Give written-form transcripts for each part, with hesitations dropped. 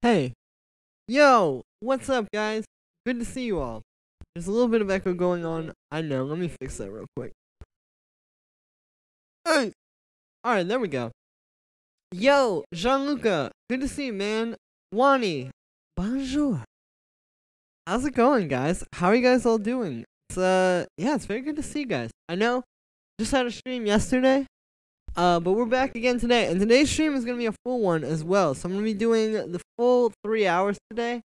Hey, yo, what's up, guys? Good to see you all. There's a little bit of echo going on. I know. Let me fix that real quick. Hey, all right, there we go. Yo, Gianluca, good to see you, man. Wani, bonjour. How's it going, guys? How are you guys all doing? Yeah, it's very good to see you guys. I know, just had a stream yesterday. But we're back again today, and today's stream is gonna be a full one as well. So I'm gonna be doing the full 3 hours today.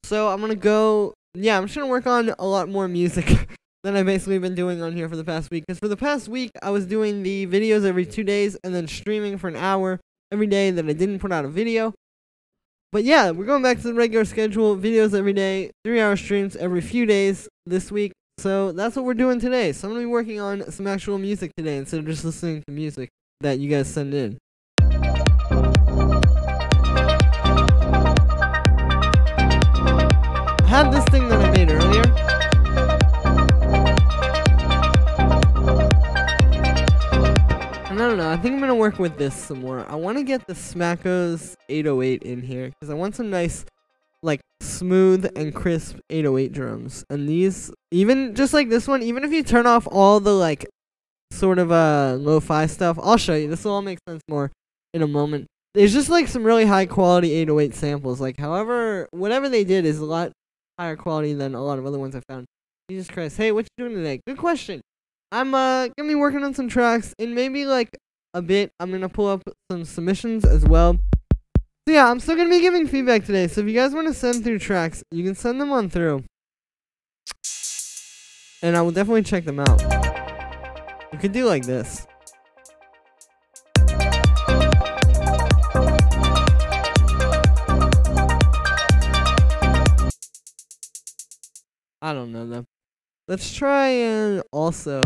So I'm just gonna work on a lot more music than I've basically been doing on here for the past week. Because for the past week, I was doing the videos every 2 days and then streaming for an hour every day that I didn't put out a video. But yeah, we're going back to the regular schedule, videos every day, 3-hour streams every few days this week. So that's what we're doing today. So I'm gonna be working on some actual music today instead of just listening to music that you guys send in. I have this thing that I made earlier. And I don't know, I think I'm gonna work with this some more. I want to get the Smacko's 808 in here because I want some nice, like, smooth and crisp 808 drums. And these, even just like this one, even if you turn off all the, like, sort of lo-fi stuff, I'll show you. This will all make sense more in a moment. There's just like some really high quality 808 samples. Like, however, whatever they did is a lot higher quality than a lot of other ones I found. Jesus Christ. Hey, what you doing today? Good question. I'm gonna be working on some tracks in maybe like a bit. I'm gonna pull up some submissions as well. So yeah, I'm still gonna be giving feedback today. So if you guys want to send through tracks, you can send them on through, and I will definitely check them out. We could do like this. I don't know though. Let's try and also.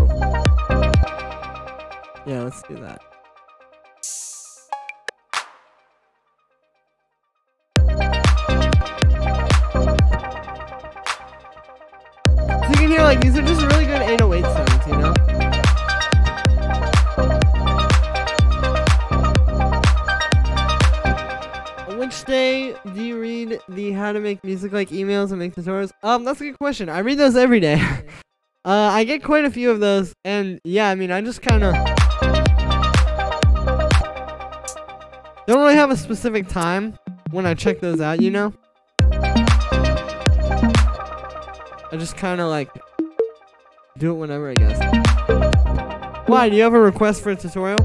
Yeah, let's do that. So you can hear like these are just really good 808 sounds, you know? Which day do you read the how to make music like emails and make tutorials? That's a good question. I read those every day. I get quite a few of those, and yeah, I mean, I just kind of don't really have a specific time when I check those out, you know? I just kind of like do it whenever, I guess. Why? Do you have a request for a tutorial?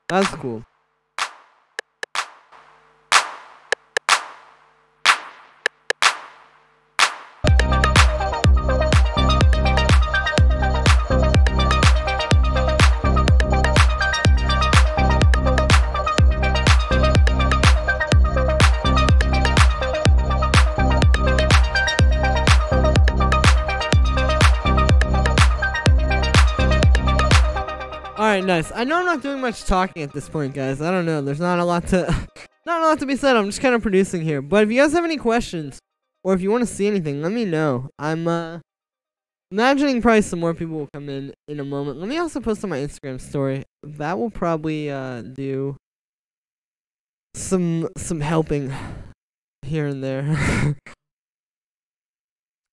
That's cool. Alright, nice. I know I'm not doing much talking at this point, guys. I don't know. There's not a lot to be said. I'm just kind of producing here. But if you guys have any questions, or if you want to see anything, let me know. I'm imagining probably some more people will come in a moment. Let me also post on my Instagram story. That will probably do some helping here and there.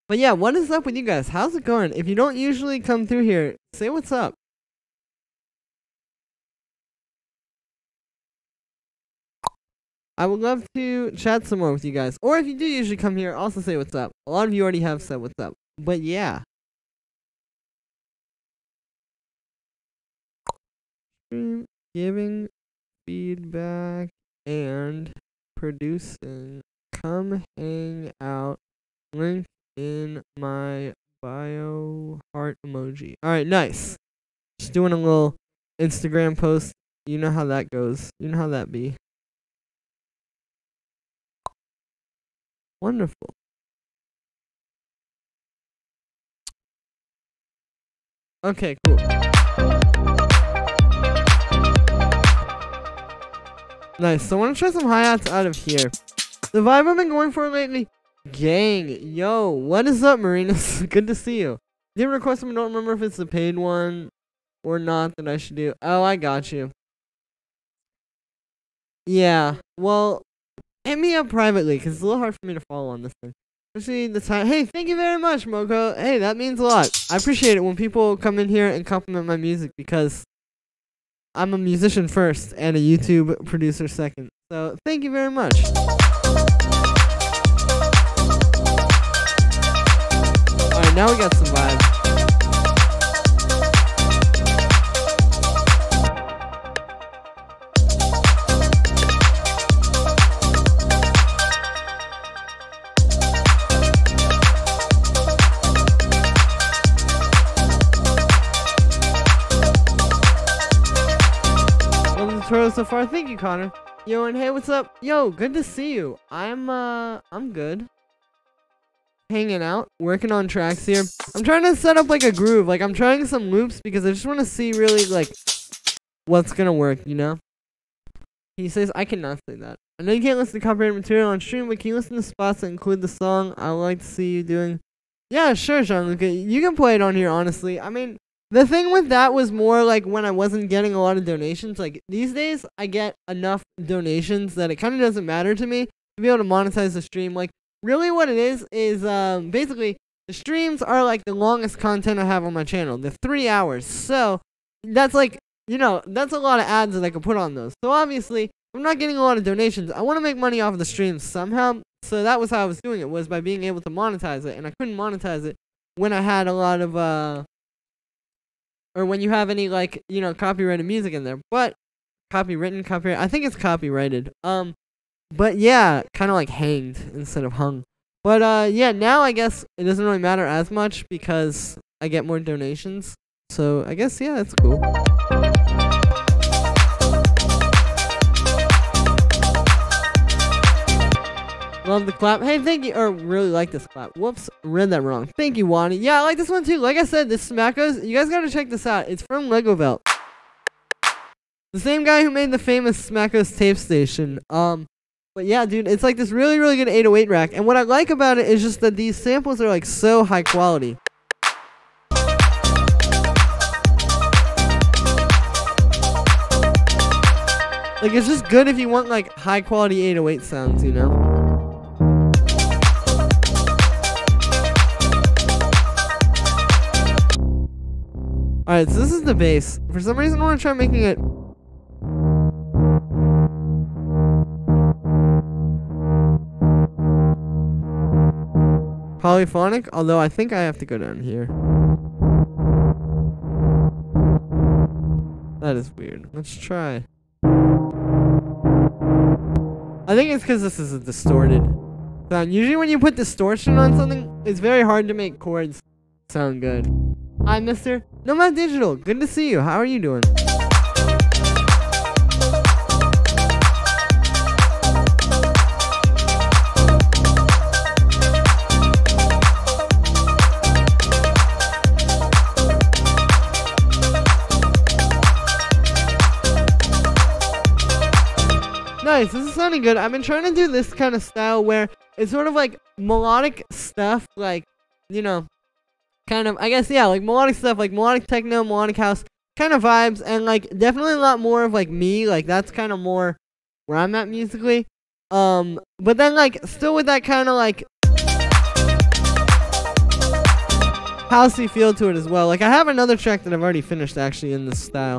But yeah, what is up with you guys? How's it going? If you don't usually come through here, say what's up. I would love to chat some more with you guys. Or if you do usually come here, also say what's up. A lot of you already have said what's up. But yeah. Giving feedback and producing. Come hang out. Link in my bio. Heart emoji. Alright, nice. Just doing a little Instagram post. You know how that goes. You know how that be. Wonderful. Okay, cool. Nice. So I want to try some hi-hats out of here. The vibe I've been going for lately. Gang. Yo, what is up, Marinas? Good to see you. Didn't request them. I don't remember if it's the paid one or not that I should do. Oh, I got you. Yeah. Well, hit me up privately because it's a little hard for me to follow on this thing. Especially the time. Hey, thank you very much, Moko. Hey, that means a lot. I appreciate it when people come in here and compliment my music because I'm a musician first and a YouTube producer second. So, thank you very much. Alright, now we got some vibes. So far, thank you, Connor. Yo, and hey, what's up? Yo, good to see you. I'm good. Hanging out, working on tracks here. I'm trying to set up like a groove. Like I'm trying some loops because I just want to see really like what's gonna work, you know? He says I cannot say that. I know you can't listen to copyrighted material on stream, but can you listen to spots that include the song? I would like to see you doing. Yeah, sure, Jean-Luc. You can play it on here, honestly. I mean, the thing with that was more like when I wasn't getting a lot of donations. Like these days, I get enough donations that it kind of doesn't matter to me to be able to monetize the stream. Like really what it is basically the streams are like the longest content I have on my channel. They're 3 hours. So that's like, you know, that's a lot of ads that I can put on those. So obviously, I'm not getting a lot of donations. I want to make money off of the streams somehow. So that was how I was doing it, was by being able to monetize it. And I couldn't monetize it when I had a lot of, or when you have any, like, you know, copyrighted music in there. But, copywritten, copyright, I think it's copyrighted. But yeah, kind of like hanged instead of hung. But, yeah, now I guess it doesn't really matter as much because I get more donations. So, I guess, yeah, that's cool. Love the clap. Hey, thank you. Or really like this clap. Whoops, read that wrong. Thank you, Wani. Yeah, I like this one too. Like I said, this Smackos, you guys gotta check this out. It's from Lego Belt. The same guy who made the famous Smackos tape station. But yeah, dude, it's like this really, really good 808 rack. And what I like about it is just that these samples are like so high quality. Like, it's just good if you want like high quality 808 sounds, you know? Alright, so this is the bass. For some reason, I want to try making it... polyphonic, although I think I have to go down here. That is weird. Let's try. I think it's because this is a distorted sound. Usually when you put distortion on something, it's very hard to make chords sound good. Hi, Mr. Nomad Digital. Good to see you. How are you doing? Nice. This is sounding good. I've been trying to do this kind of style where it's sort of like melodic stuff, like, you know, kind of, I guess, yeah, like melodic stuff, like melodic techno, melodic house kind of vibes, and like definitely a lot more of like me, like that's kind of more where I'm at musically. But then like still with that kind of like housey feel to it as well. Like I have another track that I've already finished actually in this style.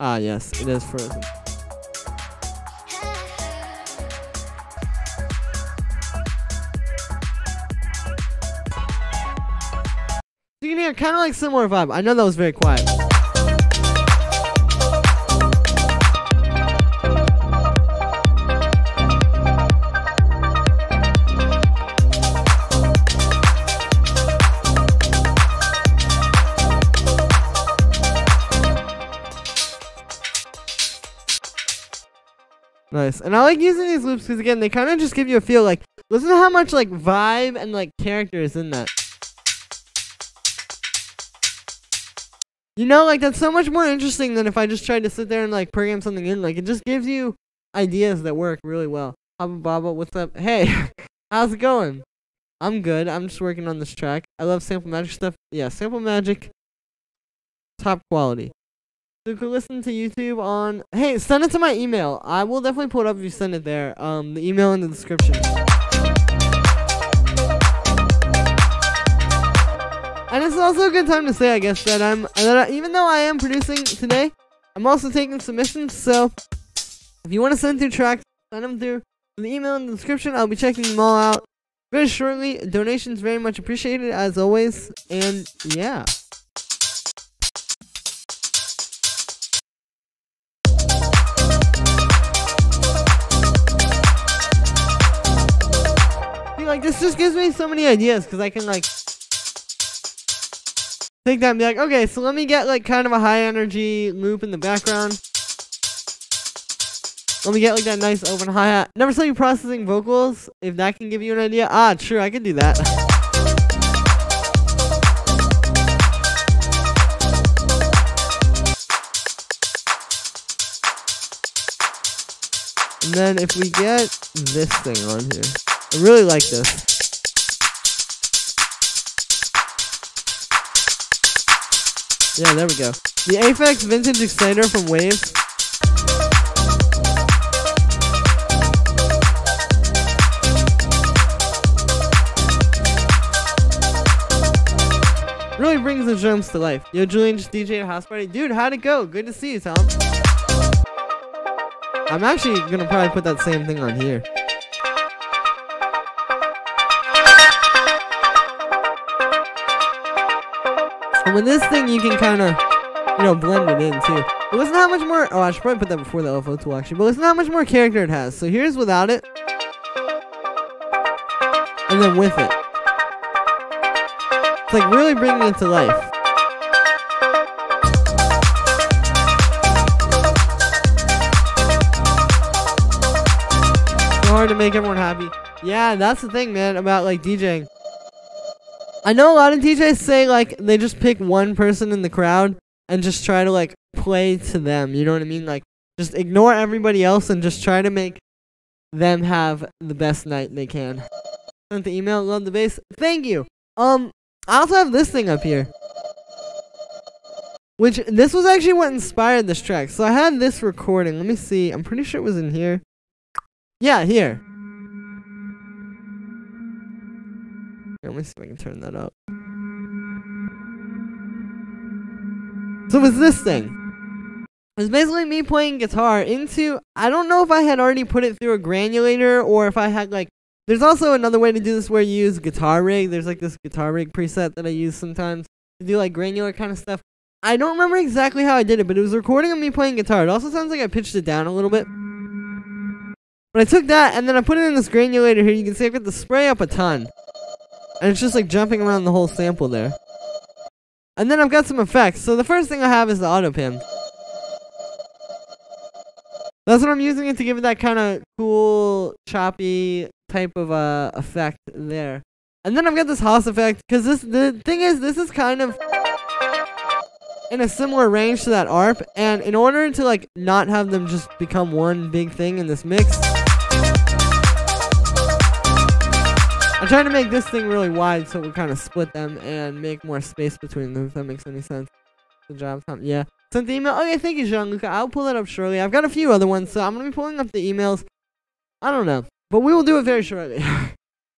Ah, yes, it is Frozen. You can hear kind of like similar vibe. I know that was very quiet. Nice. And I like using these loops because, again, they kind of just give you a feel like Listen to how much like vibe and like character is in that. You know, like that's so much more interesting than if I just tried to sit there and like program something in. Like it just gives you ideas that work really well. Haba Baba, what's up? Hey, how's it going? I'm good. I'm just working on this track. I love Sample Magic stuff. Yeah, Sample Magic, top quality. So you can listen to YouTube on... Hey, send it to my email. I will definitely pull it up if you send it there. The email in the description. And it's also a good time to say, I guess, that even though I am producing today, I'm also taking submissions. So if you want to send through tracks, send them through the email in the description. I'll be checking them all out very shortly. Donations very much appreciated, as always. And yeah. Like this just gives me so many ideas because I can like take that and be like, okay, so let me get like kind of a high energy loop in the background. Let me get like that nice open hi-hat. Never saw you processing vocals. If that can give you an idea. Ah, true, I can do that. And then if we get this thing on here. I really like this. Yeah, there we go. The Aphex Vintage Exciter from Waves. Really brings the drums to life. Yo, Julian just DJed a house party. Dude, how'd it go? Good to see you, Tom. I'm actually gonna probably put that same thing on here. And with this thing, you can kind of, you know, blend it in too. But listen how much more. Oh, I should probably put that before the LFO tool actually. But listen how much more character it has. So here's without it, and then with it. It's like really bringing it to life. So hard to make everyone happy. Yeah, that's the thing, man, about like DJing. I know a lot of DJs say like they just pick one person in the crowd and just try to like play to them. You know what I mean? Like just ignore everybody else and just try to make them have the best night they can. Sent the email, love the bass. Thank you. I also have this thing up here. Which this was actually what inspired this track. So I had this recording. Let me see. I'm pretty sure it was in here. Yeah, here. Let me see if I can turn that up. So it was this thing. It was basically me playing guitar into... I don't know if I had already put it through a granulator or if I had like... There's also another way to do this where you use guitar rig. There's like this guitar rig preset that I use sometimes to do like granular kind of stuff. I don't remember exactly how I did it, but it was a recording of me playing guitar. It also sounds like I pitched it down a little bit. But I took that and then I put it in this granulator here. You can see I've got the spray up a ton. And it's just like jumping around the whole sample there. And then I've got some effects. So the first thing I have is the auto pim. That's what I'm using it to give it that kind of cool, choppy type of effect there. And then I've got this Haas effect, because the thing is, this is kind of in a similar range to that ARP, and in order to like not have them just become one big thing in this mix, I tried to make this thing really wide so it would kind of split them and make more space between them, if that makes any sense. Good job, Tom. Yeah. Sent the email. Okay, thank you, Jean-Luc. I'll pull that up shortly. I've got a few other ones, so I'm going to be pulling up the emails. I don't know, but we will do it very shortly.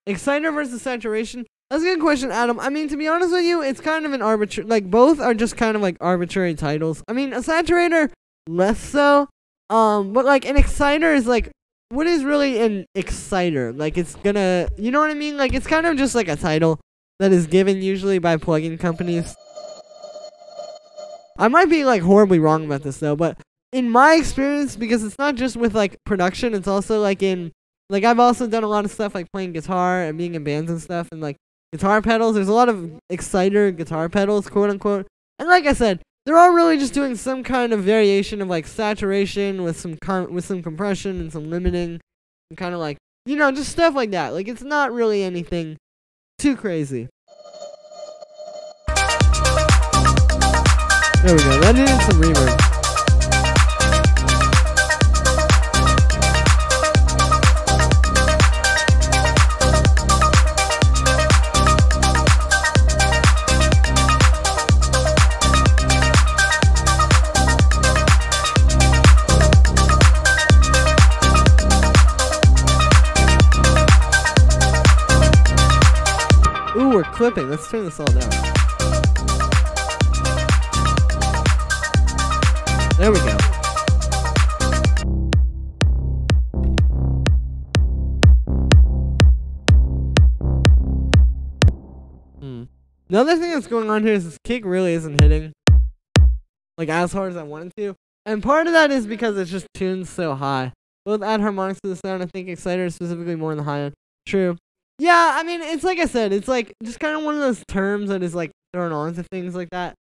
Exciter versus saturation. That's a good question, Adam. I mean, to be honest with you, it's kind of an arbitrary... Like, both are just kind of like arbitrary titles. I mean, a saturator, less so. But like, an exciter is like... What is really an exciter? Like, it's gonna... You know what I mean? Like, it's kind of just like a title that is given usually by plugin companies. I might be, like, horribly wrong about this, though, but in my experience, because it's not just with, like, production, it's also, like, in... Like, I've also done a lot of stuff, like, playing guitar and being in bands and stuff, and, like, guitar pedals. There's a lot of exciter guitar pedals, quote-unquote. And like I said, they're all really just doing some kind of variation of like saturation with some compression and some limiting, and kind of like You know, just stuff like that. Like, it's not really anything too crazy. There we go. That needed some reverb. Ooh, we're clipping. Let's turn this all down. There we go. The other thing that's going on here is this kick really isn't hitting like as hard as I wanted to. And part of that is because it's just tuned so high. Both add harmonics to the sound. I think Exciter is specifically more in the high end. True. Yeah, I mean, it's like I said, it's like just kind of one of those terms that is like thrown onto things like that.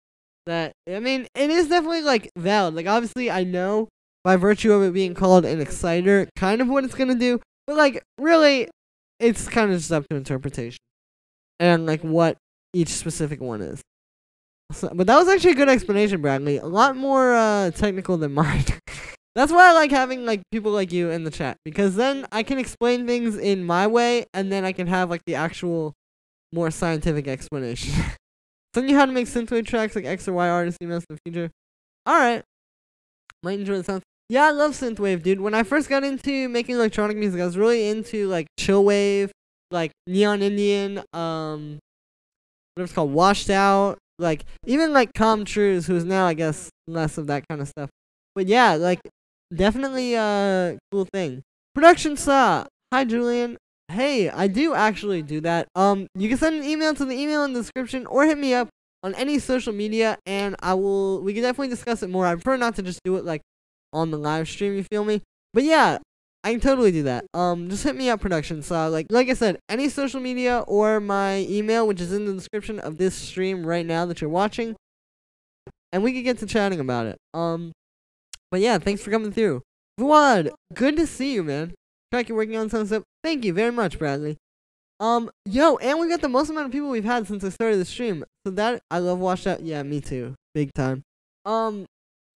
That, I mean, it is definitely like valid. Like, obviously, I know by virtue of it being called an exciter, kind of what it's gonna do. But like, really, it's kind of just up to interpretation and like what each specific one is. So, but that was actually a good explanation, Bradley. A lot more technical than mine. That's why I like having like people like you in the chat, because then I can explain things in my way, and then I can have like the actual more scientific explanation. Telling you how to make synthwave tracks like X or Y artists emails in the future. Alright. Might enjoy the sound. Yeah, I love synthwave, dude. When I first got into making electronic music, I was really into like chillwave, like Neon Indian, whatever it's called, Washed Out, like even like Calm Trues, who's now I guess less of that kind of stuff. But yeah, like definitely a cool thing. Production Saw. Hi Julian. Hey, I do actually do that. You can send an email to the email in the description or hit me up on any social media and we can definitely discuss it more. I prefer not to just do it like on the live stream, you feel me? But yeah, I can totally do that. Just hit me up, Production Saw. Like I said, any social media or my email, which is in the description of this stream right now that you're watching, and we can get to chatting about it. But yeah, thanks for coming through. Vlad, good to see you, man. Track you're working on some stuff. Thank you very much, Bradley. Yo, and we got the most amount of people we've had since I started the stream. So that, I love Washed Out. Yeah, me too. Big time. And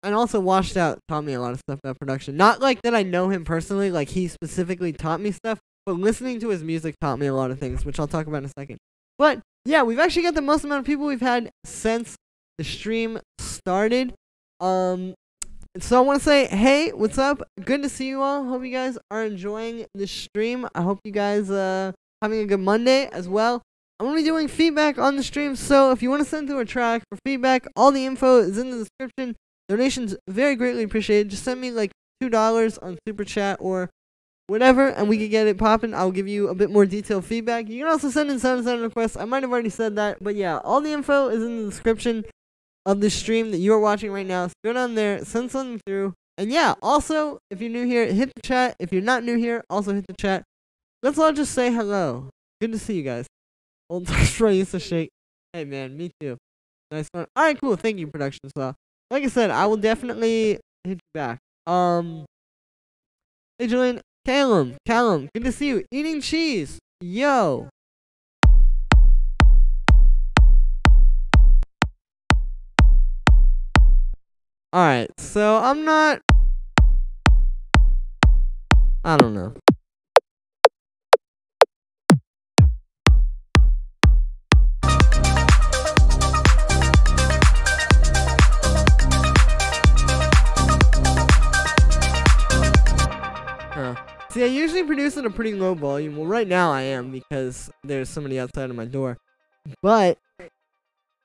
also Washed Out taught me a lot of stuff about production. Not like that I know him personally, like he specifically taught me stuff, but listening to his music taught me a lot of things, which I'll talk about in a second. But yeah, we've actually got the most amount of people we've had since the stream started. So I want to say, hey, what's up? Good to see you all. Hope you guys are enjoying this stream. I hope you guys having a good Monday as well. I'm going to be doing feedback on the stream, so if you want to send through a track for feedback, all the info is in the description. Donations very greatly appreciated. Just send me like $2 on Super Chat or whatever, and we can get it popping. I'll give you a bit more detailed feedback. You can also send in sound requests. I might have already said that, but yeah, all the info is in the description of the stream that you are watching right now. So go down there, send something through. And yeah, also, if you're new here, hit the chat. If you're not new here, also hit the chat. Let's all just say hello. Good to see you guys. Old Troy used to shake. Hey man, me too. Nice one. Alright, cool. Thank you, Production Saw. Like I said, I will definitely hit you back. Hey Julian. Callum, good to see you. Eating cheese. Yo. Alright, so I don't know. See, I usually produce at a pretty low volume. Well, right now I am because there's somebody outside of my door. But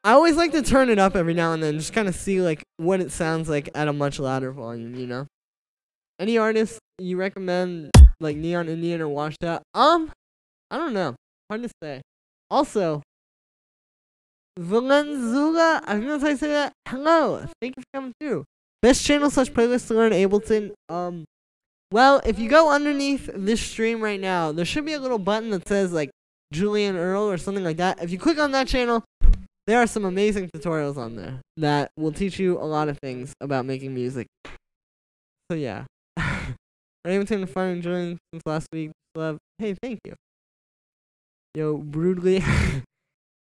I always like to turn it up every now and then, just kind of see like what it sounds like at a much louder volume, you know? Any artists you recommend, like Neon Indian or Washed Out? I don't know. Hard to say. Also, Valenzuela, I think that's how you say that. Hello, thank you for coming through. Best channel / playlist to learn Ableton. Well, if you go underneath this stream right now, there should be a little button that says like Julian Earl or something like that. If you click on that channel, there are some amazing tutorials on there that will teach you a lot of things about making music. So yeah. I haven't been finding joining since last week. Love. Hey, thank you. Yo, brutally.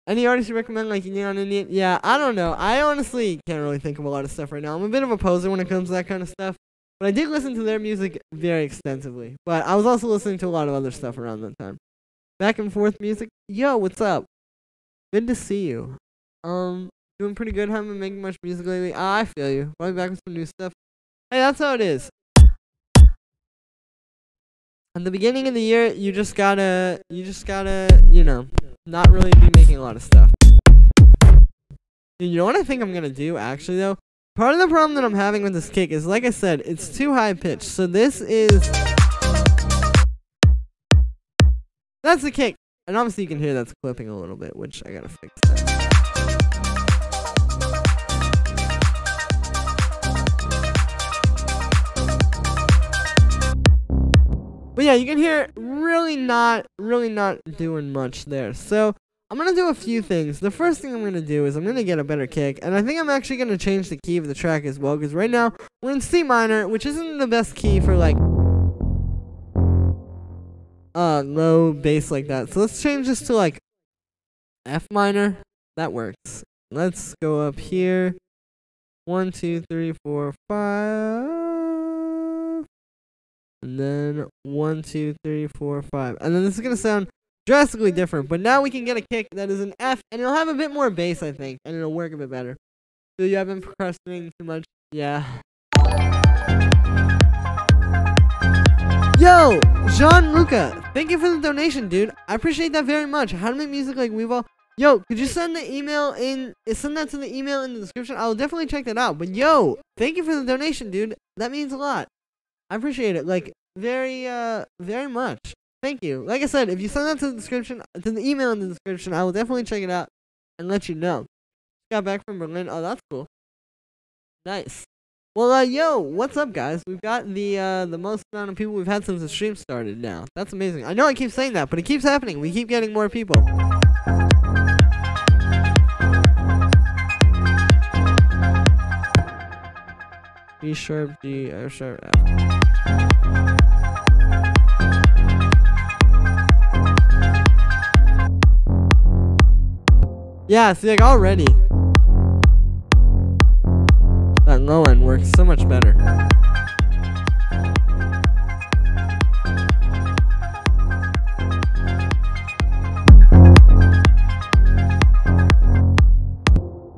Any artists you recommend, like Neon Indian? Yeah, I don't know. I honestly can't really think of a lot of stuff right now. I'm a bit of a poser when it comes to that kind of stuff. But I did listen to their music very extensively. But I was also listening to a lot of other stuff around that time. Back and forth music. Yo, what's up? Good to see you. Doing pretty good. Haven't been making much music lately. I feel you. Probably back with some new stuff. Hey, that's how it is. At the beginning of the year, you just gotta, you know, not really be making a lot of stuff. Dude, you know what I think I'm gonna do, actually, though? Part of the problem that I'm having with this kick is, like I said, it's too high pitched. So this is... That's the kick. And obviously you can hear that's clipping a little bit, which I gotta fix that. But yeah, you can hear really not doing much there. So I'm gonna do a few things. The first thing I'm gonna do is I'm gonna get a better kick, and I think I'm actually gonna change the key of the track as well, because right now we're in C minor, which isn't the best key for like low bass like that. So let's change this to like F minor. That works. Let's go up here. 1, 2, 3, 4, 5. And then 1, 2, 3, 4, 5. And then this is going to sound drastically different. But now we can get a kick that is an F. And it'll have a bit more bass, I think. And it'll work a bit better. So you haven't been procrastinating too much? Yeah. Yo! Jean-Luca! Thank you for the donation, dude. I appreciate that very much. How to make music like Weevil. Yo, could you send the email in? Send that to the email in the description. I'll definitely check that out. But yo, thank you for the donation, dude. That means a lot. I appreciate it, like, very much. Thank you. Like I said, if you send that to the description, to the email in the description, I will definitely check it out and let you know. Got back from Berlin. Oh, that's cool. Nice. Well, yo, what's up, guys? We've got the most amount of people we've had since the stream started now. That's amazing. I know I keep saying that, but it keeps happening. We keep getting more people. B sharp, G, F sharp, F. Yeah, see, like, already. That low end works so much better.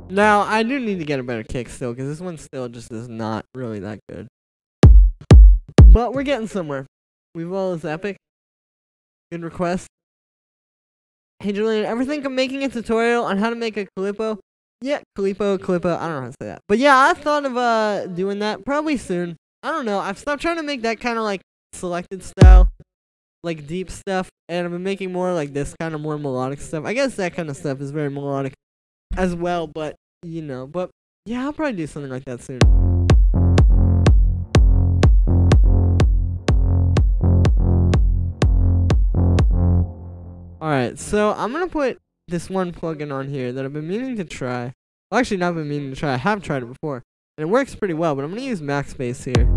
Now, I do need to get a better kick still, because this one still just is not really that good. But we're getting somewhere. Weevil is epic. Good request. Hey Julian, ever think of making a tutorial on how to make a Calippo? Yeah, Calippo, I don't know how to say that. But yeah, I thought of doing that probably soon. I don't know, I've stopped trying to make that kind of like selected style, like deep stuff, and I've been making more like this kind of more melodic stuff. I guess that kind of stuff is very melodic as well, but you know, but yeah, I'll probably do something like that soon. Alright, so I'm gonna put this one plugin on here that I've been meaning to try. Well, actually not been meaning to try, I have tried it before. And it works pretty well, but I'm gonna use max bass here.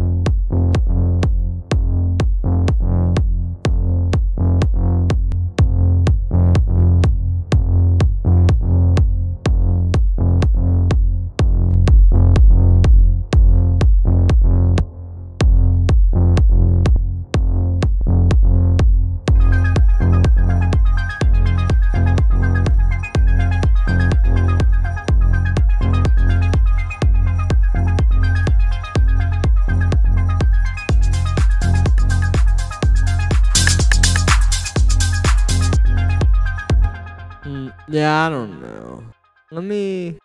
Yeah, I don't know. Let me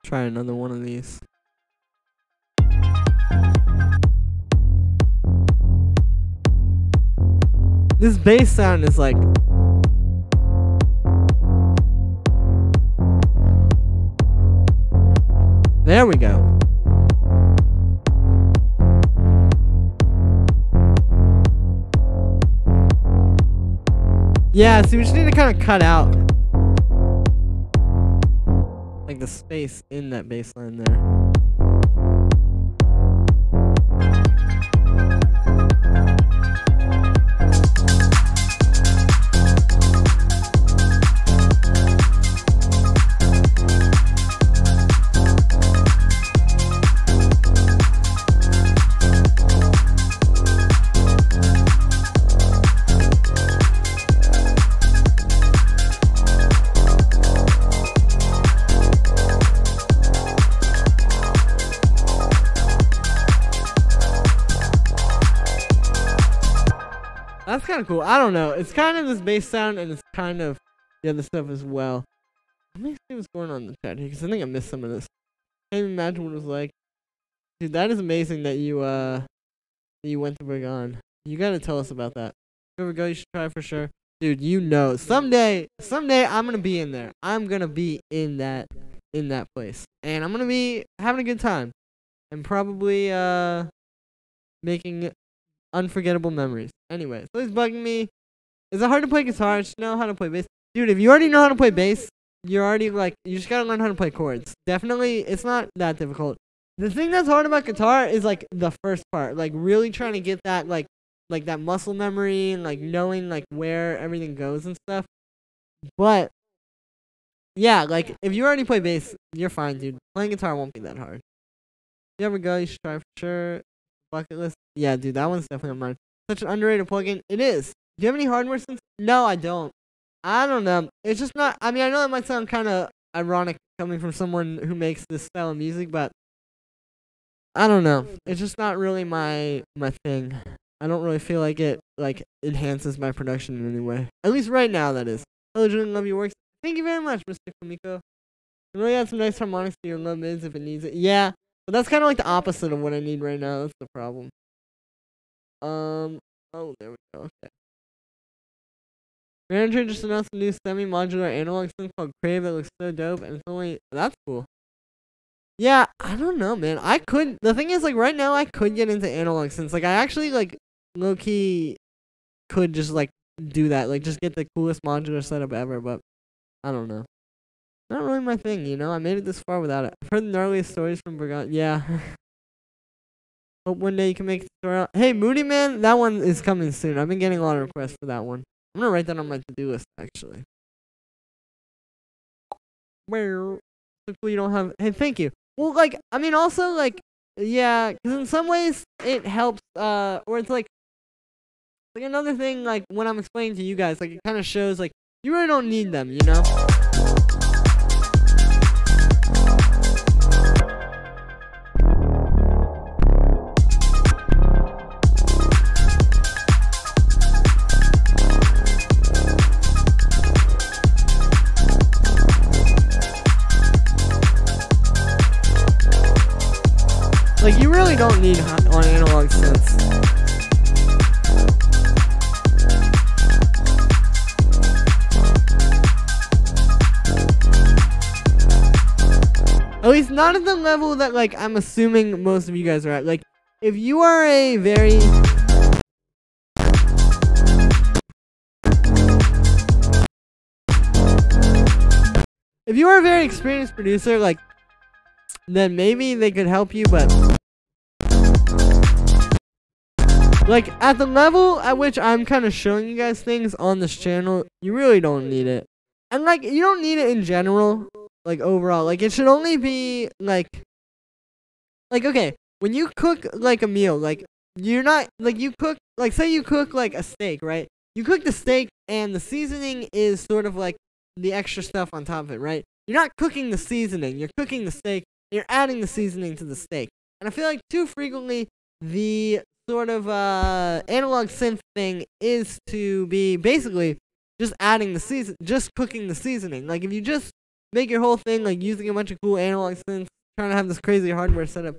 try another one of these. This bass sound is like... There we go. Yeah, see, we just need to kind of cut out like the space in that bass line there. kind of cool. I don't know. It's kind of this bass sound, and it's kind of the other stuff as well. Let me see what's going on in the chat here, because I think I missed some of this. Can't even imagine what it was like. Dude, that is amazing that you went to Bergen. You gotta tell us about that. If you ever go, you should try for sure. Dude, you know, someday I'm gonna be in there. I'm gonna be in that place, and I'm gonna be having a good time, and probably making unforgettable memories. Anyway, so he's bugging me. Is it hard to play guitar? I just know how to play bass. Dude, if you already know how to play bass, you're already like, you just gotta learn how to play chords. Definitely, it's not that difficult. The thing that's hard about guitar is like the first part, like really trying to get that like that muscle memory and like knowing like where everything goes and stuff. But yeah, like if you already play bass, you're fine, dude. Playing guitar won't be that hard. If you ever go, you should try for sure. Bucket list. Yeah, dude, that one's definitely on mine. Such an underrated plugin. It is. Do you have any hardware sense? No, I don't. I don't know. It's just not. I mean, I know that might sound kind of ironic coming from someone who makes this style of music, but I don't know. It's just not really my thing. I don't really feel like it like enhances my production in any way. At least right now, that is. Hello, Julian. Love your works. Thank you very much, Mr. Kamiko. You really add some nice harmonics to your low mids if it needs it. Yeah, but that's kind of like the opposite of what I need right now. That's the problem. Oh, there we go. Okay. Manager just announced a new semi-modular analog synth called Crave that looks so dope, and it's only... That's cool. Yeah, I don't know, man. I could... The thing is, like, right now, I could get into analog synths. Like, I actually, like, low-key could just, like, do that. Like, just get the coolest modular setup ever, but I don't know. Not really my thing, you know? I made it this far without it. I've heard the gnarliest stories from Bergen. Yeah. Hope one day you can make the story out. Hey, Moody Man, that one is coming soon. I've been getting a lot of requests for that one. I'm gonna write that on my to-do list, actually. Where? So cool you don't have... Hey, thank you. Well, like, I mean, also, like, yeah, because in some ways, it helps, or it's like another thing, like, when I'm explaining to you guys, like, it kind of shows, like, you really don't need them, you know? Like, you really don't need on analog synths. At least not at the level that, like, I'm assuming most of you guys are at. Like, if you are a very... If you are a very experienced producer, like, then maybe they could help you, but... Like, at the level at which I'm kind of showing you guys things on this channel, you really don't need it. And, like, you don't need it in general, like, overall. Like, it should only be, like, okay, when you cook, like, a meal, like, you're not, like, you cook, like, say you cook, like, a steak, right? You cook the steak, and the seasoning is sort of, like, the extra stuff on top of it, right? You're not cooking the seasoning, you're cooking the steak, and you're adding the seasoning to the steak. And I feel like too frequently, the sort of analog synth thing is to be basically just adding the just cooking the seasoning. Like, if you just make your whole thing like using a bunch of cool analog synths, trying to have this crazy hardware setup,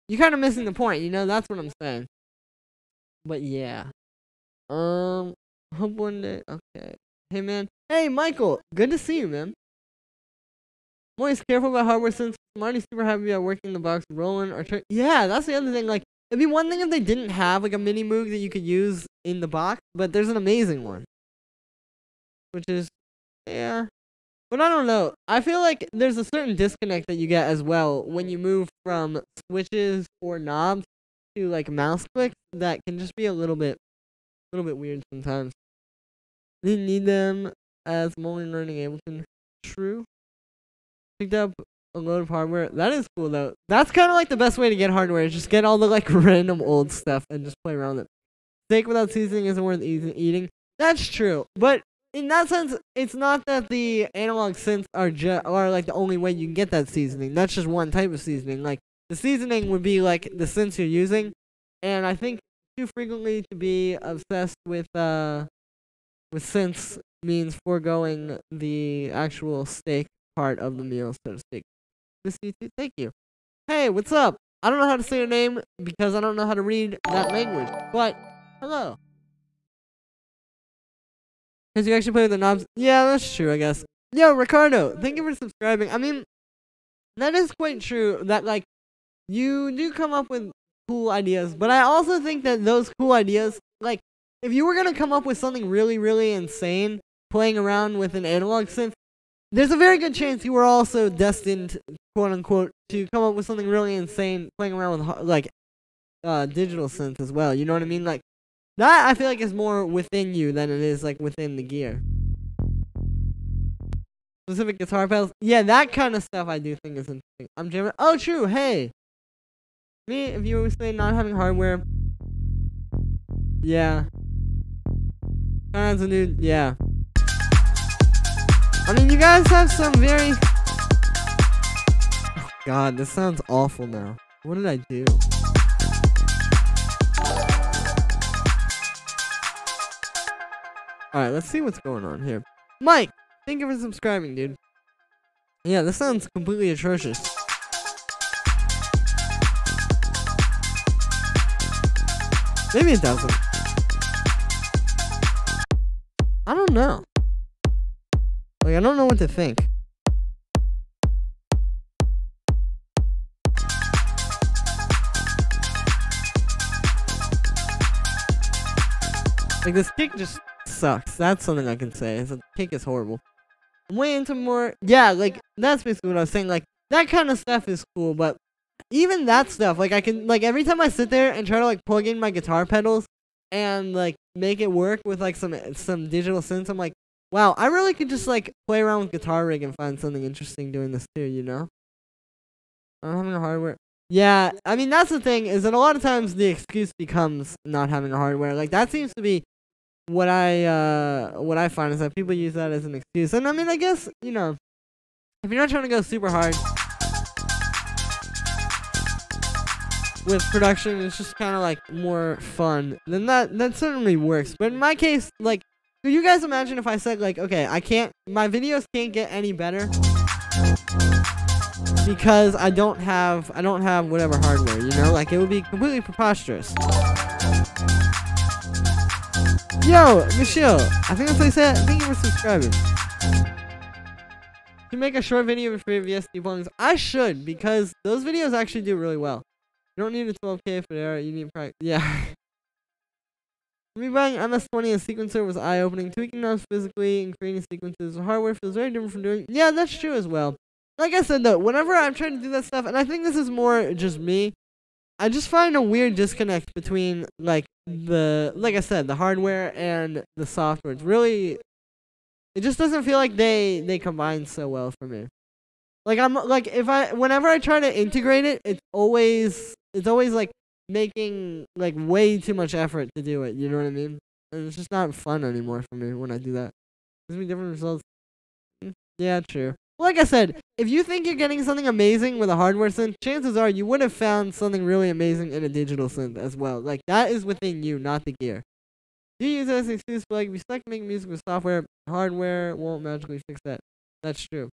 you're kind of missing the point, you know? That's what I'm saying. But yeah. Hope one day. Okay. Hey, man. Hey, Michael. Good to see you, man. I'm always careful about hardware synths. I'm already super happy about working the box, rolling or yeah, that's the other thing. Like, it'd be one thing if they didn't have, like, a mini Moog that you could use in the box, but there's an amazing one. Which is, yeah. But I don't know. I feel like there's a certain disconnect that you get as well when you move from switches or knobs to, like, mouse clicks that can just be a little bit weird sometimes. You need them as I'm only learning Ableton. True. Picked up a load of hardware. That is cool, though. That's kind of like the best way to get hardware, is just get all the, like, random old stuff and just play around with it. Steak without seasoning isn't worth eating. That's true. But in that sense, it's not that the analog synths are like the only way you can get that seasoning. That's just one type of seasoning. Like, the seasoning would be like the synths you're using, and I think too frequently to be obsessed with synths means foregoing the actual steak part of the meal, so to speak. Miss you too. Thank you. Hey, what's up? I don't know how to say your name because I don't know how to read that language, but hello. Because you actually play with the knobs? Yeah, that's true, I guess. Yo, Ricardo, thank you for subscribing. I mean, that is quite true that, like, you do come up with cool ideas, but I also think that those cool ideas, like, if you were going to come up with something really, really insane, playing around with an analog synth, there's a very good chance you were also destined, quote unquote, to come up with something really insane, playing around with, like, digital synth as well. You know what I mean? Like, that I feel like is more within you than it is, like, within the gear. Specific guitar pedals? Yeah, that kind of stuff I do think is interesting. I'm jamming. Oh, true. Hey. Me, if you were saying not having hardware. Yeah. Kinda a new, yeah. I mean, you guys have some very... Oh, God, this sounds awful now. What did I do? Alright, let's see what's going on here. Mike, thank you for subscribing, dude. Yeah, this sounds completely atrocious. Maybe it doesn't. I don't know. Like, I don't know what to think. Like, this kick just sucks. That's something I can say. The kick is horrible. I'm way into more... Yeah, like, that's basically what I was saying. Like, that kind of stuff is cool, but even that stuff, like, I can... Like, every time I sit there and try to, like, plug in my guitar pedals and, like, make it work with, like, some digital synths, I'm like, wow, I really could just, like, play around with Guitar Rig and find something interesting doing this too, you know? I'm having a hardware... Yeah, I mean, that's the thing, is that a lot of times the excuse becomes not having a hardware. Like, that seems to be what I find is that people use that as an excuse. And, I mean, I guess, you know, if you're not trying to go super hard with production, it's just kind of, like, more fun, then that certainly works. But in my case, like, could you guys imagine if I said, like, okay, my videos can't get any better because I don't have whatever hardware, you know? Like, it would be completely preposterous. Yo, Michelle, I think that's what I said. Thank you for subscribing. To make a short video of your favorite VST plugins, I should, because those videos actually do really well. You don't need a 12K for there, you need practice. Yeah. Me buying MS-20 as sequencer was eye-opening. Tweaking knobs physically and creating sequences with hardware feels very different from doing... Yeah, that's true as well. Like I said, though, whenever I'm trying to do that stuff, and I think this is more just me, I just find a weird disconnect between, like I said, the hardware and the software. It's really... It just doesn't feel like they combine so well for me. Like, whenever I try to integrate it, it's always like, making, like, way too much effort to do it, you know what I mean? And it's just not fun anymore for me when I do that. Gives me different results. Yeah, true. Like I said, if you think you're getting something amazing with a hardware synth, chances are you would have found something really amazing in a digital synth as well. Like, that is within you, not the gear. Do you use it as an excuse? But, like, if you suck making music with software, hardware won't magically fix that. That's true.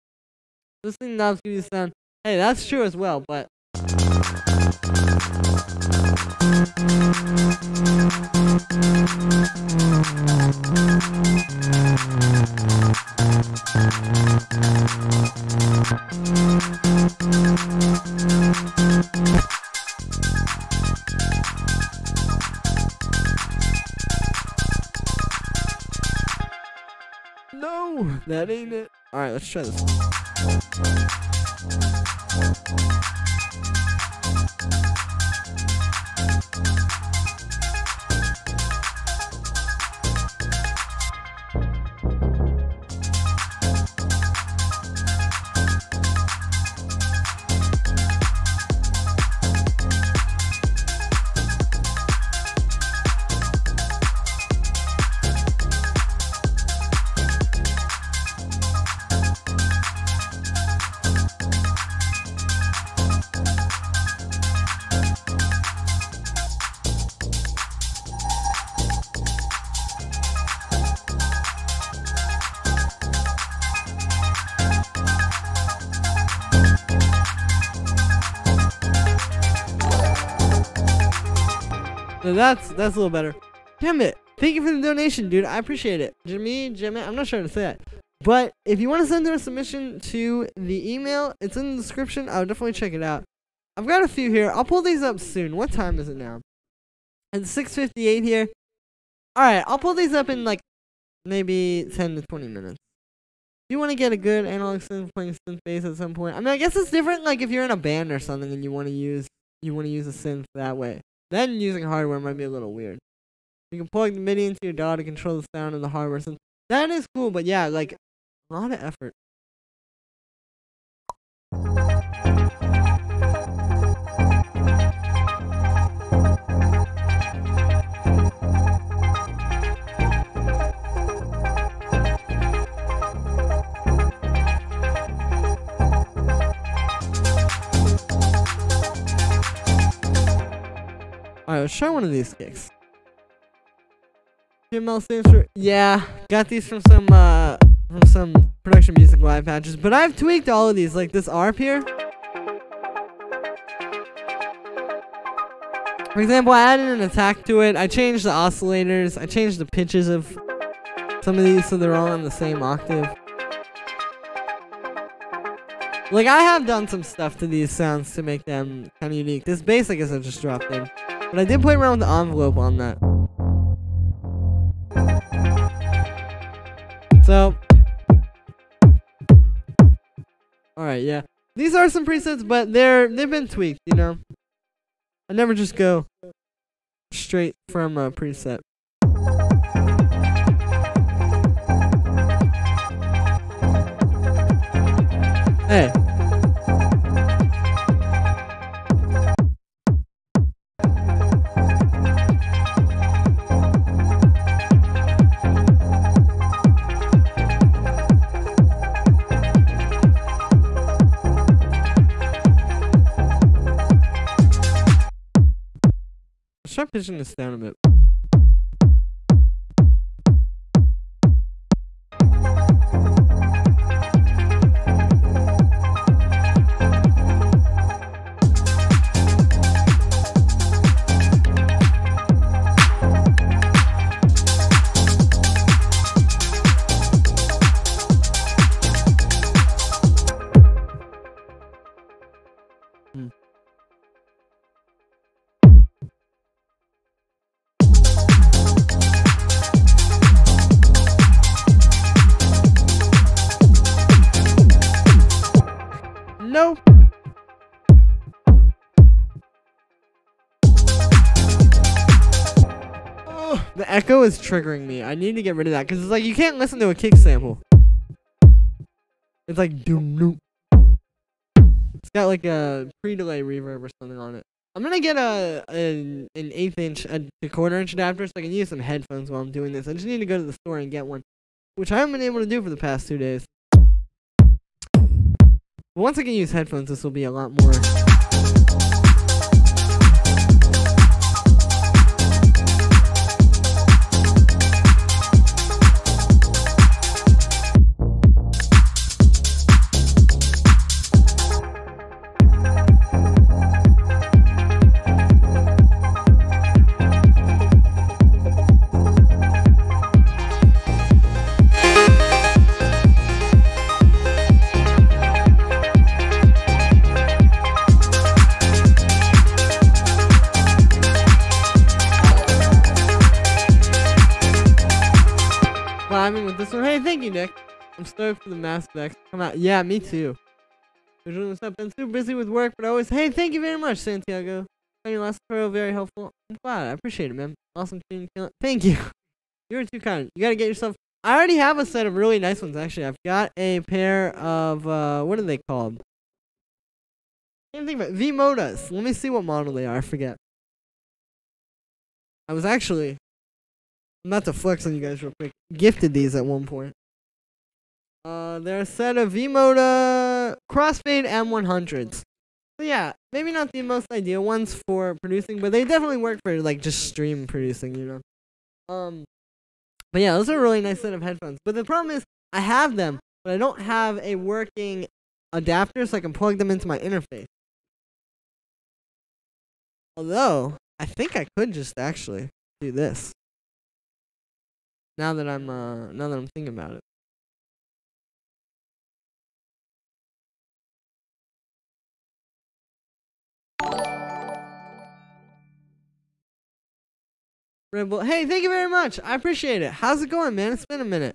Listening knobs give you the sound. Hey, that's true as well, but... No, that ain't it. Alright, let's try this. So that's a little better. Damn it. Thank you for the donation, dude. I appreciate it. Jimmy, I'm not sure how to say that. But if you want to send in a submission to the email, it's in the description. I'll definitely check it out. I've got a few here. I'll pull these up soon. What time is it now? It's 6:58 here. Alright, I'll pull these up in like maybe 10 to 20 minutes. If you want to get a good analog synth playing synth bass at some point. I mean, I guess it's different like if you're in a band or something and you want to use a synth that way. Then using hardware might be a little weird. You can plug the MIDI into your DAW to control the sound of the hardware synth. That is cool, but yeah, like a lot of effort. Alright, let's try one of these kicks. GML stands for, yeah, got these from some production music live patches, but I've tweaked all of these, like this ARP here. For example, I added an attack to it, I changed the oscillators, I changed the pitches of some of these so they're all in the same octave. Like, I have done some stuff to these sounds to make them kind of unique. This bass, I guess I just dropped in. But I did play around with the envelope on that. So, alright, yeah. These are some presets, but they've been tweaked, you know? I never just go straight from a preset. Hey. Try pitching this down a bit. Nope. Oh, the echo is triggering me. I need to get rid of that because it's like you can't listen to a kick sample. It's like doom doom. It's got like a pre-delay reverb or something on it. I'm gonna get an 1/8 inch, a 1/4 inch adapter so I can use some headphones while I'm doing this. I just need to go to the store and get one, which I haven't been able to do for the past 2 days. Once I can use headphones, this will be a lot more. With this one. Hey, thank you, Nick. I'm stoked for the Mass Effect to come out. Yeah, me too. I've been super busy with work, but always. Hey, thank you very much, Santiago. Your last tutorial very helpful. I'm glad. I appreciate it, man. Awesome team. Thank you. You're too kind. You gotta get yourself. I already have a set of really nice ones. Actually, I've got a pair of what are they called? I can't think of it. V-Modas. Let me see what model they are. I forget. I was actually. I'm about to flex on you guys real quick. Gifted these at one point. They're a set of V-Moda Crossfade M100s. So yeah, maybe not the most ideal ones for producing, but they definitely work for like just stream producing, you know. But yeah, those are a really nice set of headphones. But the problem is, I have them, but I don't have a working adapter so I can plug them into my interface. Although, I think I could just actually do this. Now that I'm thinking about it. Rimble, hey, thank you very much. I appreciate it. How's it going, man? It's been a minute.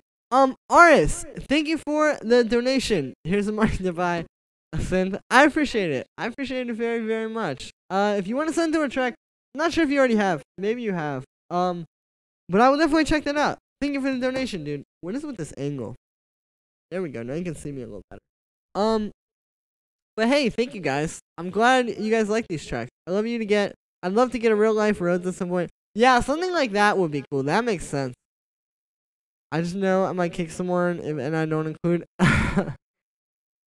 Aris, thank you for the donation. Here's the money to buy a synth. I appreciate it. I appreciate it very, very much. If you want to send to a track, I'm not sure if you already have. Maybe you have. But I will definitely check that out. Thank you for the donation, dude. What is with this angle? There we go. Now you can see me a little better. But hey, thank you guys. I'm glad you guys like these tracks. I'd love to get a real life Rhodes at some point. Yeah, something like that would be cool. That makes sense. I just know I might kick someone and I don't include.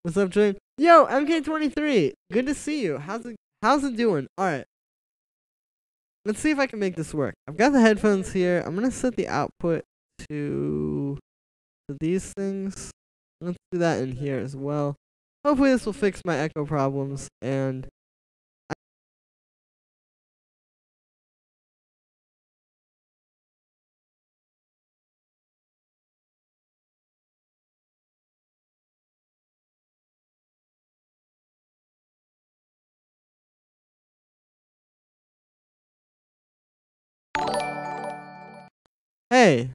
What's up, Julian? Yo, MK23. Good to see you. How's it doing? Alright. Let's see if I can make this work. I've got the headphones here. I'm gonna set the output to these things. Let's do that in here as well. Hopefully this will fix my echo problems and hey.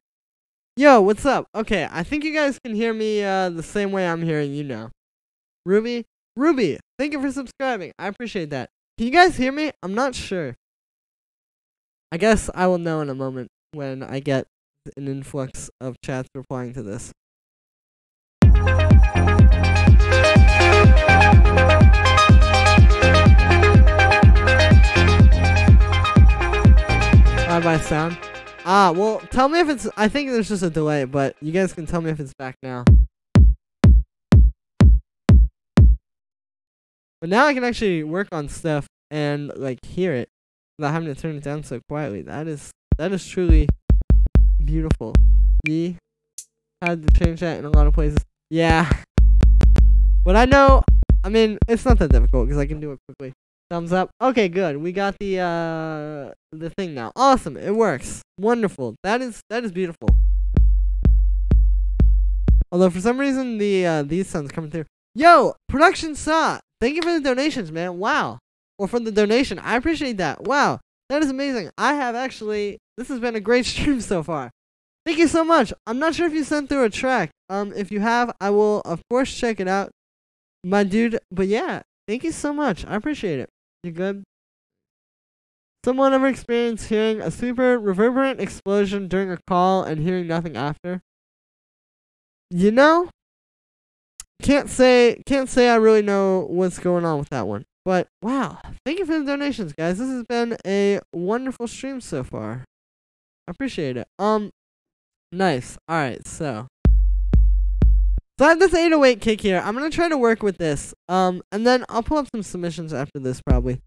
Yo, what's up? Okay, I think you guys can hear me the same way I'm hearing you now. Ruby, thank you for subscribing. I appreciate that. Can you guys hear me? I'm not sure. I guess I will know in a moment when I get an influx of chats replying to this. Bye sound. Well, tell me if it's, I think there's just a delay, but you guys can tell me if it's back now. But now I can actually work on stuff and, like, hear it without having to turn it down so quietly. That is truly beautiful. Ye had to change that in a lot of places. Yeah. But I know, I mean, it's not that difficult because I can do it quickly. Thumbs up. Okay, good. We got the thing now. Awesome. It works. Wonderful. That is beautiful. Although for some reason these sounds coming through. Yo, Production Saw. Thank you for the donations, man. Wow. Or for the donation. I appreciate that. Wow. That is amazing. This has been a great stream so far. Thank you so much. I'm not sure if you sent through a track. If you have, I will of course check it out, my dude. But yeah, thank you so much. I appreciate it. You good? Someone ever experienced hearing a super reverberant explosion during a call and hearing nothing after? You know? Can't say I really know what's going on with that one. But wow, thank you for the donations, guys. This has been a wonderful stream so far. I appreciate it. Nice. Alright, so I have this 808 kick here. I'm gonna try to work with this. And then I'll pull up some submissions after this probably.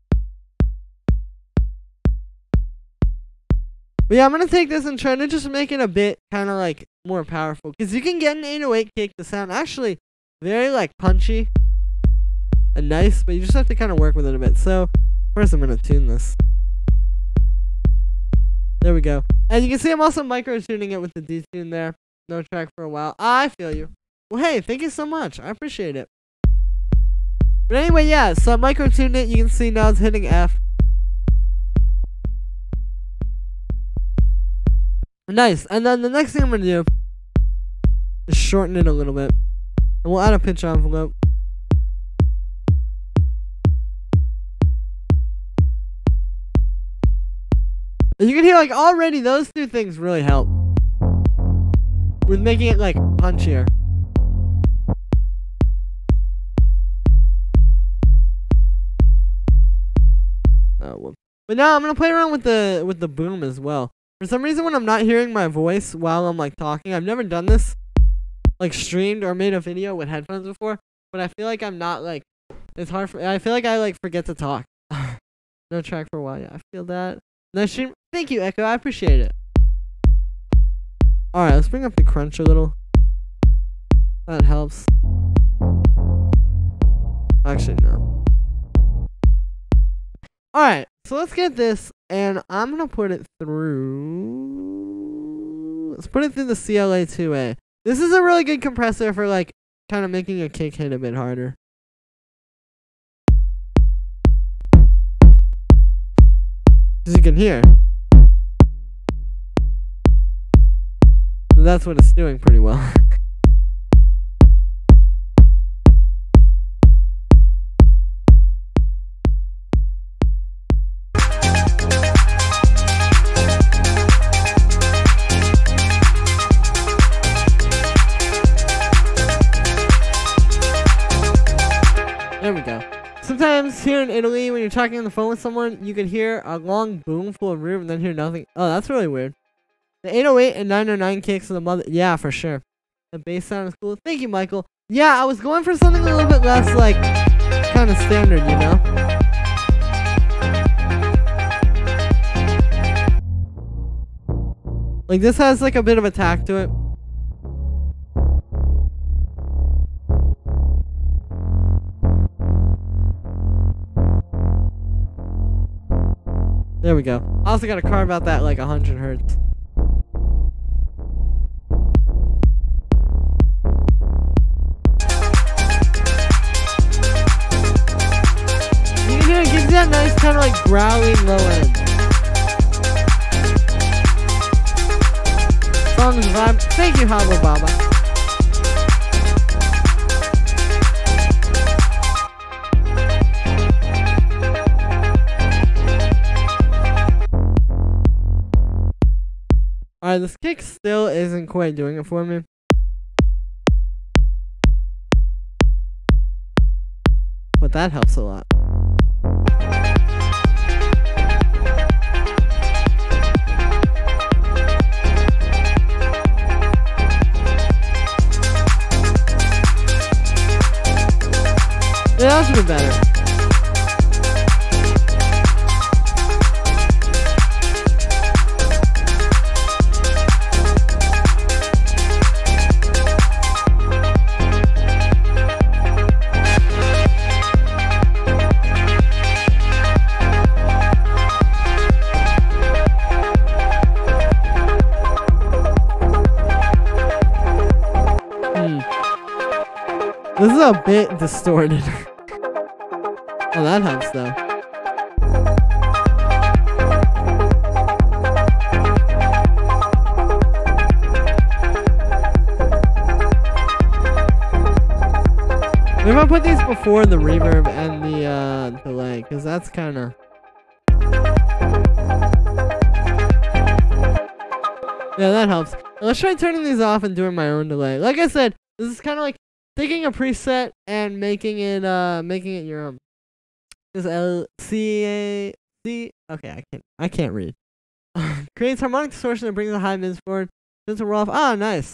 But yeah, I'm gonna take this and try to just make it a bit kind of like more powerful. Because you can get an 808 kick to sound actually very like punchy and nice, but you just have to kind of work with it a bit. So first I'm gonna tune this. There we go. And you can see I'm also micro tuning it with the detune there. No track for a while. I feel you. Well, hey, thank you so much. I appreciate it. But anyway, yeah, so I micro tuned it. You can see now it's hitting F. Nice. And then the next thing I'm gonna do is shorten it a little bit. And we'll add a pitch envelope. And you can hear, like, already those two things really help with making it, like, punchier. But now I'm gonna play around with the boom as well. For some reason, when I'm not hearing my voice while I'm, like, talking, I've never done this, like, streamed or made a video with headphones before, but I feel like I'm not, like, it's hard for, I feel like I, like, forget to talk. No track for a while, yeah, I feel that. Nice stream. Thank you, Echo, I appreciate it. Alright, let's bring up the crunch a little. That helps. Actually, no. Alright, so let's get this and I'm gonna put it through. Let's put it through the CLA 2A. This is a really good compressor for like kind of making a kick hit a bit harder. As you can hear, that's what it's doing pretty well. There we go. Sometimes here in Italy, when you're talking on the phone with someone, you can hear a long boom full of reverb and then hear nothing. Oh, that's really weird. The 808 and 909 kicks of the mother. Yeah, for sure. The bass sound is cool. Thank you, Michael. Yeah, I was going for something a little bit less, like, kind of standard, you know? Like, this has, like, a bit of attack to it. There we go. I also gotta carve out that like 100 hertz. You can hear it gives you that nice kind of like growling low end. Song's vibe. Thank you, Habo Baba. Alright, this kick still isn't quite doing it for me. But that helps a lot. Yeah, that's a bit better. This is a bit distorted. Oh, that helps though. Maybe I'll put these before the reverb and the delay, because that's kind of... Yeah, that helps. Let's try turning these off and doing my own delay. Like I said, this is kind of like taking a preset and making it your own. This LCAC. Okay, I can't read. Creates harmonic distortion and brings the high mids forward. Since we're off. Ah, nice.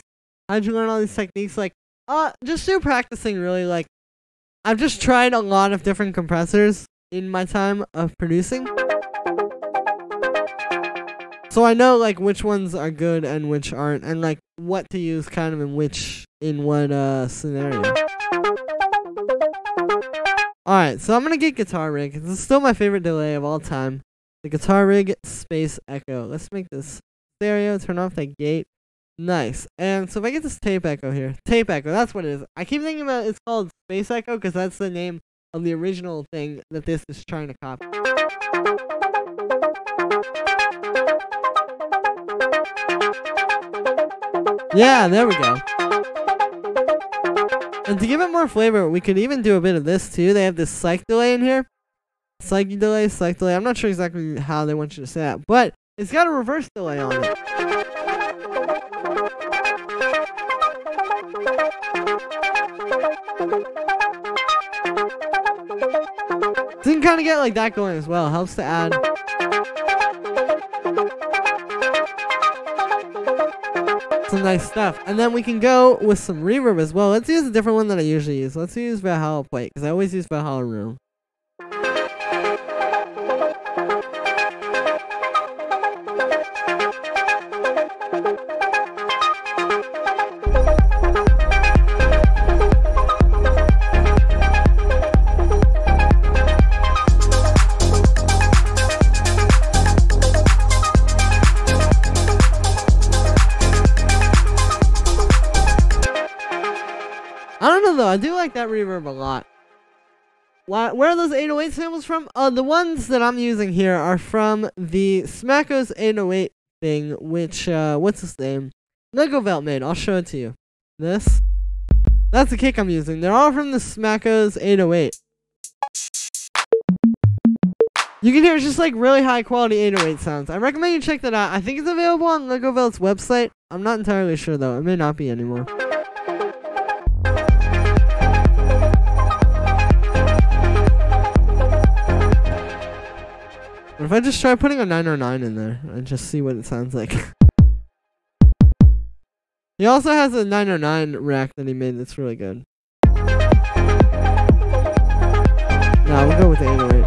How'd you learn all these techniques? Like, just through practicing, really. Like, I've just tried a lot of different compressors in my time of producing. So I know, like, which ones are good and which aren't, and, like, what to use kind of in what scenario. Alright, so I'm gonna get Guitar Rig. This is still my favorite delay of all time. The Guitar Rig Space Echo. Let's make this stereo, turn off that gate. Nice. And so if I get this tape echo here. Tape echo, that's what it is. I keep thinking about it's called Space Echo because that's the name of the original thing that this is trying to copy. Yeah, there we go. And to give it more flavor, we could even do a bit of this too. They have this psych delay in here. Psych delay. I'm not sure exactly how they want you to say that, but it's got a reverse delay on it. So you can kind of get like that going as well. It helps to add. Some nice stuff. And then we can go with some reverb as well. Let's use a different one that I usually use. Let's use Valhalla Plate, because I always use Valhalla Room. like that reverb a lot. Where are those 808 samples from? The ones that I'm using here are from the Smackos 808 thing, which, what's his name? Legovelt made. I'll show it to you. This. That's the kick I'm using. They're all from the Smackos 808. You can hear it's just like really high quality 808 sounds. I recommend you check that out. I think it's available on Legovelt's website. I'm not entirely sure though. It may not be anymore. What if I just try putting a 909 in there and just see what it sounds like? He also has a 909 rack that he made that's really good. Nah, we'll go with the 808.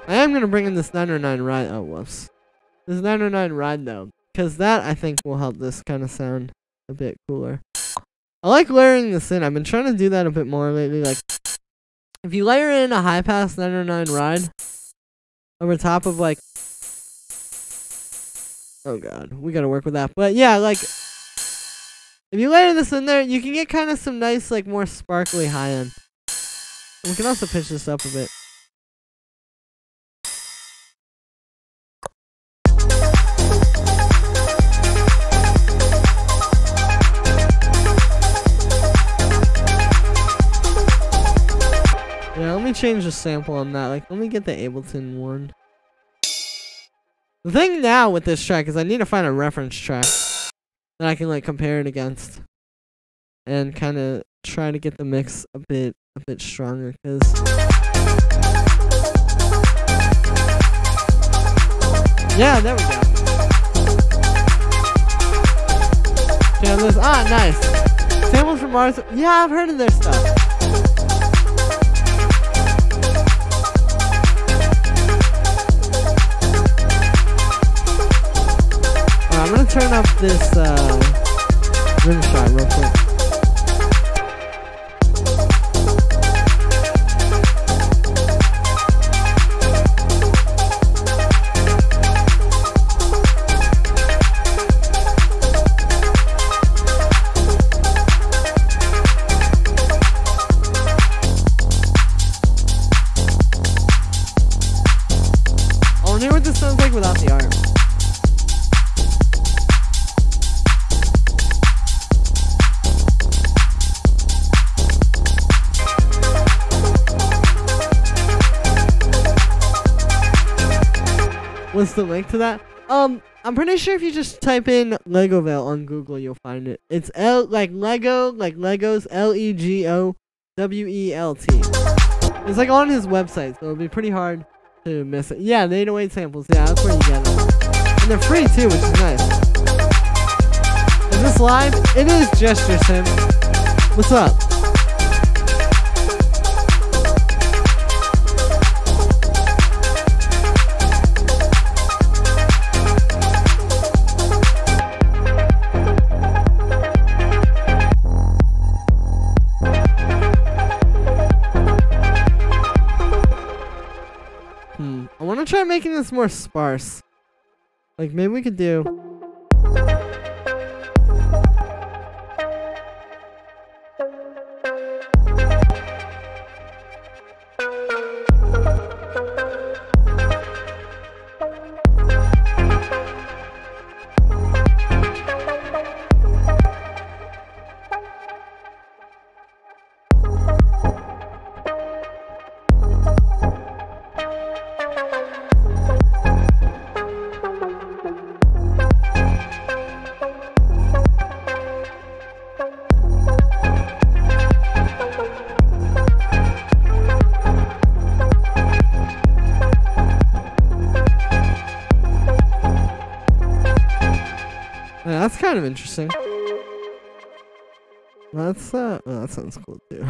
I am going to bring in this 909 ride. Oh, whoops. This 909 ride, though. Because that, I think, will help this kind of sound a bit cooler. I like layering this in. I've been trying to do that a bit more lately. Like, if you layer in a high-pass 909 ride over top of, like... Oh, God. We got to work with that. But, yeah, like... If you layer this in there, you can get kind of some nice, like, more sparkly high-end. We can also pitch this up a bit. Yeah, let me change the sample on that. Like, let me get the Ableton one. The thing now with this track is I need to find a reference track that I can, like, compare it against. And kind of try to get the mix a bit stronger, because... Yeah, there we go. Yeah, this, nice. Samples from Mars. Yeah, I've heard of their stuff. I'm gonna turn up this rim shot real quick. I wonder what this sounds like without the art. What's the link to that? I'm pretty sure if you just type in Legovelt on Google, you'll find it. It's like Lego, like Legos, Legowelt. It's like on his website, so it'll be pretty hard to miss it. Yeah, the 808 samples. Yeah, that's where you get them. And they're free too, which is nice. Is this live? It is Gesture Sim. What's up? I want to try making this more sparse. Like, maybe we could do... Yeah, that's kind of interesting. That's oh, that sounds cool too.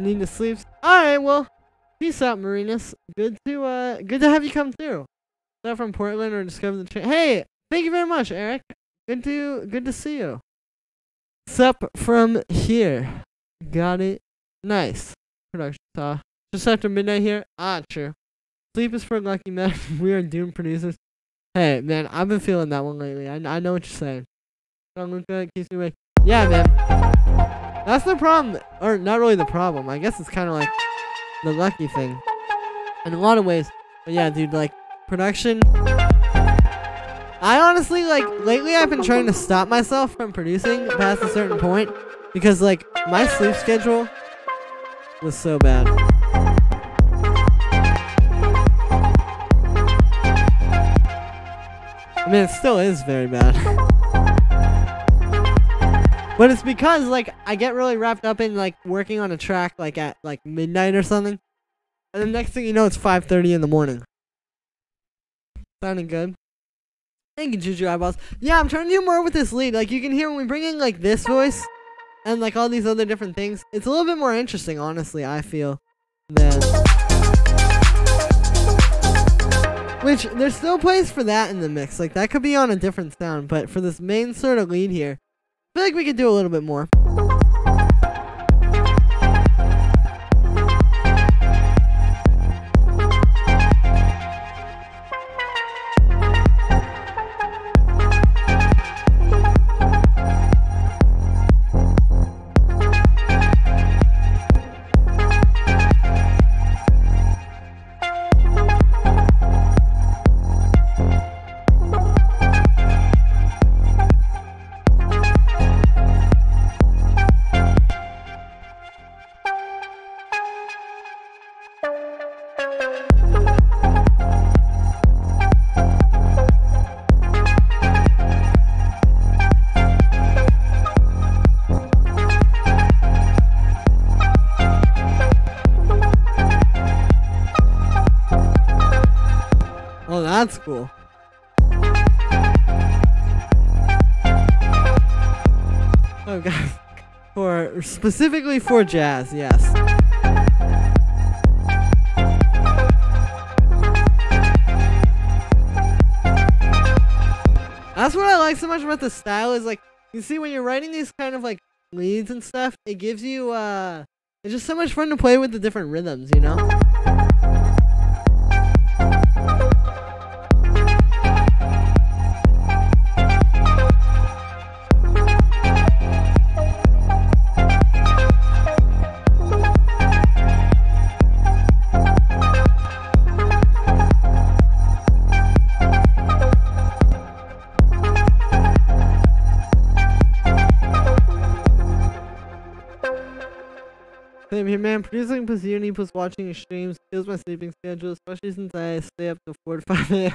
need to sleep. Alright, well, peace out, Marinas. Good to have you come through. Stuff from Portland or discover the train. Hey, thank you very much, Eric. Good to see you. Sup from here. Got it. Nice. Production saw. Just after midnight here. Ah, true. Sleep is for lucky men. We are doomed producers. Hey, man, I've been feeling that one lately. I know what you're saying. Luca keeps me awake. Yeah, man. That's the problem. Or, not really the problem. I guess it's kind of like the lucky thing. In a lot of ways. But yeah, dude, like, production. I honestly, like, lately I've been trying to stop myself from producing past a certain point. Because, like, my sleep schedule was so bad. I mean, it still is very bad. But it's because, like, I get really wrapped up in, like, working on a track, like, at, like, midnight or something. And the next thing you know, it's 5:30 in the morning. Sounding good. Thank you, Juju Eyeballs. Yeah, I'm trying to do more with this lead. Like, you can hear when we bring in, like, this voice and, like, all these other different things. It's a little bit more interesting, honestly, I feel, than... Which, there's still place for that in the mix. Like, that could be on a different sound. But for this main sort of lead here, I feel like we could do a little bit more. That's cool. Oh god. Specifically for jazz, yes. That's what I like so much about the style is, like, you see when you're writing these kind of like leads and stuff, it gives you it's just so much fun to play with the different rhythms, you know? Same here, man. Producing plus uni plus watching your streams kills my sleeping schedule, especially since I stay up to 4 to 5 a.m.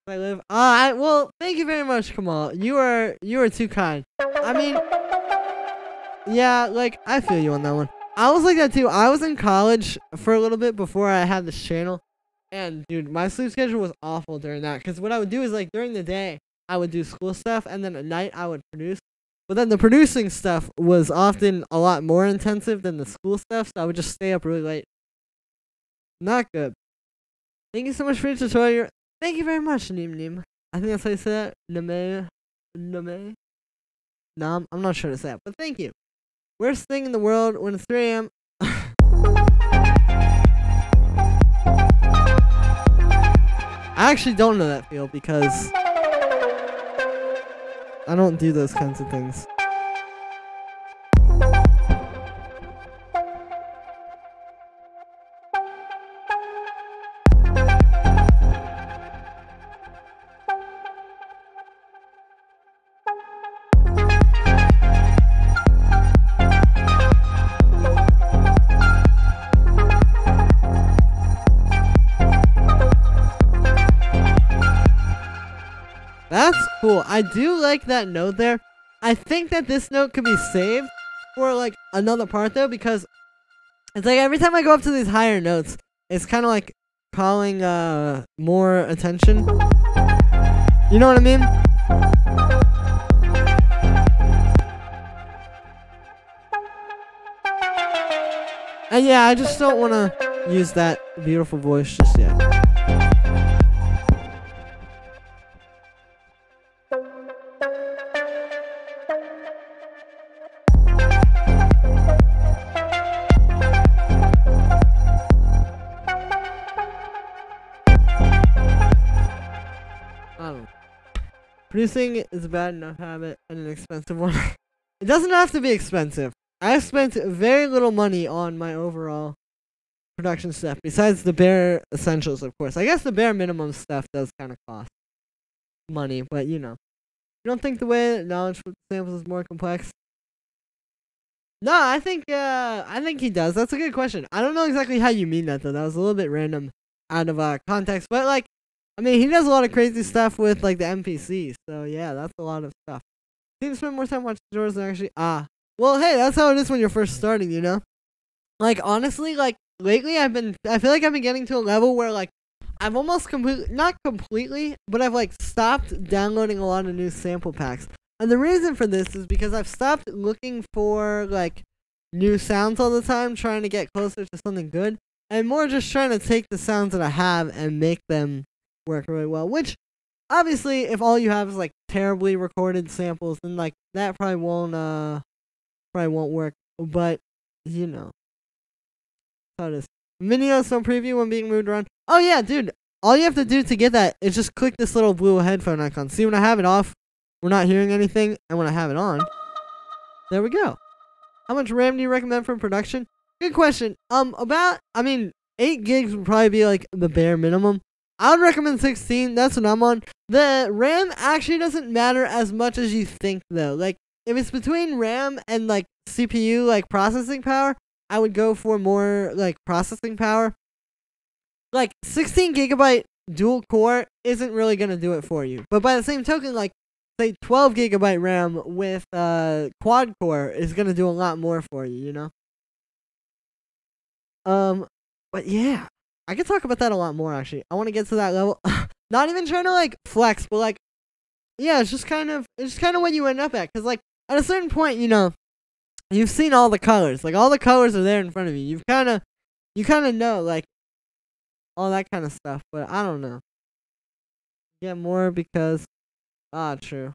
I live. Well, thank you very much, Kamal. You are too kind. I mean, yeah, like, I feel you on that one. I was like that too. I was in college for a little bit before I had this channel, and dude, my sleep schedule was awful during that. Because what I would do is, like, during the day I would do school stuff, and then at night I would produce. But then the producing stuff was often a lot more intensive than the school stuff, so I would just stay up really late. Not good. Thank you so much for your tutorial. Thank you very much, Neem. I think that's how you say that. Name. No, I'm not sure to say it, but thank you. Worst thing in the world when it's 3 a.m. I actually don't know that feel because I don't do those kinds of things. That's cool. I do like that note there. I think that this note could be saved for, like, another part, though, because it's like every time I go up to these higher notes, it's kind of like calling more attention. You know what I mean? And yeah, I just don't want to use that beautiful voice just yet. I don't know. Producing is a bad enough habit and an expensive one. It doesn't have to be expensive. I've spent very little money on my overall production stuff, besides the bare essentials, of course. I guess the bare minimum stuff does kind of cost money, but you know. You don't think the way that knowledge with samples is more complex? No, I think he does. That's a good question. I don't know exactly how you mean that, though. That was a little bit random out of context, but like, I mean, he does a lot of crazy stuff with like the NPCs, so yeah, that's a lot of stuff. Seems to spend more time watching tutorials than actually well, hey, that's how it is when you're first starting, you know? Like, honestly, like, lately I feel like I've been getting to a level where, like, I've almost not completely, but I've, like, stopped downloading a lot of new sample packs. And the reason for this is because I've stopped looking for, like, new sounds all the time, trying to get closer to something good, and more just trying to take the sounds that I have and make them work really well, which, obviously, if all you have is, like, terribly recorded samples, then, like, that probably won't work, but, you know, how it is. Videos no preview when being moved around. Oh yeah, dude, all you have to do to get that is just click this little blue headphone icon. See, when I have it off, we're not hearing anything, and when I have it on, there we go. How much RAM do you recommend for production? Good question. 8 gigs would probably be, like, the bare minimum. I would recommend 16, that's what I'm on. The RAM actually doesn't matter as much as you think, though. Like, if it's between RAM and, like, CPU, like, processing power, I would go for more, like, processing power. Like, 16 gigabyte dual core isn't really going to do it for you. But by the same token, like, say 12 gigabyte RAM with quad core is going to do a lot more for you, you know? But yeah, I could talk about that a lot more, actually. I want to get to that level. Not even trying to, like, flex, but, like, yeah, it's just kind of what you end up at. Because, like, at a certain point, you know, you've seen all the colors. Like, all the colors are there in front of you. You kind of know, like, all that kind of stuff. But I don't know. Get more because, true.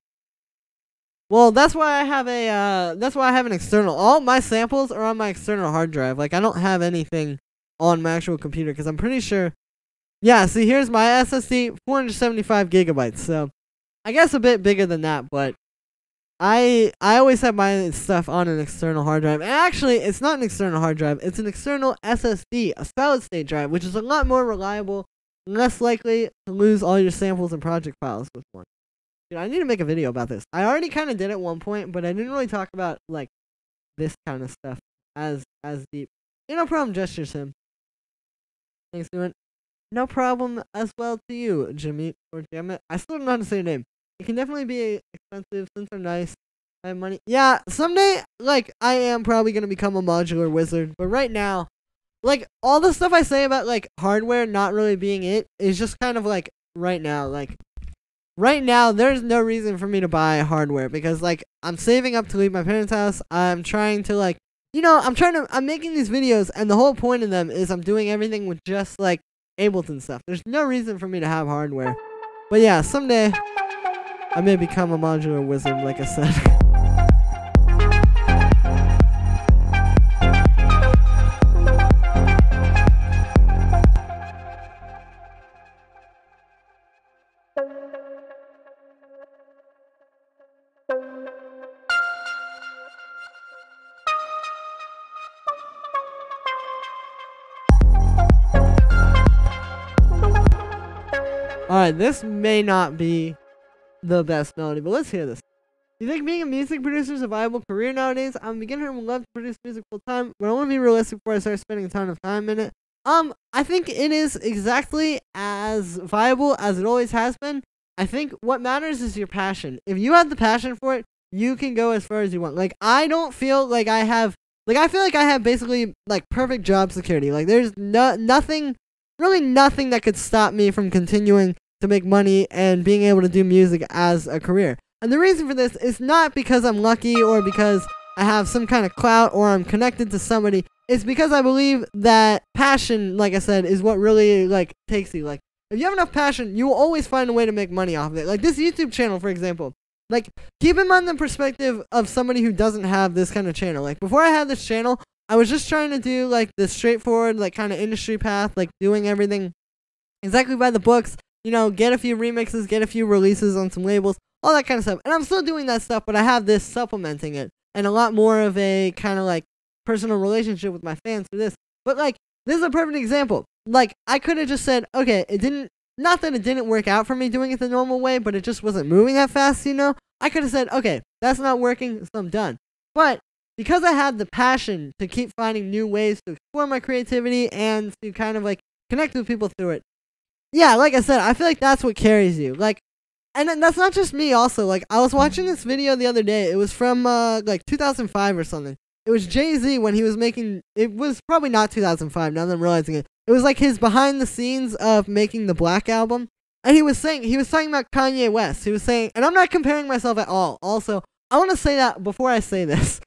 Well, that's why I have an external. All my samples are on my external hard drive. Like, I don't have anything on my actual computer because I'm pretty sure. Yeah, see, here's my SSD, 475 gigabytes. So, I guess a bit bigger than that, but I always have my stuff on an external hard drive. And actually, it's not an external hard drive. It's an external SSD, a solid state drive, which is a lot more reliable, less likely to lose all your samples and project files with one. Dude, I need to make a video about this. I already kind of did at one point, but I didn't really talk about, like, this kind of stuff as deep. Yeah, no problem, gestures him. Thanks, doing. No problem as well to you, Jimmy, or Jammit. I still don't know how to say your name. It can definitely be expensive since they're nice. I have money. Yeah, someday, like, I am probably going to become a modular wizard. But right now, like, all the stuff I say about, like, hardware not really being it is just kind of, like, right now. Like, right now, there's no reason for me to buy hardware. Because, like, I'm saving up to leave my parents' house. I'm trying to, like, you know, I'm making these videos. And the whole point of them is I'm doing everything with just, like, Ableton stuff. There's no reason for me to have hardware. But yeah, someday I may become a modular wizard, like I said. Alright, this may not be the best melody, but let's hear this. Do you think being a music producer is a viable career nowadays? I'm a beginner and would love to produce music full time, but I want to be realistic before I start spending a ton of time in it. I think it is exactly as viable as it always has been. I think what matters is your passion. If you have the passion for it, you can go as far as you want. Like, I don't feel like I have, like, I feel like I have basically, like, perfect job security. Like, there's nothing that could stop me from continuing to make money and being able to do music as a career. And the reason for this is not because I'm lucky or because I have some kind of clout or I'm connected to somebody. it's because I believe that passion, like I said, is what really like takes you. Like if you have enough passion, you will always find a way to make money off of it. Like this YouTube channel, for example. Like keep in mind the perspective of somebody who doesn't have this kind of channel. Like before I had this channel, I was just trying to do like the straightforward like kind of industry path, like doing everything exactly by the books. You know, get a few remixes, get a few releases on some labels, all that kind of stuff. And I'm still doing that stuff, but I have this supplementing it and a lot more of a kind of like personal relationship with my fans for this. But like, this is a perfect example. Like, I could have just said, okay, not that it didn't work out for me doing it the normal way, but it just wasn't moving that fast, you know? I could have said, okay, that's not working, so I'm done. But because I had the passion to keep finding new ways to explore my creativity and to kind of like connect with people through it, yeah, like I said, I feel like that's what carries you. Like, and that's not just me also. Like, I was watching this video the other day. It was from, like, 2005 or something. It was Jay-Z when he was making, it was probably not 2005, now that I'm realizing it. It was like his behind the scenes of making the Black album. And he was talking about Kanye West. He was saying, and I'm not comparing myself at all. Also, I want to say that before I say this.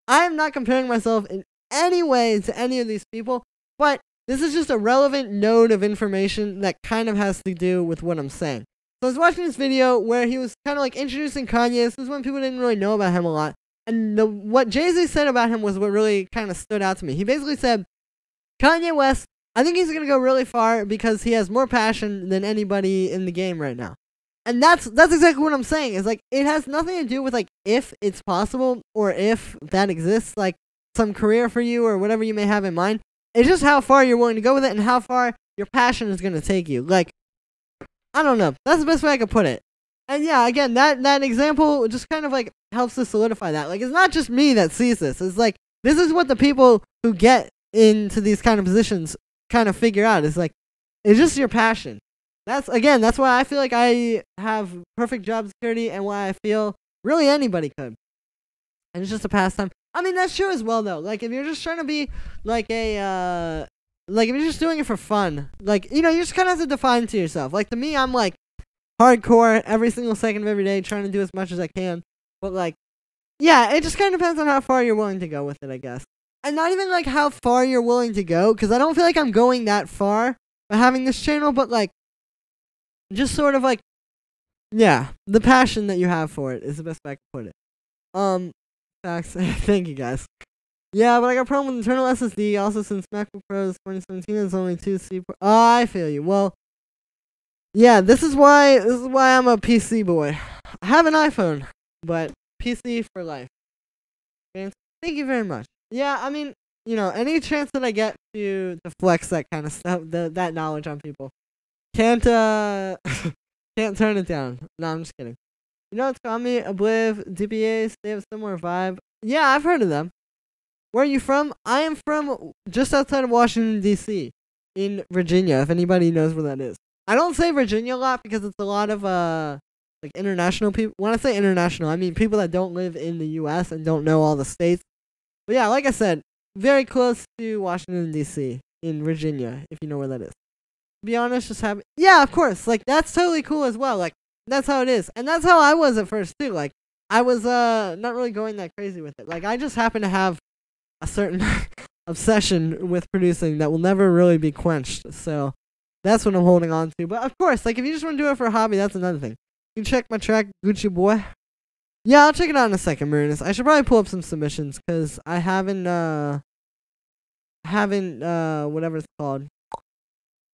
I am not comparing myself in any way to any of these people, but this is just a relevant node of information that kind of has to do with what I'm saying. So I was watching this video where he was kind of like introducing Kanye. This is when people didn't really know about him a lot. And what Jay-Z said about him was what really kind of stood out to me. He basically said, Kanye West, I think he's going to go really far because he has more passion than anybody in the game right now. And that's exactly what I'm saying. It's like, it has nothing to do with like if it's possible or if that exists, like some career for you or whatever you may have in mind. It's just how far you're willing to go with it and how far your passion is going to take you. Like, I don't know. That's the best way I could put it. And yeah, again, that example just kind of like helps to solidify that. Like, it's not just me that sees this. It's like, this is what the people who get into these kind of positions kind of figure out. It's like, it's just your passion. That's why I feel like I have perfect job security and why I feel really anybody could. And it's just a pastime. I mean, that's true as well, though. Like, if you're just trying to be, like, like, if you're just doing it for fun, like, you know, you just kind of have to define to yourself. Like, to me, I'm, like, hardcore every single second of every day, trying to do as much as I can. But, like, yeah, it just kind of depends on how far you're willing to go with it, I guess. And not even, like, how far you're willing to go, because I don't feel like I'm going that far by having this channel, but, like, just sort of, like, yeah, the passion that you have for it is the best way I can put it. Facts. Thank you, guys. Yeah, but I got a problem with internal SSD. Also, since MacBook Pro's 2017 is only 2C. Oh, I feel you. Well, yeah, this is why I'm a PC boy. I have an iPhone, but PC for life. Okay? Thank you very much. Yeah, I mean, you know, any chance that I get to flex that kind of stuff, that knowledge on people, can't can't turn it down. No, I'm just kidding. You know, it's Kami, Obliv, DBAs, they have a similar vibe. Yeah, I've heard of them. Where are you from? I am from just outside of Washington, D.C., in Virginia, if anybody knows where that is. I don't say Virginia a lot because it's a lot of, like, international people. When I say international, I mean people that don't live in the U.S. and don't know all the states. But yeah, like I said, very close to Washington, D.C., in Virginia, if you know where that is. To be honest, just have... Yeah, of course. Like, that's totally cool as well. Like, that's how it is. And that's how I was at first, too. Like, I was, not really going that crazy with it. Like, I just happen to have a certain obsession with producing that will never really be quenched. So, that's what I'm holding on to. But, of course, like, if you just want to do it for a hobby, that's another thing. You can check my track, Gucci Boy. Yeah, I'll check it out in a second, Marinus. I should probably pull up some submissions, because I haven't, whatever it's called,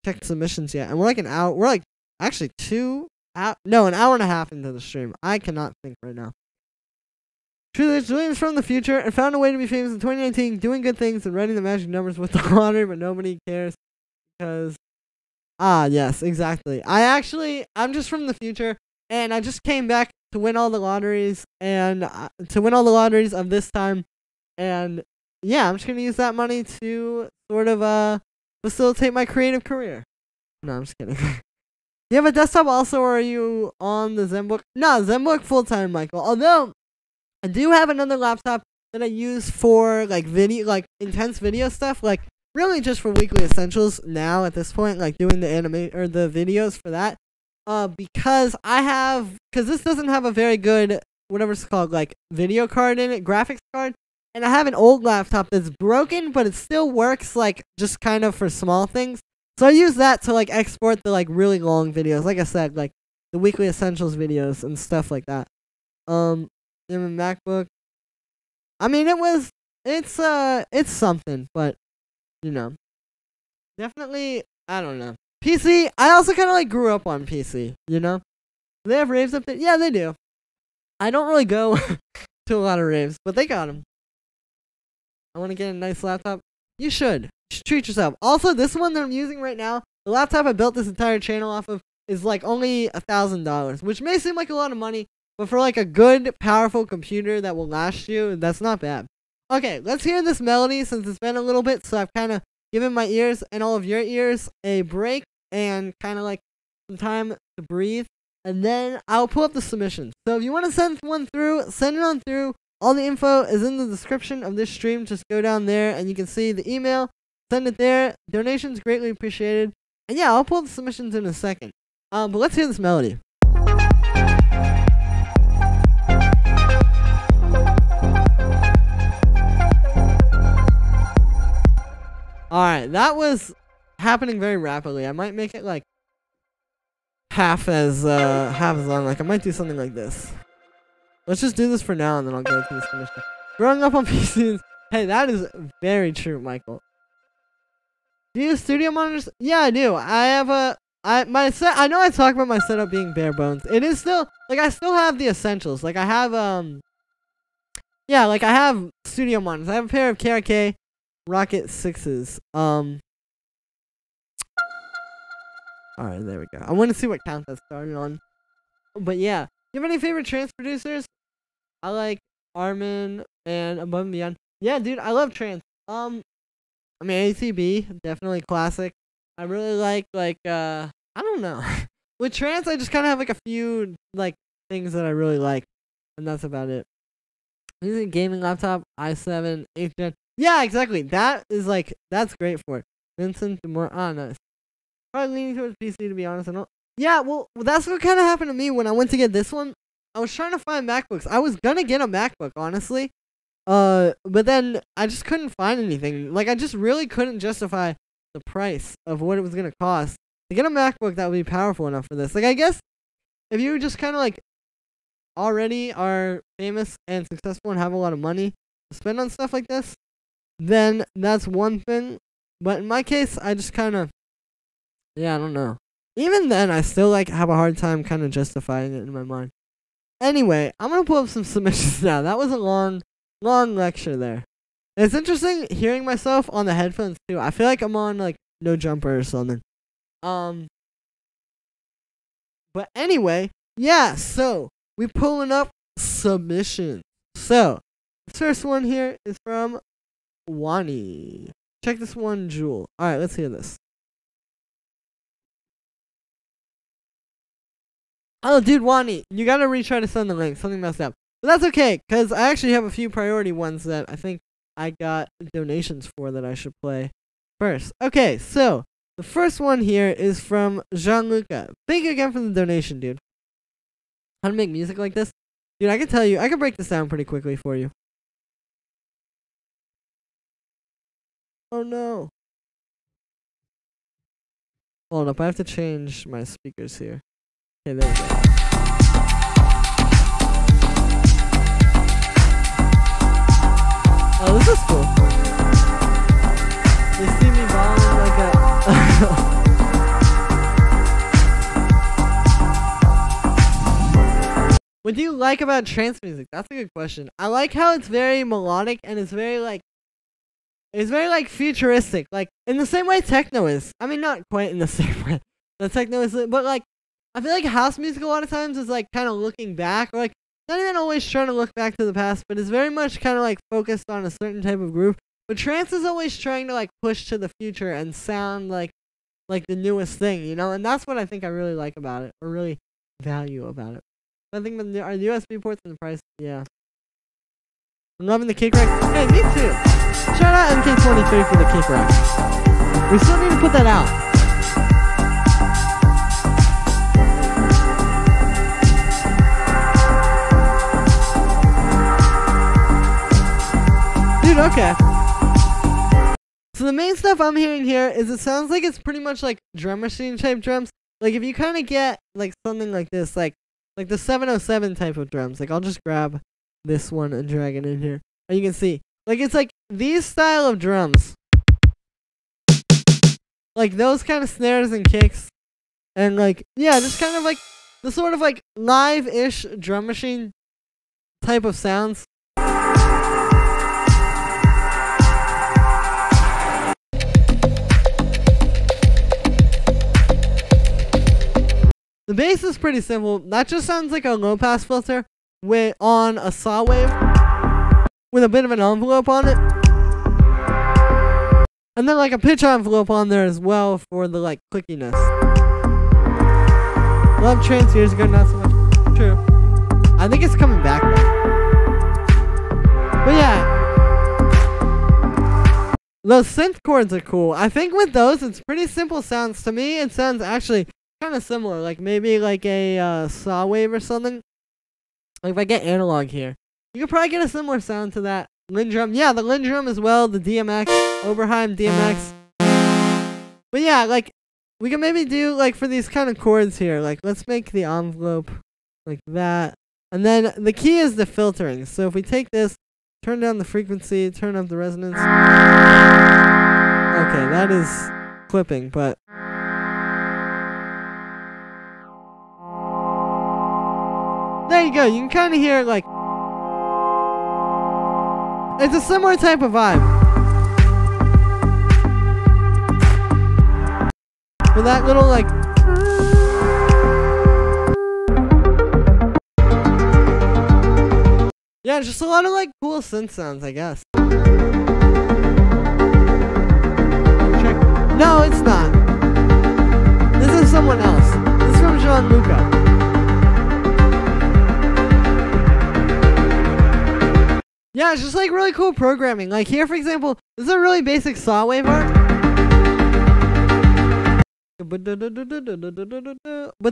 checked submissions yet. And we're like an hour, we're like, actually an hour and a half into the stream. I cannot think right now. Truly, Julian's from the future and found a way to be famous in 2019, doing good things and writing the magic numbers with the lottery, but nobody cares because... Ah, yes, exactly. I'm just from the future, and I just came back to win all the lotteries, and to win all the lotteries of this time, and yeah, I'm just going to use that money to sort of facilitate my creative career. No, I'm just kidding. You have a desktop also, or are you on the ZenBook? No, ZenBook full-time, Michael. Although, I do have another laptop that I use for, like, video, like, intense video stuff, like, really just for weekly essentials now at this point, like, doing the the videos for that. Because this doesn't have a very good, whatever it's called, like, video card in it, graphics card. and I have an old laptop that's broken, but it still works like just kind of for small things. So I use that to like export the like really long videos, like I said, like the weekly essentials videos and stuff like that. In a MacBook. I mean, it's something, but you know, definitely, I don't know. PC, I also kind of like grew up on PC, you know? Do they have raves up there? Yeah, they do. I don't really go to a lot of raves, but they got them. I want to get a nice laptop. You should. Treat yourself. Also, this one that I'm using right now, the laptop I built this entire channel off of, is like only $1,000, which may seem like a lot of money, but for like a good, powerful computer that will last you, that's not bad. Okay, let's hear this melody since it's been a little bit, so I've kind of given my ears and all of your ears a break and kind of like some time to breathe, and then I'll pull up the submissions. So if you want to send one through, send it on through. All the info is in the description of this stream. Just go down there and you can see the email. Send it there. Donations greatly appreciated. And yeah, I'll pull up the submissions in a second. But let's hear this melody. Alright, that was happening very rapidly. I might make it like half as long. Like I might do something like this. Let's just do this for now and then I'll go to the submission. Growing up on PCs. Hey, that is very true, Michael. Do you use studio monitors? Yeah, I do. I have I know I talk about my setup being bare bones. It is still like I still have the essentials. Like I have yeah, like I have studio monitors. I have a pair of KRK Rocket 6s. Alright, there we go. I want to see what count that started on. But yeah. Do you have any favorite trance producers? I like Armin and Above and Beyond. Yeah, dude, I love trance. I mean ATB, definitely classic. I really like I don't know. With trance I just kinda have like a few like things that I really like. And that's about it. I'm using a gaming laptop, i7, 8th gen. Yeah, exactly. That is like that's great for it. Vincent DeMore. Ah, nice. Probably leaning towards PC to be honest. I don't. Yeah, well, that's what kind of happened to me when I went to get this one. I was trying to find MacBooks. I was gonna get a MacBook, honestly. But then I just couldn't find anything. Like, I just really couldn't justify the price of what it was gonna cost to get a MacBook that would be powerful enough for this. Like, I guess if you just kind of like already are famous and successful and have a lot of money to spend on stuff like this, then that's one thing. But in my case, I just kind of, yeah, I don't know. Even then, I still like have a hard time kind of justifying it in my mind. Anyway, I'm gonna pull up some submissions now. That was a long lecture there. And it's interesting hearing myself on the headphones too. I feel like I'm on like No Jumper or something. But anyway, yeah. So we're pulling up submissions. So this first one here is from Wani. Check this one, Jewel. All right, let's hear this. Oh, dude, Wani, you gotta retry to send the link. Something messed up. But that's okay, because I actually have a few priority ones that I think I got donations for that I should play first. Okay, so the first one here is from Gianluca. Thank you again for the donation, dude. How to make music like this? Dude, I can tell you, I can break this down pretty quickly for you. Oh, no. Hold up, I have to change my speakers here. Okay, there we go. Oh, this is cool. They see me balling like a... What do you like about trance music? That's a good question. I like how it's very melodic and it's very like futuristic. Like in the same way techno is. I mean, not quite in the same way that techno is, but like I feel like house music a lot of times is like kind of looking back, or like not even always trying to look back to the past, but it's very much kind of like focused on a certain type of groove. But trance is always trying to like push to the future and sound like the newest thing, you know? And that's what I think I really like about it, or really value about it. I think our USB ports and the price, yeah. I'm loving the cake rack. Hey, me too. Shout out MK23 for the cake rack. We still need to put that out. Okay. So the main stuff I'm hearing here is it sounds like it's pretty much like drum machine type drums. Like if you kind of get like something like this, like the 707 type of drums. Like I'll just grab this one and drag it in here. And you can see, like it's like these style of drums. Like those kind of snares and kicks. And like, yeah, just kind of like the sort of like live-ish drum machine type of sounds. The bass is pretty simple. That just sounds like a low-pass filter on a saw wave with a bit of an envelope on it. And then like a pitch envelope on there as well for the like clickiness. Love trance years ago, not so much. True. I think it's coming back though. But yeah. Those synth chords are cool. I think with those, it's pretty simple sounds. To me, it sounds actually kind of similar, like maybe like a saw wave or something. Like if I get analog here, you could probably get a similar sound to that Lindrum. Yeah, the Lindrum as well, the DMX, Oberheim DMX. But yeah, like we can maybe do like for these kind of chords here, like let's make the envelope like that. And then the key is the filtering. So if we take this, turn down the frequency, turn up the resonance. Okay, that is clipping, but there you go. You can kind of hear it like it's a similar type of vibe. With that little like yeah, just a lot of like cool synth sounds, I guess. Check. No, it's not. This is someone else. This is from Gianluca. Yeah, it's just like really cool programming. Like here, for example, this is a really basic saw wave art. But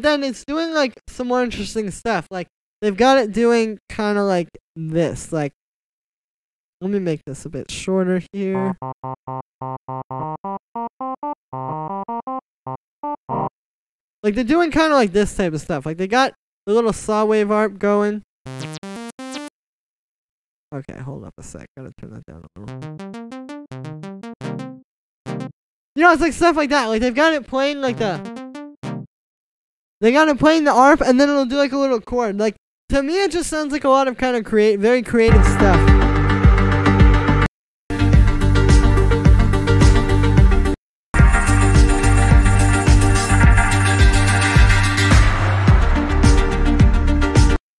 then it's doing like some more interesting stuff. Like they've got it doing kind of like this. Like, let me make this a bit shorter here. Like they're doing kind of like this type of stuff. Like they got the little saw wave art going. Okay, hold up a sec. Gotta turn that down a little. You know, it's like stuff like that. Like they've got it playing like they got it playing the ARP, and then it'll do like a little chord. Like to me, it just sounds like a lot of kind of very creative stuff.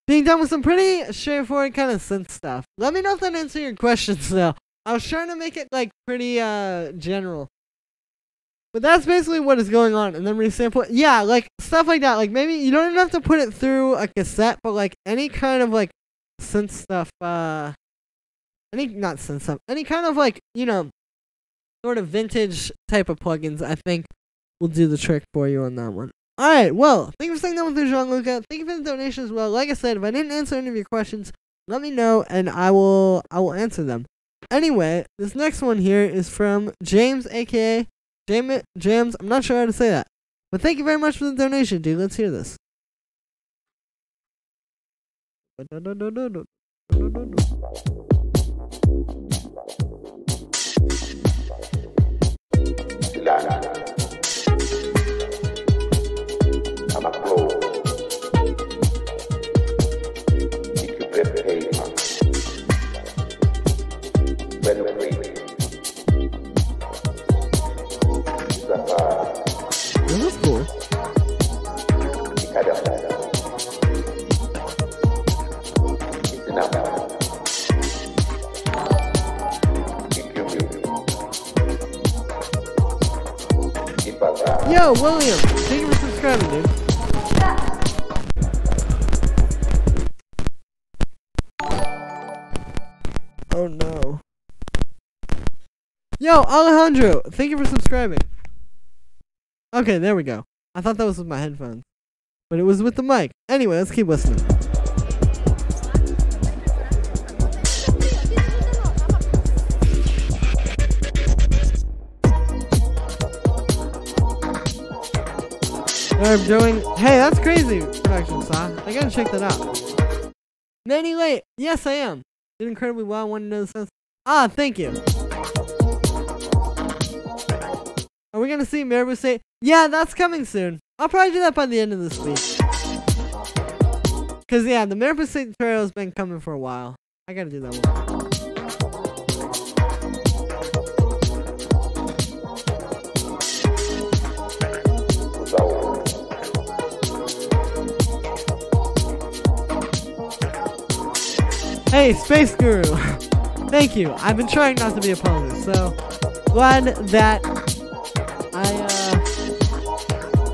Being done with some pretty straightforward kind of synth stuff. Let me know if that answered your questions though. I was trying to make it like pretty general. But that's basically what is going on. And then resample it. Yeah, like stuff like that. Like maybe you don't even have to put it through a cassette, but like any kind of like synth stuff, not synth stuff, any kind of like, you know, sort of vintage type of plugins, I think will do the trick for you on that one. Alright, well, thank you for staying down with me, Gianluca. Thank you for the donation as well. Like I said, if I didn't answer any of your questions, let me know and I will answer them. Anyway, this next one here is from James, aka James. I'm not sure how to say that. But thank you very much for the donation, dude. Let's hear this. This is cool. Yo, William, thank you for subscribing, dude. Oh no. Yo, Alejandro, thank you for subscribing. Okay, there we go. I thought that was with my headphones, but it was with the mic. Anyway, let's keep listening. They're doing. Hey, that's crazy production, Saw. I gotta check that out. Many late. Yes, I am. Did incredibly well. Want to know the sense. Ah, thank you. Are we gonna see Marabou say? Yeah, that's coming soon. I'll probably do that by the end of this week. Cause yeah, the Marabou State tutorial has been coming for a while. I gotta do that one. Hey, Space Guru. Thank you. I've been trying not to be a poser, so glad that I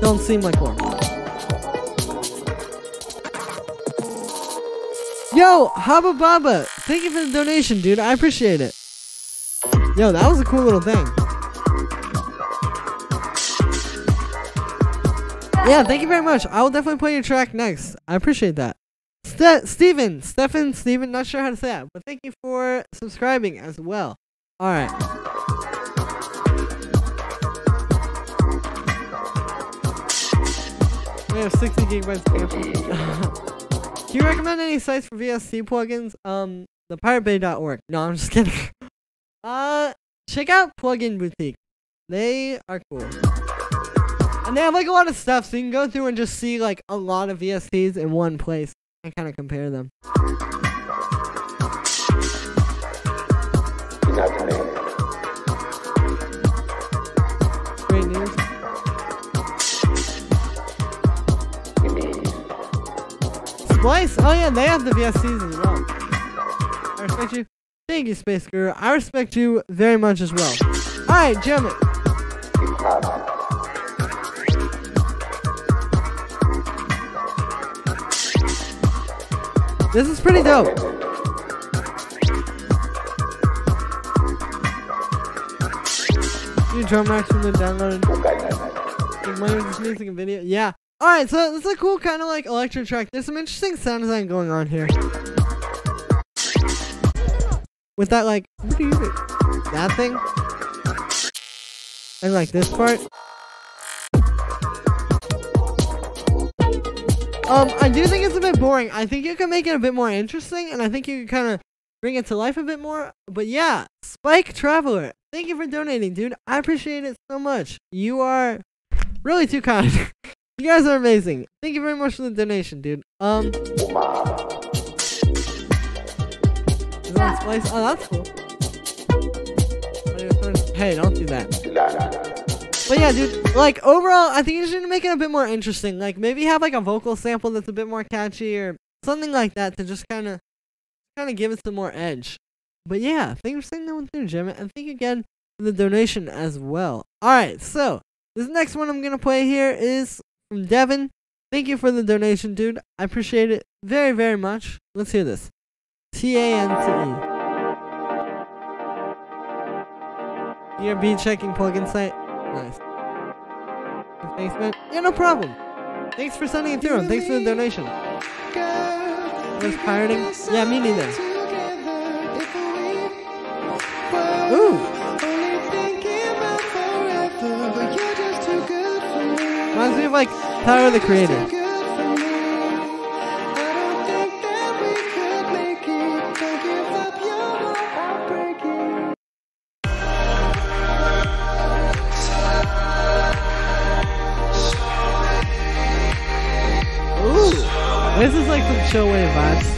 don't seem like one. Yo, Haba Baba, thank you for the donation, dude. I appreciate it. Yo, that was a cool little thing. Yeah, thank you very much. I will definitely play your track next. I appreciate that. Steven, not sure how to say that, but thank you for subscribing as well. Alright. We have 60 gigabytes of Can you recommend any sites for VST plugins? The piratebay.org. No, I'm just kidding. Check out Plugin Boutique. They are cool. And they have like a lot of stuff, so you can go through and just see like a lot of VSTs in one place and kind of compare them. Great news. Splice? Oh yeah, they have the VSTs as well. I respect you. Thank you, Space Guru. I respect you very much as well. Alright, jam it. This is pretty dope. New drum racks from the download. This music and video. Yeah. Alright, so it's a cool kind of like electro track. There's some interesting sound design going on here. With that like, what do you do? That thing? And like this part. I do think it's a bit boring. I think you can make it a bit more interesting, and I think you can kind of bring it to life a bit more. But yeah, Spike Traveler, thank you for donating, dude. I appreciate it so much. You are really too kind. You guys are amazing. Thank you very much for the donation, dude. Is that Splice? Oh, that's cool. Hey, don't do that. But yeah, dude, like, overall, I think you should make it a bit more interesting. Like, maybe have, like, a vocal sample that's a bit more catchy or something like that to just kind of give it some more edge. But yeah, thank you for saying that one through, Jim. And thank you again for the donation as well. Alright, so, this next one I'm going to play here is from Devin. Thank you for the donation, dude. I appreciate it very, very much. Let's hear this. T-A-N-T-E. Your beat checking plugin site. Nice. Thanks, man. Yeah, no problem. Thanks for sending it through, and thanks for the donation. Was pirating? Yeah, me neither. Ooh. Reminds me of like Tyler the Creator. This is like some chill wave vibes.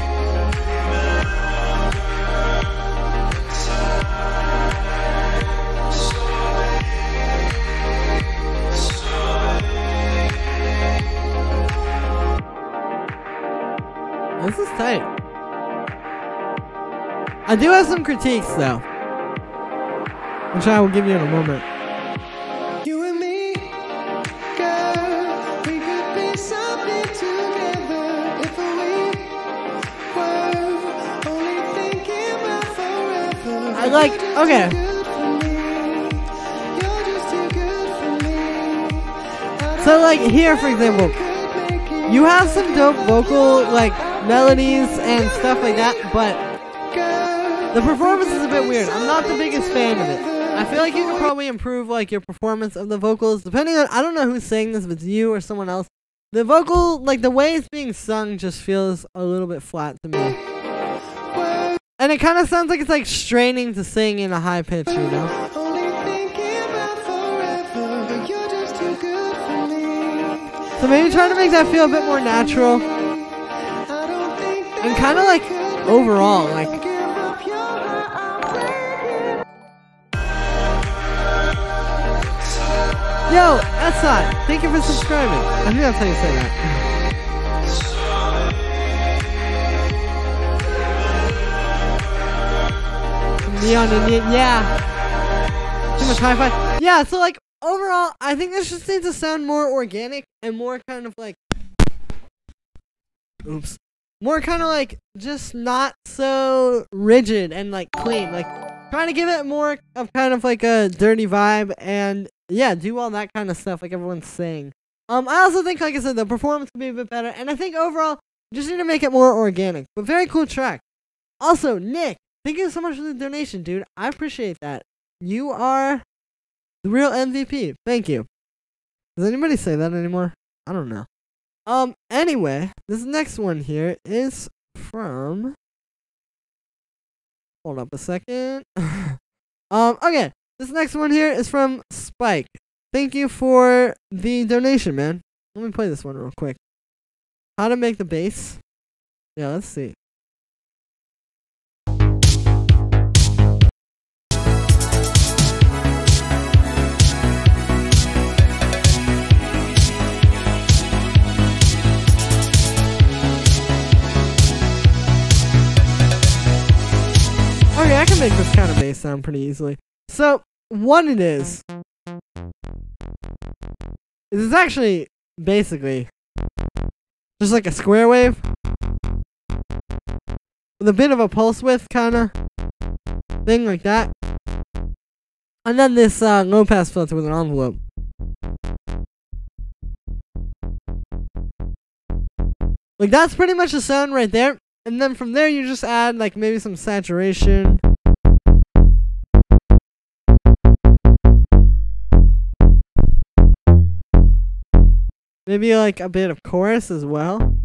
This is tight. I do have some critiques though, which I will give you in a moment. Like, okay. So like here, for example, you have some dope vocal like melodies and stuff like that, but the performance is a bit weird. I'm not the biggest fan of it. I feel like you could probably improve like your performance of the vocals, depending on, I don't know who's saying this, if it's you or someone else. The vocal, like the way it's being sung, just feels a little bit flat to me. And it kind of sounds like it's like straining to sing in a high pitch, you know? So maybe try to make that feel a bit more natural. And kind of like overall, like. Yo, that's not. Thank you for subscribing. I think that's how you say that. Neon Indian, yeah. Too much hi-fi. Yeah, so like overall, I think this just needs to sound more organic and more kind of like. Oops. More kind of like just not so rigid and like clean. Like trying to give it more of kind of like a dirty vibe and yeah, do all that kind of stuff like everyone's saying. I also think, like I said, the performance could be a bit better, and I think overall, you just need to make it more organic. But very cool track. Also, Nick, thank you so much for the donation, dude. I appreciate that. You are the real MVP. Thank you. Does anybody say that anymore? I don't know. Anyway, this next one here is from. Hold up a second. Okay. This next one here is from Spike. Thank you for the donation, man. Let me play this one real quick. How to make the bass? Yeah, let's see. Okay, I can make this kind of bass sound pretty easily. So, what it is it's actually basically just like a square wave with a bit of a pulse width kind of thing like that. And then this low pass filter with an envelope. Like that's pretty much the sound right there. And then from there you just add like maybe some saturation. Maybe like a bit of chorus as well.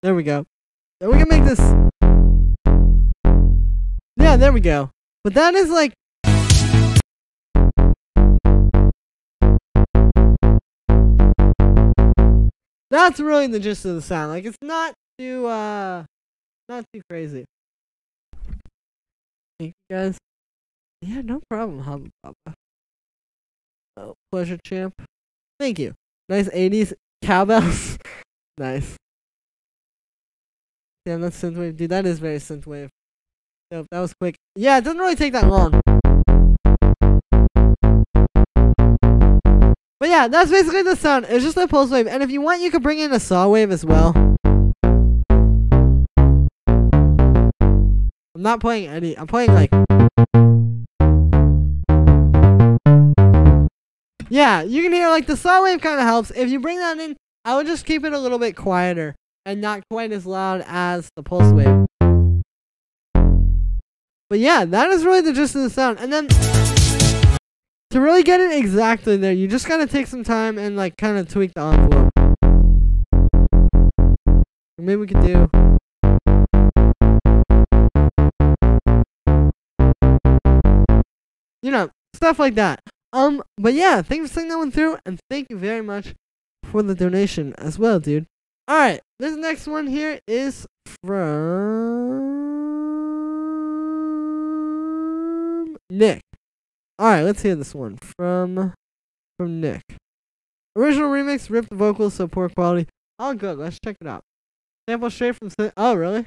There we go. Then we can make this. Yeah, there we go. But that is like. That's really the gist of the sound. Like it's not too crazy. Thank you guys. Yeah, no problem, Hubba Bubba. Oh, pleasure, champ. Thank you. Nice 80s cowbells. Nice. Damn, that's synthwave. Dude, that is very synthwave. Dope, that was quick. Yeah, it doesn't really take that long. But yeah, that's basically the sound. It's just a pulse wave. And if you want, you could bring in a saw wave as well. I'm not playing any. I'm playing like. Yeah, you can hear like the saw wave kind of helps. If you bring that in, I would just keep it a little bit quieter and not quite as loud as the pulse wave. But yeah, that is really the gist of the sound. And then to really get it exactly there, you just gotta take some time and like kind of tweak the envelope. Maybe we could do. You know, stuff like that. But yeah, thanks for sending that one through, and thank you very much for the donation as well, dude. Alright, this next one here is from Nick. Alright, let's hear this one from Nick. Original remix, ripped the vocals, so poor quality. Oh, good, let's check it out. Sample straight from. Oh, really?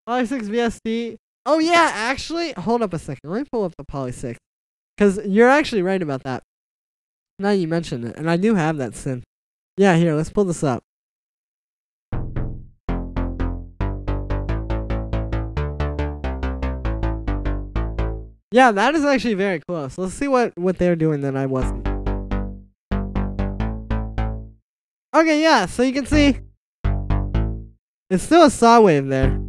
Poly 6 VSD. Oh, yeah, actually, hold up a second. Let me pull up the Poly 6. Because you're actually right about that. Now you mentioned it. And I do have that synth. Yeah, here, let's pull this up. Yeah, that is actually very close. Let's see what they're doing that I wasn't. Okay, yeah, so you can see it's still a saw wave there.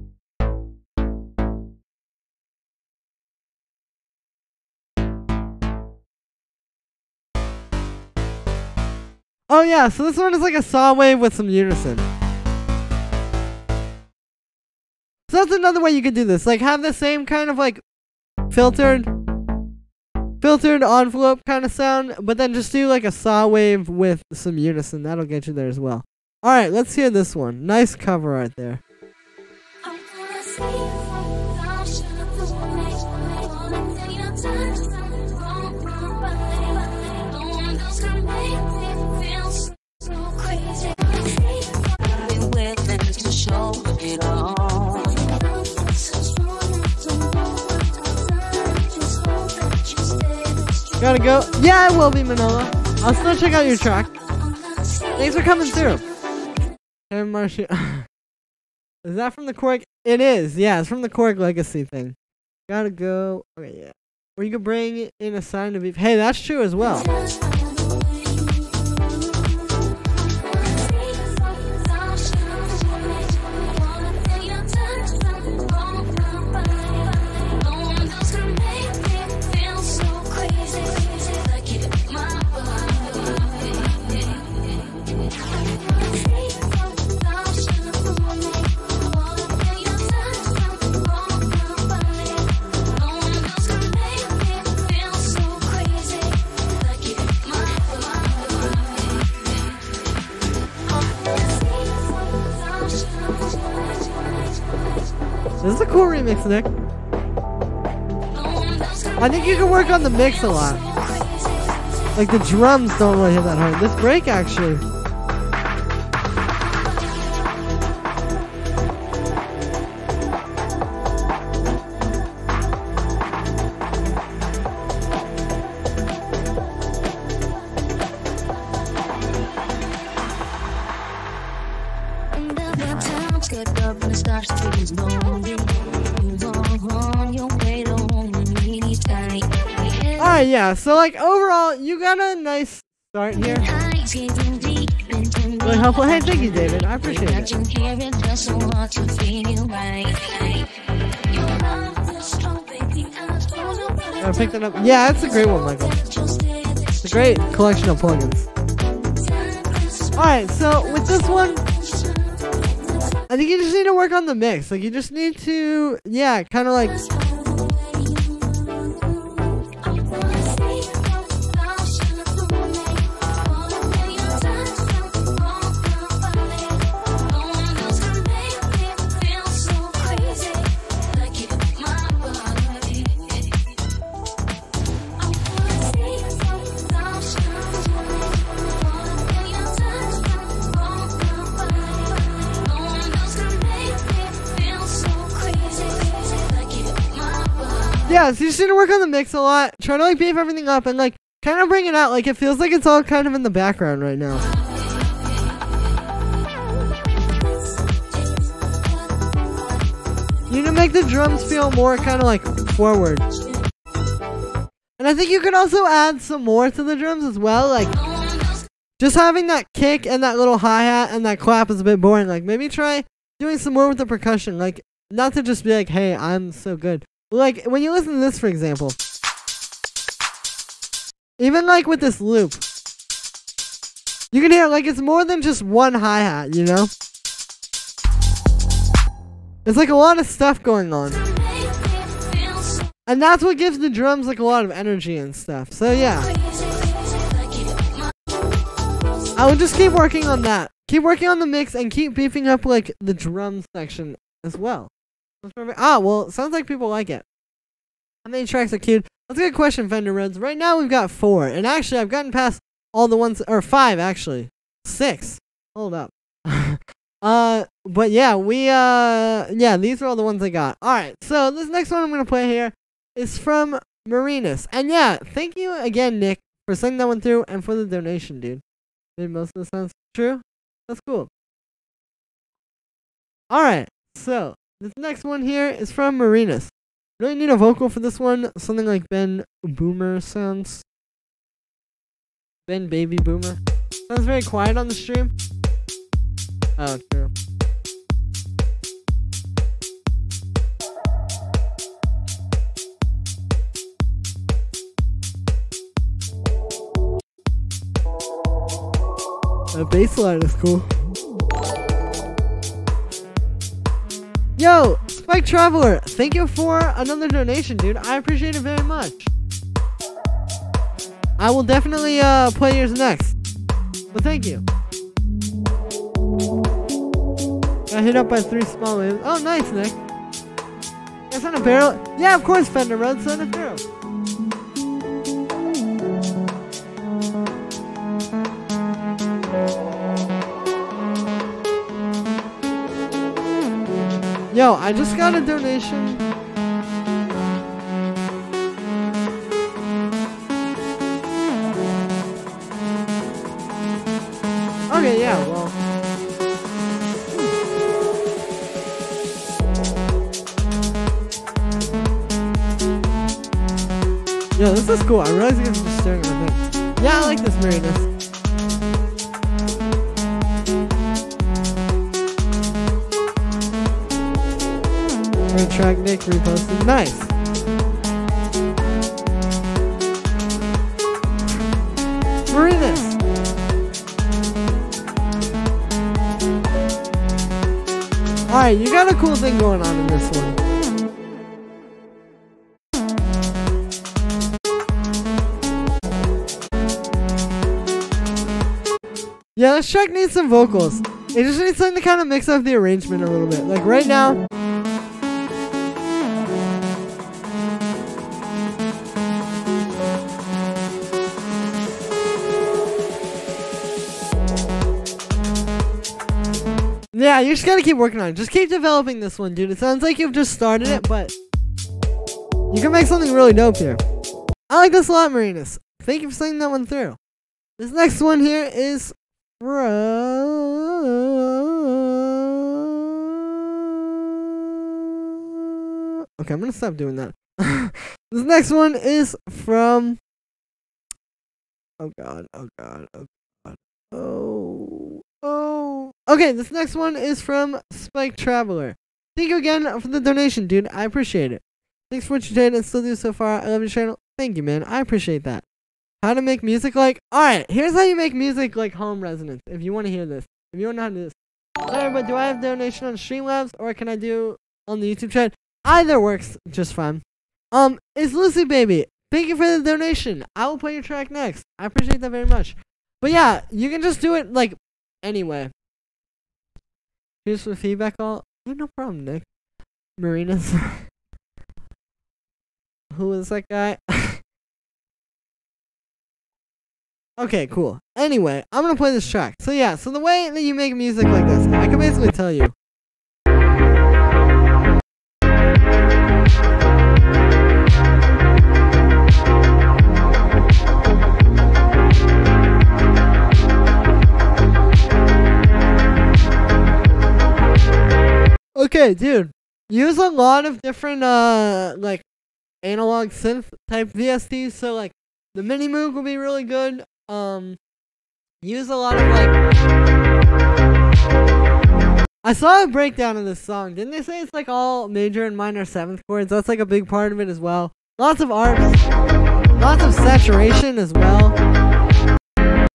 Oh yeah, so this one is like a saw wave with some unison. So that's another way you could do this. Like have the same kind of like filtered envelope kind of sound, but then just do like a saw wave with some unison. That'll get you there as well. Alright, let's hear this one. Nice cover art there. Gotta go. Yeah, I will be, Manila. I'll still check out your track. Thanks for coming through. Hey, Marcia. Is that from the Korg? It is. Yeah, it's from the Korg Legacy thing. Gotta go. Okay, yeah. Or you could bring in a sign of beef. Hey, that's true as well. This is a cool remix, Nick. I think you can work on the mix a lot. Like the drums don't really hit that hard. This break actually. Alright, yeah, so like overall, you got a nice start here. Really helpful. Hey, thank you, David. I appreciate it. Gotta pick that up. Yeah, that's a great one, Michael. It's a great collection of plugins. Alright, so with this one, I think you just need to work on the mix. Like, you just need to, yeah, kind of like... Yeah, so you just need to work on the mix a lot. Try to like beef everything up and like kind of bring it out. Like it feels like it's all kind of in the background right now. You need to make the drums feel more kind of like forward. And I think you can also add some more to the drums as well. Like just having that kick and that little hi-hat and that clap is a bit boring. Like maybe try doing some more with the percussion. Like not to just be like, hey, I'm so good. Like, when you listen to this, for example, even like with this loop, you can hear like it's more than just one hi-hat, you know? It's like a lot of stuff going on. And that's what gives the drums like a lot of energy and stuff. So yeah. I would just keep working on that. Keep working on the mix and keep beefing up like the drum section as well. Ah, well, it sounds like people like it. How many tracks are queued? That's a good question, Fender Rhodes. Right now we've got 4. And actually, I've gotten past all the ones, or 5 actually. 6. Hold up. But yeah, yeah, these are all the ones I got. Alright, so this next one I'm going to play here is from Marinus. And yeah, thank you again, Nick, for sending that one through and for the donation, dude. Made most of the sense. True? That's cool. Alright, so this next one here is from Marinus. Really need a vocal for this one. Something like Ben Boomer sounds. Ben Baby Boomer. Sounds very quiet on the stream. Oh, true. That bass line is cool. Yo, Spike Traveler, thank you for another donation, dude. I appreciate it very much. I will definitely play yours next. But thank you. Got hit up by 3 small waves. Oh, nice, Nick. That's on a barrel. Yeah, of course, Fender Road, send it through. Yo, I just got a donation. Okay, yeah, well. Yo, this is cool. I realize you guys are just staring at my thing. Yeah, I like this Marinus. Track Nick reposted. Nice. Marinus. Alright, you got a cool thing going on in this one. Yeah, this track needs some vocals. It just needs something to kind of mix up the arrangement a little bit. Like right now. Yeah, you just gotta keep working on it. Just keep developing this one, dude. It sounds like you've just started it, but you can make something really dope here. I like this a lot, Marinus. Thank you for sending that one through. This next one here is from... Okay, I'm gonna stop doing that. This next one is from... Oh god, oh god, oh god. Okay, this next one is from Spike Traveler. Thank you again for the donation, dude. I appreciate it. Thanks for what you did and still do so far. I love your channel. Thank you, man. I appreciate that. How to make music like... Alright, here's how you make music like home resonance. If you want to hear this. If you want to know how to do this. Sorry, but do I have donation on Streamlabs or can I do on the YouTube chat? Either works just fine. It's Lucy Baby. Thank you for the donation. I will play your track next. I appreciate that very much. But yeah, you can just do it like anyway. Here's some feedback all. Yeah, no problem, Nick. Marinus. Who is that guy? Okay, cool. Anyway, I'm gonna play this track. So yeah, so the way that you make music like this, I can basically tell you. Okay, dude. Use a lot of different like analog synth type VSTs, so like the mini moog will be really good. Use a lot of like... I saw a breakdown of this song. Didn't they say it's like all major and minor 7th chords? That's like a big part of it as well. Lots of arps. Lots of saturation as well.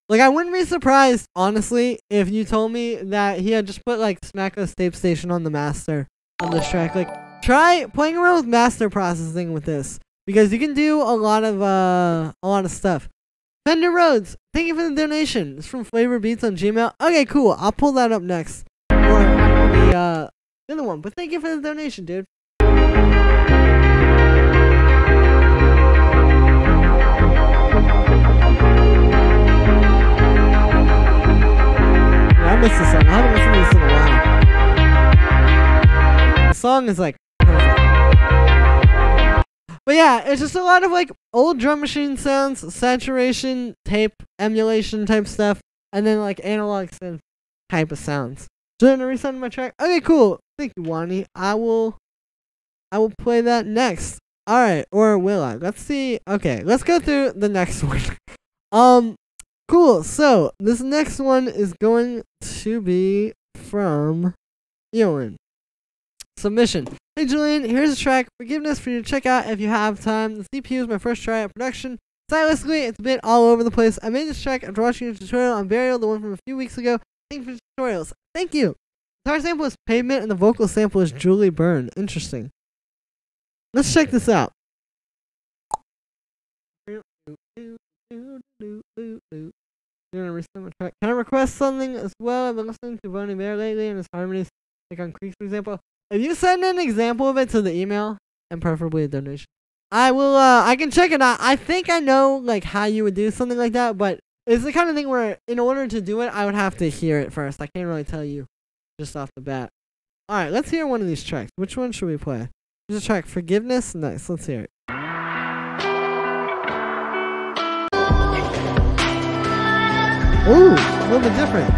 Like, I wouldn't be surprised, honestly, if you told me that he had just put like Smacko's Tape Station on the master on this track. Like, try playing around with master processing with this, because you can do a lot of stuff. Fender Rhodes, thank you for the donation. It's from Flavor Beats on Gmail. Okay, cool. I'll pull that up next. Or after the other one. But thank you for the donation, dude. Yeah, I miss this song. I haven't listened to this in a while. The song is like perfect. But yeah, it's just a lot of like old drum machine sounds, saturation, tape, emulation type stuff, and then like analog synth type of sounds. So I'm gonna resound my track. Okay, cool. Thank you, Wani. I will play that next. Alright, or will I? Let's see. Okay, let's go through the next one. Cool. So this next one is going to be from Ewan. Submission. Hey Julian, here's a track, Forgiveness, for you to check out if you have time. The CPU is my first try at production. Stylistically, it's a bit all over the place. I made this track after watching a tutorial on Burial, the one from a few weeks ago. Thank you for the tutorials. Thank you. The guitar sample is Pavement and the vocal sample is Julie Byrne. Interesting. Let's check this out. Can I request something as well? I've been listening to Bonnie Bear lately and his harmonies, like on Creeks, for example. If you send an example of it to the email, and preferably a donation, I will, I can check it out. I think I know, like, how you would do something like that, but it's the kind of thing where, in order to do it, I would have to hear it first. I can't really tell you just off the bat. Alright, let's hear one of these tracks. Which one should we play? There's a track, Forgiveness. Nice, let's hear it. Ooh, a little bit different.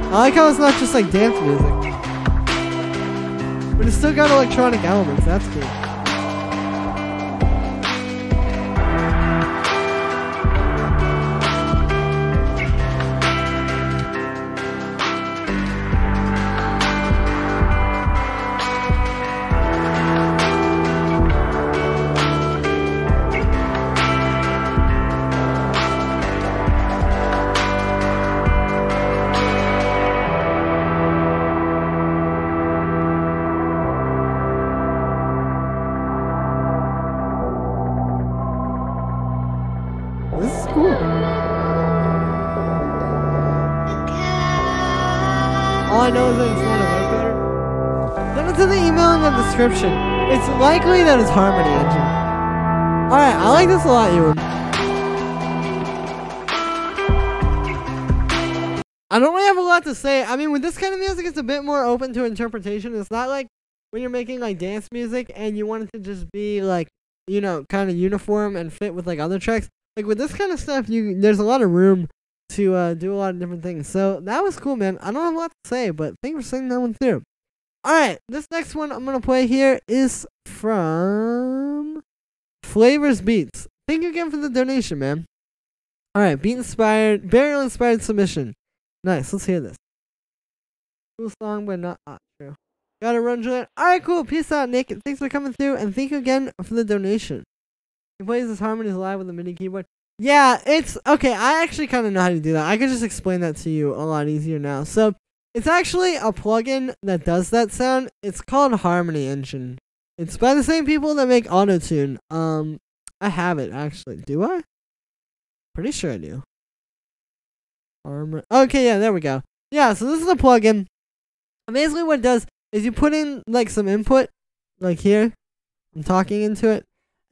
I like how it's not just like dance music, but it's still got electronic elements. That's cool. This is cool. All I know is that it's not a vocoder. Send it to the email in the description. It's likely that it's Harmony Engine. Alright, I like this a lot, Ewan. I don't really have a lot to say. I mean, with this kind of music, it's a bit more open to interpretation. It's not like when you're making like dance music and you want it to just be like, you know, kind of uniform and fit with like other tracks. Like with this kind of stuff, there's a lot of room to do a lot of different things. So that was cool, man. I don't have a lot to say, but thanks for sending that one through. Alright, this next one I'm going to play here is from Flavors Beats. Thank you again for the donation, man. Alright, beat-inspired, burial-inspired submission. Nice, let's hear this. Cool song, but not true. Gotta run, Juliet. Alright, cool. Peace out, Nick. Thanks for coming through, and thank you again for the donation. He plays his harmonies live with a MIDI keyboard. Yeah, it's okay. I actually kind of know how to do that. I could just explain that to you a lot easier now. So it's actually a plugin that does that sound. It's called Harmony Engine. It's by the same people that make Autotune. I have it actually. Do I? Pretty sure I do. Okay, yeah, there we go. Yeah, so this is a plugin. Basically, what it does is you put in like some input, like here. I'm talking into it.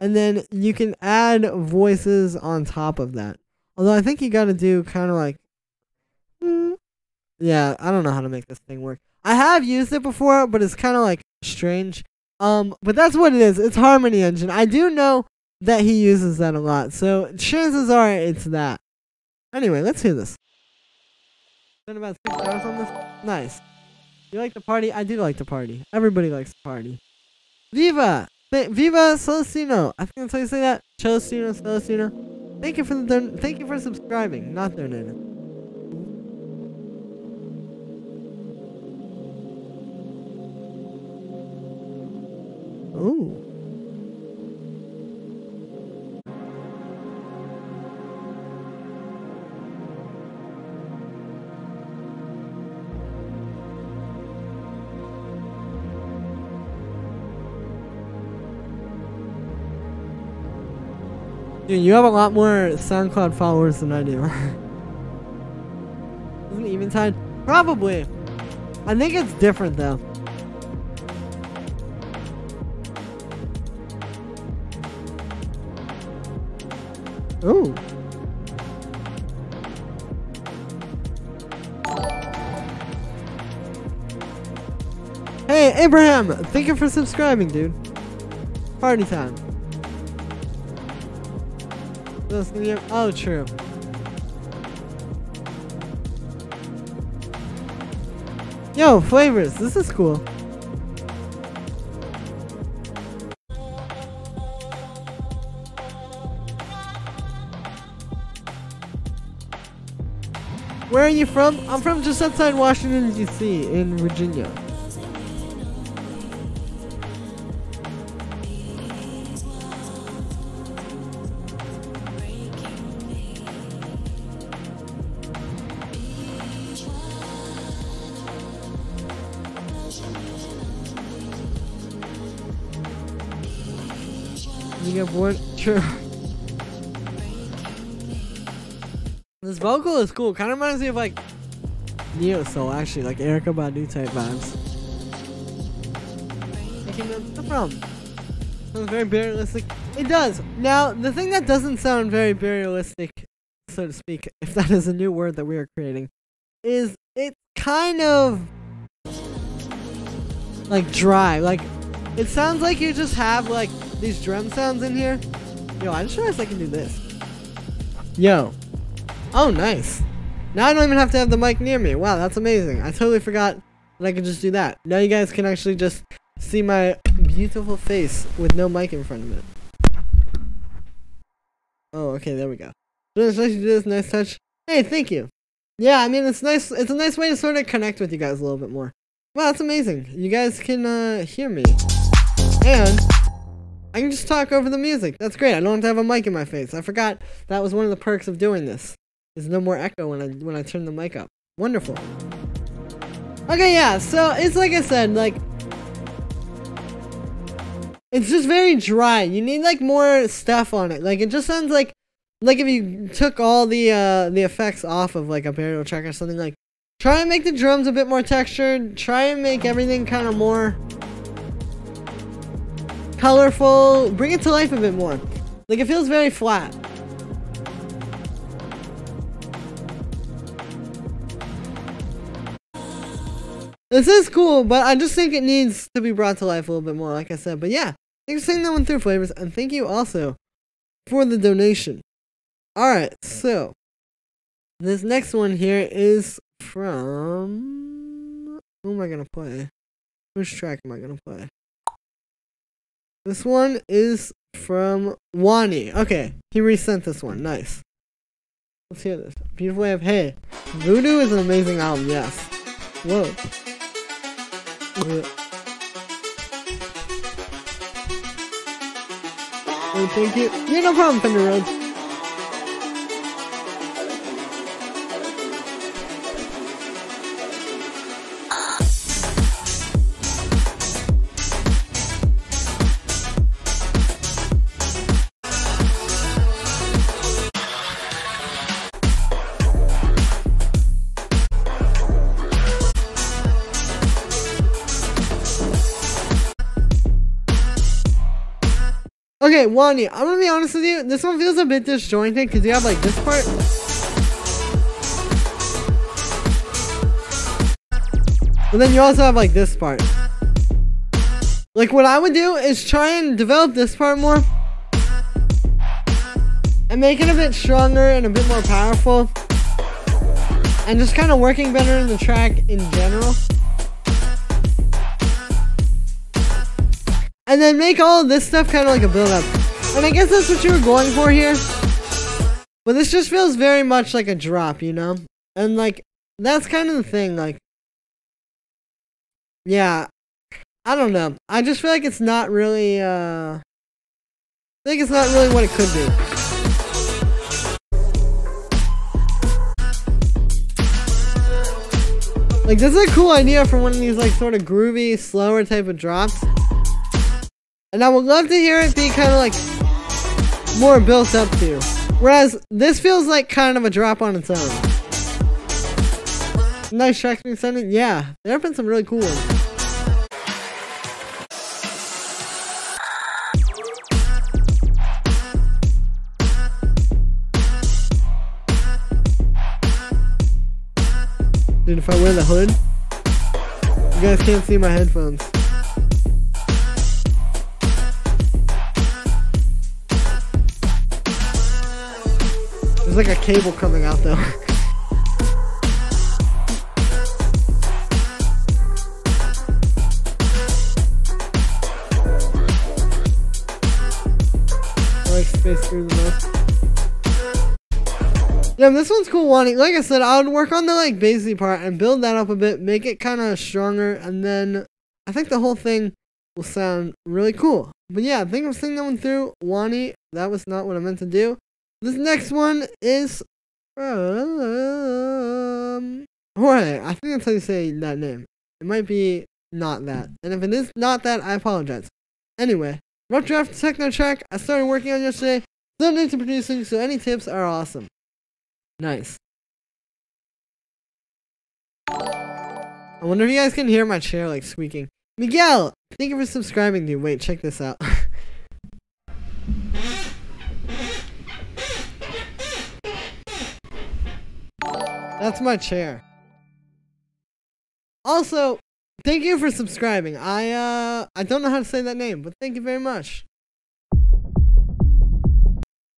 And then you can add voices on top of that. Although I think you gotta do kind of like... Yeah, I don't know how to make this thing work. I have used it before, but it's kind of like strange. But that's what it is. It's Harmony Engine. I do know that he uses that a lot. So chances are it's that. Anyway, let's hear this. Spent about 6 hours on this. Nice. You like the party? I do like the party. Everybody likes the party. Viva! Viva Celestino. I think that's how you say that. Celestino, Celestino. Thank you for subscribing, not donating. Ooh. Dude, you have a lot more SoundCloud followers than I do. Isn't it Eventide? Probably. I think it's different though. Ooh. Hey, Abraham! Thank you for subscribing, dude. Party time. Oh, true. Yo, Flavors, this is cool. Where are you from? I'm from just outside Washington, D.C. in Virginia. get bored. True. This vocal is cool. Kind of reminds me of like Neo Soul, actually, like Erykah Badu type vibes. No problem. Sounds very burialistic. It does. Now, the thing that doesn't sound very burialistic, so to speak, if that is a new word that we are creating, is it's kind of like dry. Like, it sounds like you just have like these drum sounds in here. Yo, I just realized I can do this. Yo. Oh, nice. Now I don't even have to have the mic near me. Wow, that's amazing. I totally forgot that I could just do that. Now you guys can actually just see my beautiful face with no mic in front of it. Oh, okay, there we go. It's nice to do this. Nice touch. Hey, thank you. Yeah, I mean, it's nice. It's a nice way to sort of connect with you guys a little bit more. Wow, that's amazing. You guys can hear me. And I can just talk over the music. That's great. I don't have to have a mic in my face. I forgot that was one of the perks of doing this. There's no more echo when I turn the mic up. Wonderful. Okay, yeah, so it's like I said, like, it's just very dry. You need like more stuff on it. Like, it just sounds like if you took all the effects off of like a burial track or something. Like, try and make the drums a bit more textured. Try and make everything kind of more colorful. Bring it to life a bit more. Like, it feels very flat. This is cool, but I just think it needs to be brought to life a little bit more, like I said. But yeah, thanks for sending that one through, Flavors, and thank you also for the donation. Alright, so this next one here is from... Who am I going to play? Which track am I going to play? This one is from Wani. Okay, he resent this one. Nice. Let's hear this. Beautiful Way of Hey. Voodoo is an amazing album, yes. Whoa. Oh, thank you. Yeah, no problem, Thunder Road. Okay, Wani, I'm gonna be honest with you. This one feels a bit disjointed because you have like this part. But then you also have like this part. Like, what I would do is try and develop this part more. And make it a bit stronger and a bit more powerful. And just kind of working better in the track in general. And then make all of this stuff kind of like a build-up. And I guess that's what you were going for here. But this just feels very much like a drop, you know? And like, that's kind of the thing, like... Yeah. I don't know. I just feel like it's not really, I think it's not really what it could be. Like, this is a cool idea for one of these, like, sort of groovy, slower type of drops. And I would love to hear it be kind of like more built up to. Whereas this feels like kind of a drop on its own. Nice tracks being sent in. Yeah, there have been some really cool ones. Dude, if I wear the hood, you guys can't see my headphones. There's like a cable coming out though. I like space through the most. Yeah, this one's cool, Wani. Like I said, I would work on the like bassy part and build that up a bit, make it kind of stronger, and then I think the whole thing will sound really cool. But yeah, I think I'm seeing that one through. Wani, that was not what I meant to do. This next one is Jorge. I think that's how you say that name. It might be not that. And if it is not that, I apologize. Anyway, Rough draft techno track I started working on yesterday. Still new to producing, so any tips are awesome. Nice. I wonder if you guys can hear my chair like squeaking. Miguel, thank you for subscribing, dude. Wait, check this out. That's my chair. Also, thank you for subscribing. I don't know how to say that name, but thank you very much.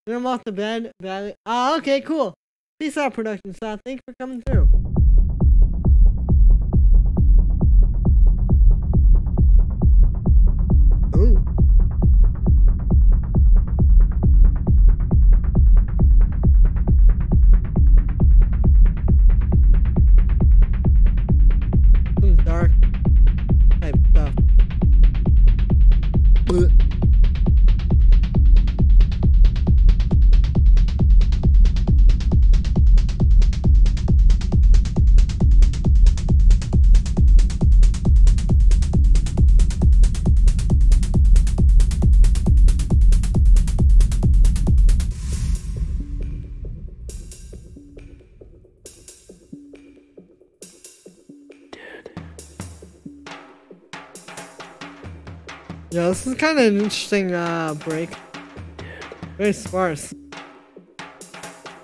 Get him off the bed, badly. Ah, okay, cool. Peace out, production staff. Thank you for coming through. Ooh. Some dark type stuff. Blech. Yeah, this is kind of an interesting break. Very sparse.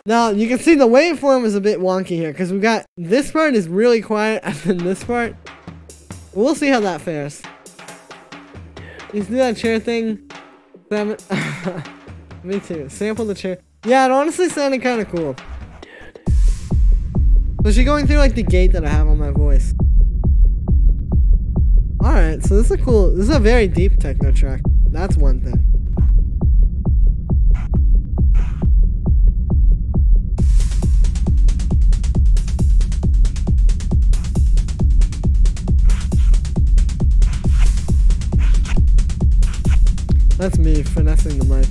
Now, you can see the waveform is a bit wonky here, because we got this part is really quiet, and then this part. We'll see how that fares. You do that chair thing. Me too. Sample the chair. Yeah, it honestly sounded kind of cool. So she's going through like the gate that I have on my voice. Alright, so this is cool. This is a very deep techno track. That's one thing. That's me finessing the mic.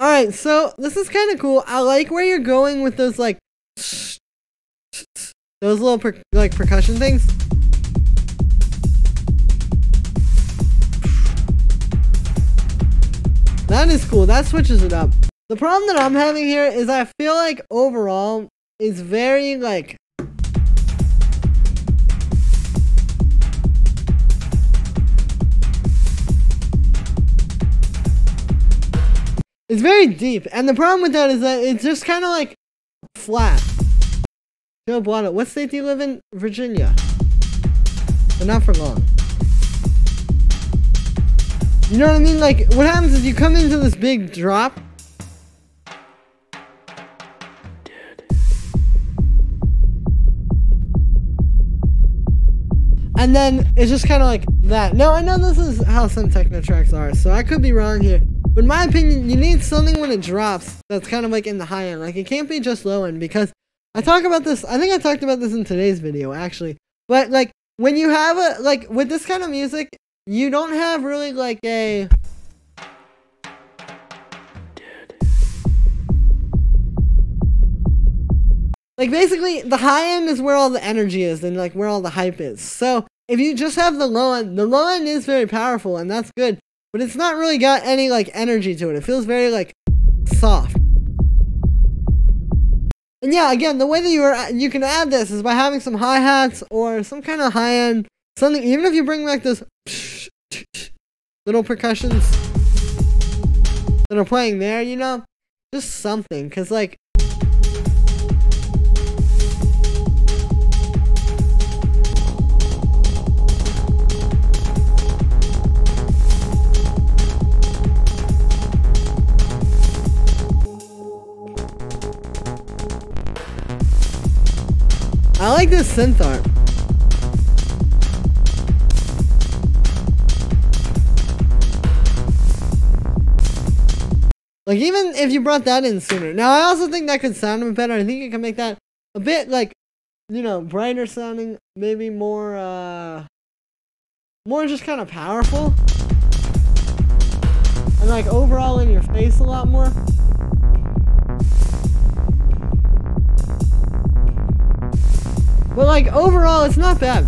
Alright, so this is kind of cool. I like where you're going with those like those little percussion things. That is cool. That switches it up. The problem that I'm having here is I feel like overall it's very like it's very deep, and the problem with that is that it's just kind of like flat. Joe Blotto, what state do you live in? Virginia. But not for long. You know what I mean? Like, what happens is you come into this big drop. And then it's just kind of like that. Now, I know this is how some techno tracks are, so I could be wrong here. But in my opinion, you need something when it drops that's kind of like in the high end. Like, it can't be just low end, because I talk about this, I think I talked about this in today's video, actually. But, like, when you have a, like, with this kind of music, you don't have really, like, a... Like, basically, the high end is where all the energy is and, like, where all the hype is. So, if you just have the low end is very powerful, and that's good. But it's not really got any, like, energy to it. It feels very, like, soft. And yeah, again, the way that you can add this is by having some hi-hats or some kind of high-end something. Even if you bring back those little percussions that are playing there, you know? Just something, because, like... I like this synth art. Like, even if you brought that in sooner. Now, I also think that could sound a bit better. I think you can make that a bit, like, you know, brighter sounding. Maybe more, more just kind of powerful. And, like, overall in your face a lot more. But like overall, it's not bad.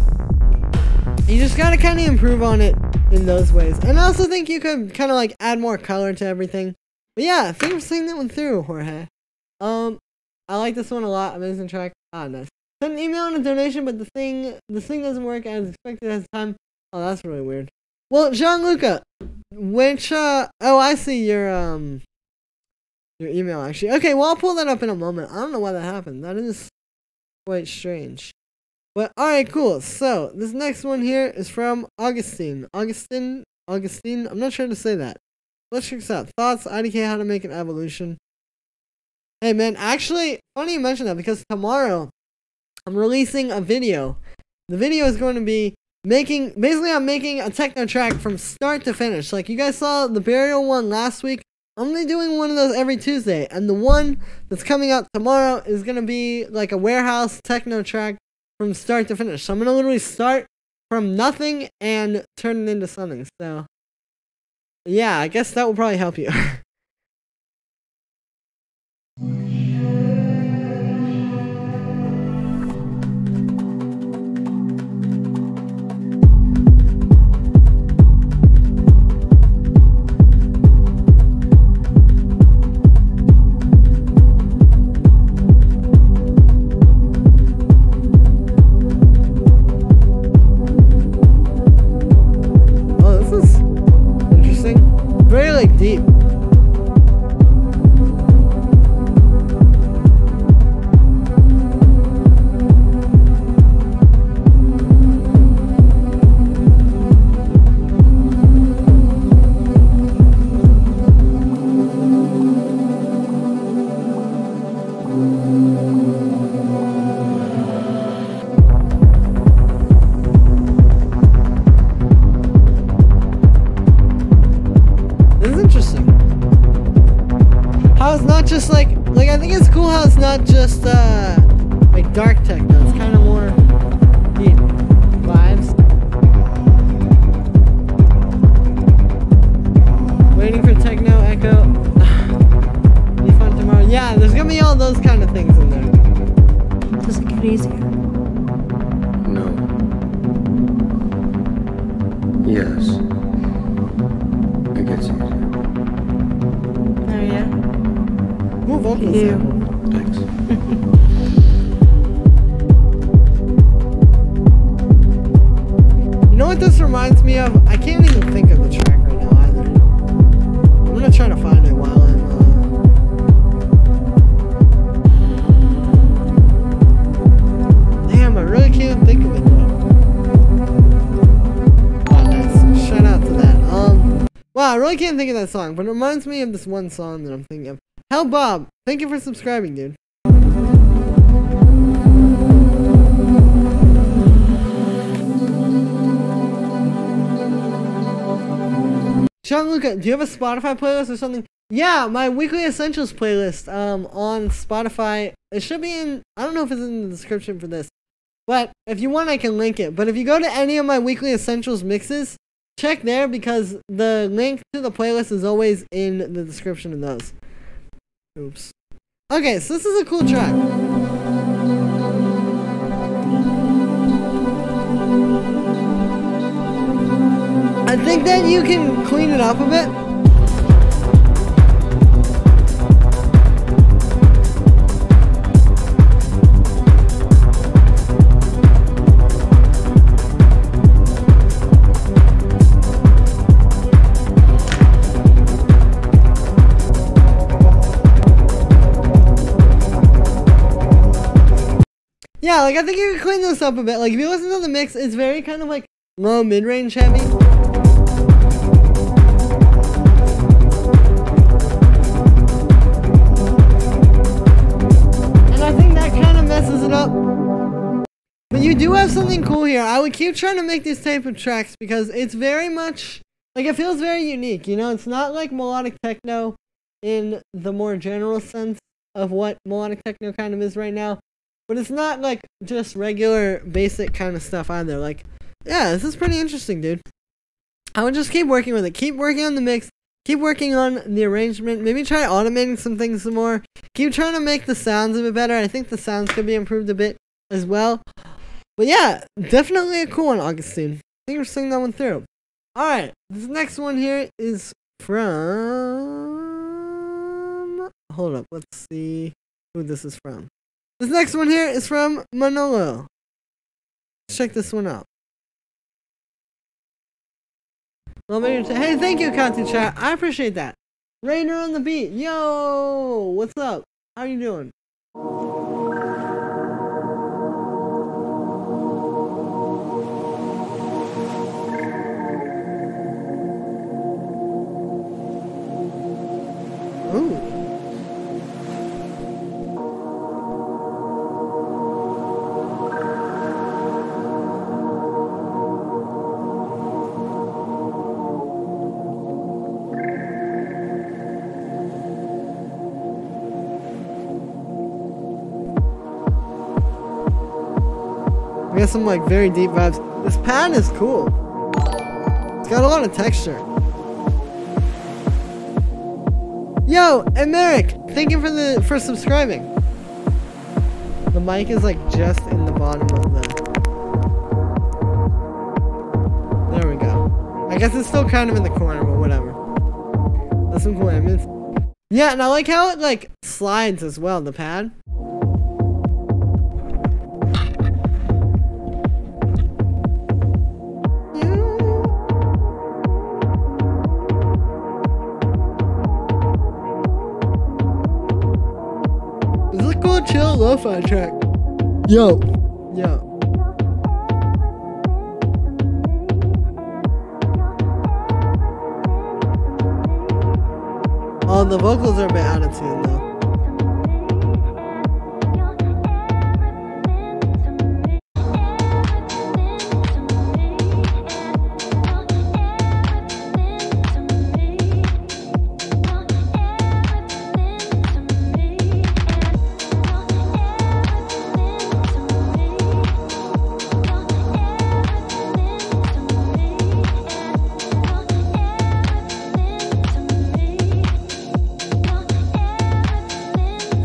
You just gotta kind of improve on it in those ways. And I also think you could kind of like add more color to everything. But yeah, thank you for seeing that one through, Jorge. I like this one a lot. Amazing track. Ah, nice. Send an email and a donation, but the thing doesn't work as expected at the time. Oh, that's really weird. Well, Gianluca, which oh, I see your email actually. Okay, well I'll pull that up in a moment. I don't know why that happened. That is quite strange. But alright, cool. So this next one here is from Augustine. Augustine. I'm not sure how to say that. Let's check this out. Thoughts, IDK, how to make an evolution. Hey man, actually, funny you mention that because tomorrow I'm releasing a video. The video is going to be I'm making a techno track from start to finish. Like you guys saw the burial one last week. I'm gonna be doing one of those every Tuesday, and the one that's coming out tomorrow is gonna be like a warehouse techno track from start to finish. So I'm gonna literally start from nothing and turn it into something. So yeah, I guess that will probably help you. Deep. Just like I think it's cool how it's not just like dark techno. It's kind of more deep vibes. Waiting for techno echo. Be fun tomorrow. Yeah, there's gonna be all those kind of things in there. Does it get easier? No. Yes. It gets easier. Oh yeah. Move on to the sample. Thanks. You know what this reminds me of? I can't even think of the track right now either. I'm gonna try to find it while I'm Damn, I really can't think of it though. Oh, nice. Shout out to that. Wow, I really can't think of that song, but it reminds me of this one song that I'm thinking of. Hell Bob, thank you for subscribing, dude. Gianluca, do you have a Spotify playlist or something? Yeah, my weekly essentials playlist on Spotify. It should be in, I don't know if it's in the description for this, but if you want I can link it. But if you go to any of my weekly essentials mixes, check there because the link to the playlist is always in the description of those. Oops. Okay, so this is a cool track. I think that you can clean it up a bit. Yeah, like I think you can clean this up a bit. Like if you listen to the mix, it's very kind of like low mid-range heavy. And I think that kind of messes it up. But you do have something cool here. I would keep trying to make these type of tracks because it's very much, like it feels very unique, you know? It's not like melodic techno in the more general sense of what melodic techno kind of is right now. But it's not like just regular basic kind of stuff either. Like, yeah, this is pretty interesting, dude. I would just keep working with it. Keep working on the mix. Keep working on the arrangement. Maybe try automating some things some more. Keep trying to make the sounds a bit better. I think the sounds could be improved a bit as well. But yeah, definitely a cool one, Augustine. Thank you for singing that one through. Alright, this next one here is from... Hold up, let's see who this is from. This next one here is from Manolo. Let's check this one out. Hey, thank you, Content Chat. I appreciate that. Rainer on the beat. Yo, what's up? How you doing? Ooh. We got some like very deep vibes. This pad is cool. It's got a lot of texture. Yo, and Merrick, thank you for subscribing. The mic is like just in the bottom of the... There we go. I guess it's still kind of in the corner, but whatever. That's some cool images. Yeah, and I like how it like slides as well, the pad. Chill lo-fi track. Yo. Yo. Oh, the vocals are a bit out of tune though.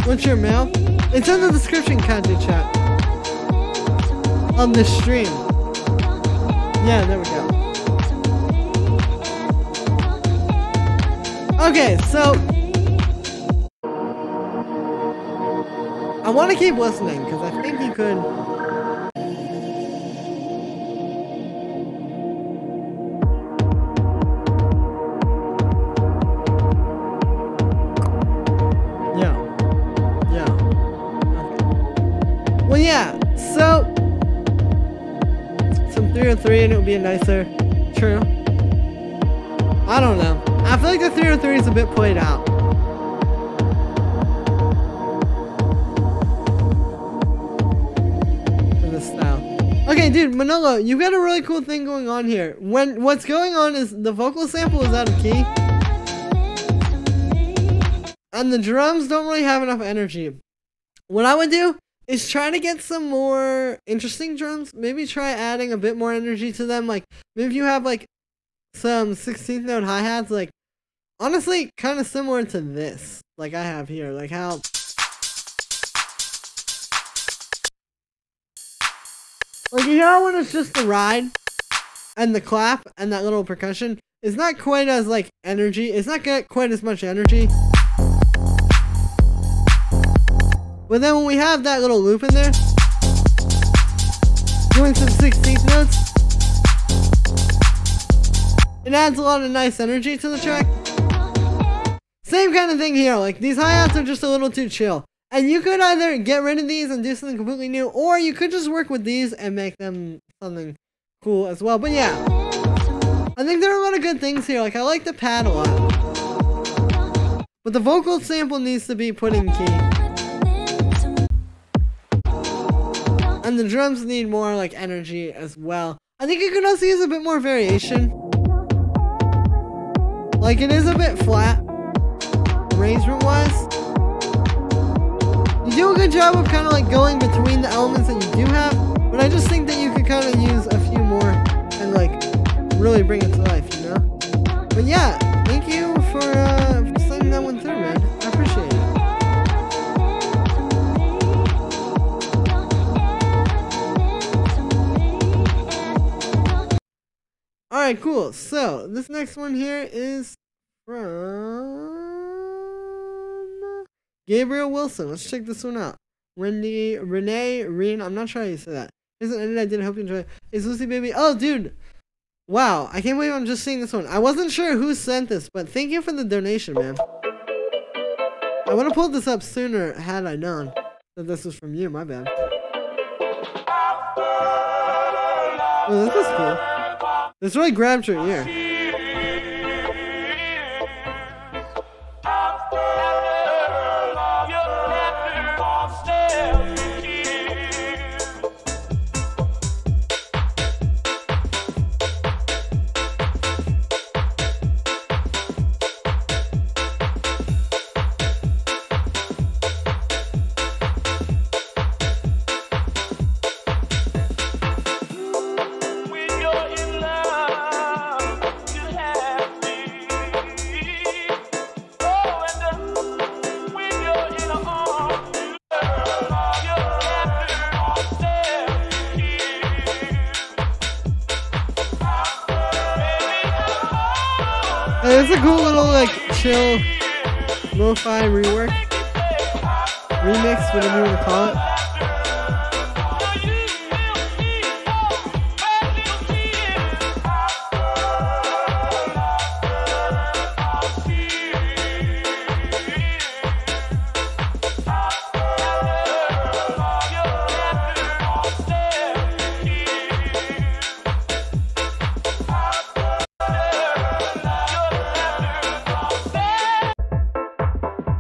What's your mail? It's in the description, Content Chat. On the stream. Yeah, there we go. Okay, so I want to keep listening because I think you could. Yeah, so some 303 and it would be a nicer. True. I don't know. I feel like the 303 is a bit played out. For this style. Okay, dude, Manolo, you got a really cool thing going on here. What's going on is the vocal sample is out of key. And the drums don't really have enough energy. What I would do is try to get some more interesting drums. Maybe try adding a bit more energy to them. Like, maybe if you have, like, some 16th note hi-hats, like, honestly, kind of similar to this. Like I have here. Like how... Like, you know when it's just the ride? And the clap and that little percussion? It's not quite as, like, energy. It's not quite as much energy. But then when we have that little loop in there, doing some 16th notes, it adds a lot of nice energy to the track. Same kind of thing here, like these hi-hats are just a little too chill. And you could either get rid of these and do something completely new, or you could just work with these and make them something cool as well. But yeah, I think there are a lot of good things here. Like I like the pad a lot. But the vocal sample needs to be put in key. And the drums need more like energy as well. I think you could also use a bit more variation. Like it is a bit flat, arrangement wise. You do a good job of kind of like going between the elements that you do have, but I just think that you could kind of use a few more and like really bring it to life, you know? But yeah, thank you for sending that one through, man. I appreciate it. Alright, cool. So, this next one here is from Gabriel Wilson. Let's check this one out. Renee Reen. I'm not sure how you say that. Isn't it? I did hope you enjoy it. Is Lucy Baby? Oh, dude. Wow. I can't believe I'm just seeing this one. I wasn't sure who sent this, but thank you for the donation, man. I would have pulled this up sooner had I known that this was from you. My bad. Oh, this is cool. This really grabbed your ear. It's a cool little, like, chill, lo-fi rework, remix, whatever you want to call it.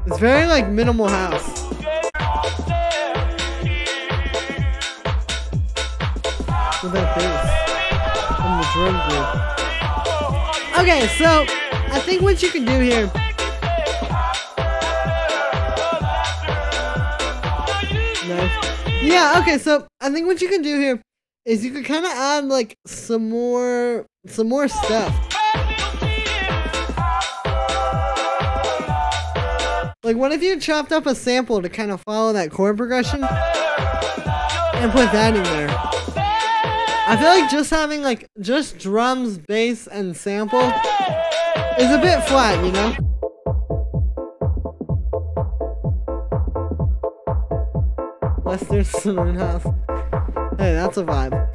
It's very like minimal house. With that bass and the drum group. Okay, so I think what you can do here. Nice. Yeah, okay, so I think what you can do here is you can kind of add like some more stuff. Like, what if you chopped up a sample to kind of follow that chord progression and put that in there? I feel like just having, like, just drums, bass, and sample is a bit flat, you know? Lester's Saloon House. Hey, that's a vibe.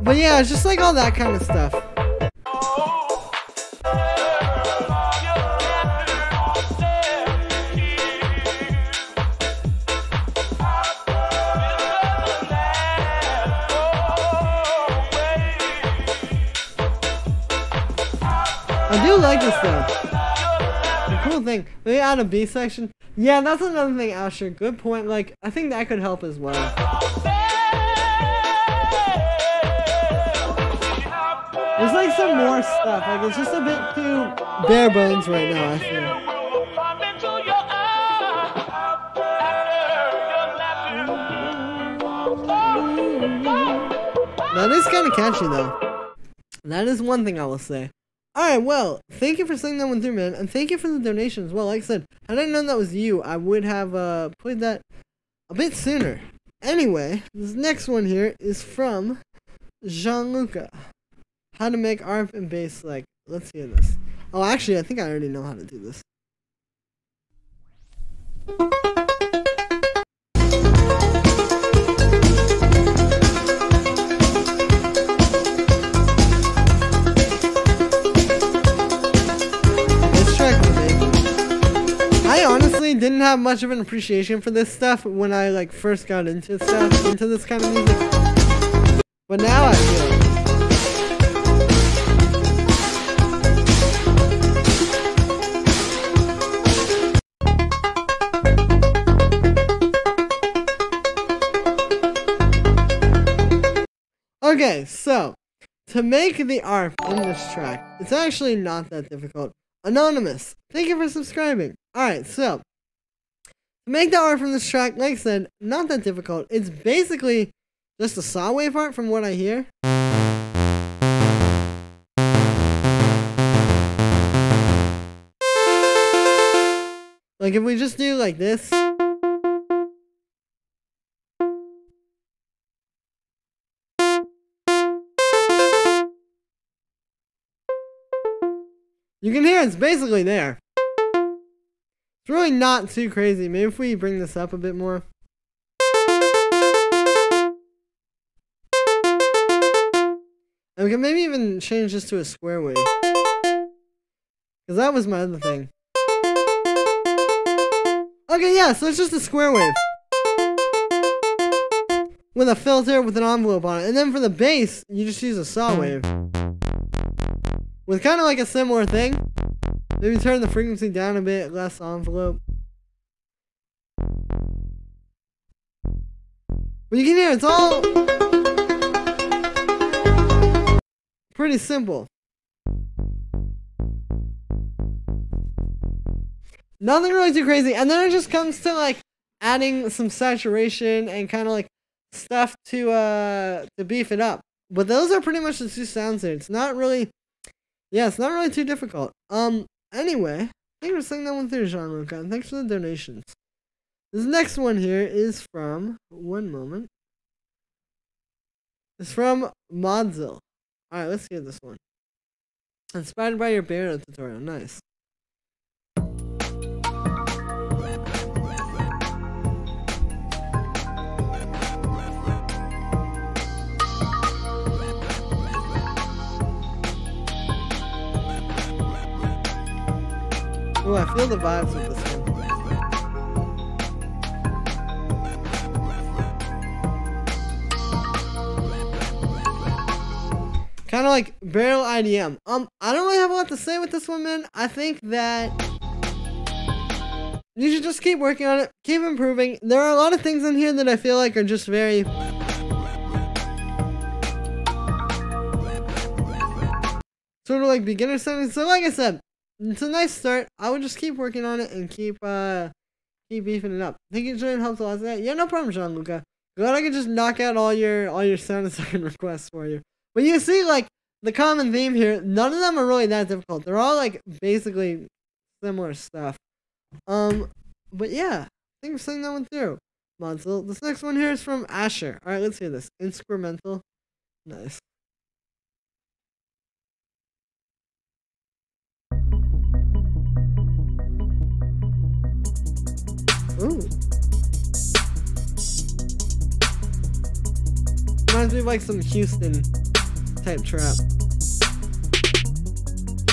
But yeah, it's just like all that kind of stuff. I do like this though. The cool thing, maybe add a B section. Yeah, that's another thing, Asher. Good point. Like, I think that could help as well. There's like some more stuff. Like, it's just a bit too bare bones right now, I feel. That is kind of catchy though. That is one thing I will say. Alright, well, thank you for sending that one through, man, and thank you for the donation as well. Like I said, had I known that was you, I would have played that a bit sooner. Anyway, this next one here is from Gianluca. How to make ARP and bass, like, let's hear this. Oh, actually, I think I already know how to do this. Didn't have much of an appreciation for this stuff when I like first got into this kind of music, but now I feel it. Okay, so to make the ARP in this track, it's actually not that difficult. Anonymous, thank you for subscribing. Alright, so make the art from this track, like I said, not that difficult. It's basically just a saw wave part from what I hear. Like if we just do like this. You can hear it's basically there. It's really not too crazy. Maybe if we bring this up a bit more. And we can maybe even change this to a square wave. Because that was my other thing. Okay, yeah, so it's just a square wave. With a filter with an envelope on it. And then for the bass, you just use a saw wave. With kind of like a similar thing. Maybe turn the frequency down a bit, less envelope. But you can hear it's all pretty simple. Nothing really too crazy. And then it just comes to like adding some saturation and kind of like stuff to beef it up. But those are pretty much the two sounds there. It's not really, yeah, it's not really too difficult. Anyway, thanks for sending that one through, Jean-Luc, and thanks for the donations. This next one here is from, one moment. It's from Modzil. Alright, let's hear this one. Inspired by your Barrow tutorial, nice. Oh, I feel the vibes with this one. Kind of like barrel IDM. I don't really have a lot to say with this one, man. I think that you should just keep working on it, keep improving. There are a lot of things in here that I feel like are just very sort of like beginner sounding. So like I said, it's a nice start. I would just keep working on it and keep beefing it up. I think it really helps a lot of that. Yeah, no problem, Jean-Luc. Glad I could just knock out all your sound design requests for you. But you see, like, the common theme here, none of them are really that difficult. They're all, like, basically similar stuff. But yeah, thanks for sending that one through, Monzel. This next one here is from Asher. Alright, let's hear this. Instrumental. Nice. Ooh. Reminds me of like some Houston type trap.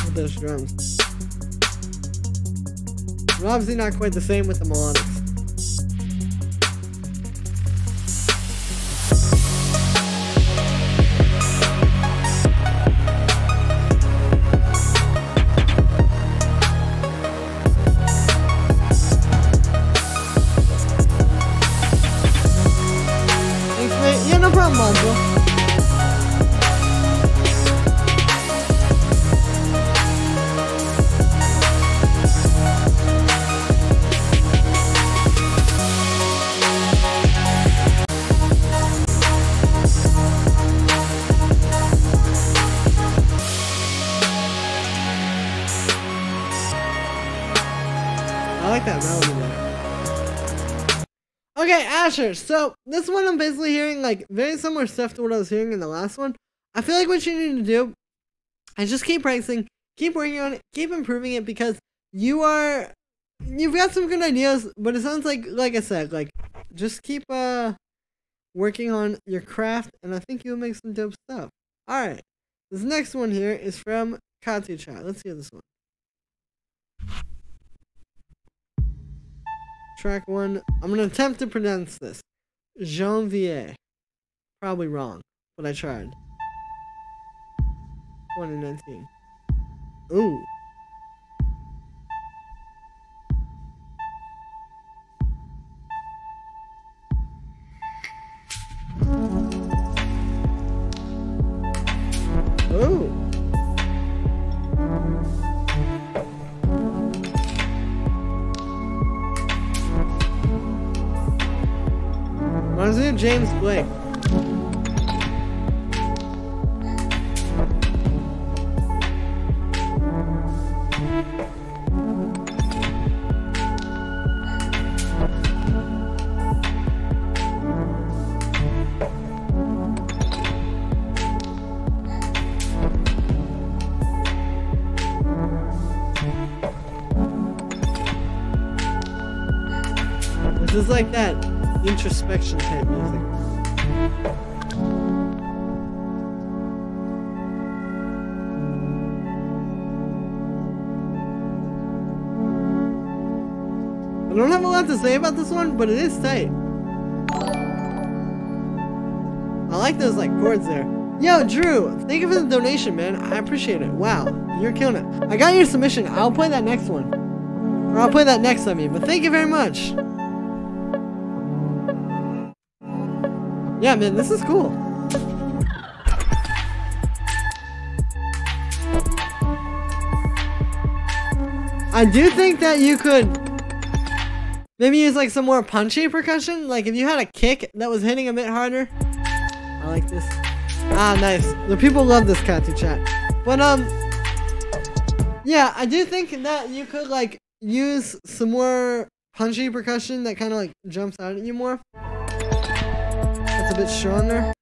With those drums. But obviously not quite the same with the melodics. Asher, so this one I'm basically hearing like very similar stuff to what I was hearing in the last one. I feel like what you need to do is just keep practicing, keep working on it, keep improving it, because you've got some good ideas, but it sounds like I said, like just keep working on your craft, and I think you'll make some dope stuff. Alright, this next one here is from Katu Chat. Let's hear this one. Track 1. I'm going to attempt to pronounce this. Janvier. Probably wrong, but I tried. 2019. Ooh. Ooh. Reminds me of James Blake. was like that introspection type music. I don't have a lot to say about this one, but it is tight. I like those like chords there. Yo, Drew, thank you for the donation, man. I appreciate it. Wow, you're killing it. I got your submission. I'll play that next one. Or I'll play that next, I mean. But thank you very much. Yeah, man, this is cool. I do think that you could maybe use like some more punchy percussion. Like if you had a kick that was hitting a bit harder. I like this. Ah, nice. The people love this Katsu chat. But yeah, I do think that you could like use some more punchy percussion that kind of like jumps out at you more. That's a bit stronger.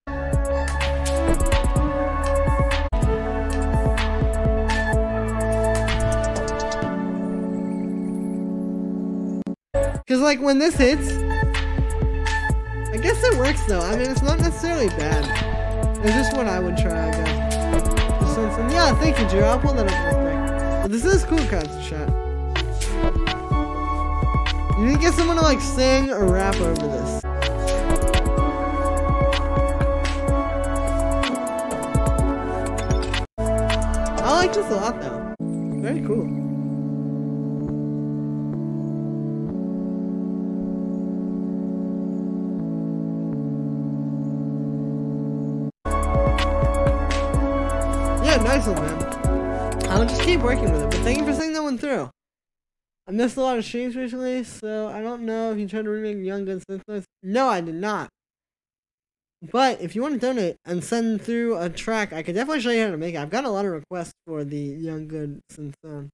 Cause like when this hits, I guess it works though. I mean, it's not necessarily bad. It's just what I would try, I guess. Yeah, thank you, Drew. I'll pull that up real quick. But this is cool, Katsu chat. You need to get someone to like sing or rap over this. I like this a lot though. Very cool. Yeah, nice one, man. I'll just keep working with it, but thank you for sending that one through. I missed a lot of streams recently, so I don't know if you tried to remake Young Gun Synth Noise. No, I did not. But if you want to donate and send through a track, I could definitely show you how to make it. I've got a lot of requests for the Young Good Synth Sound.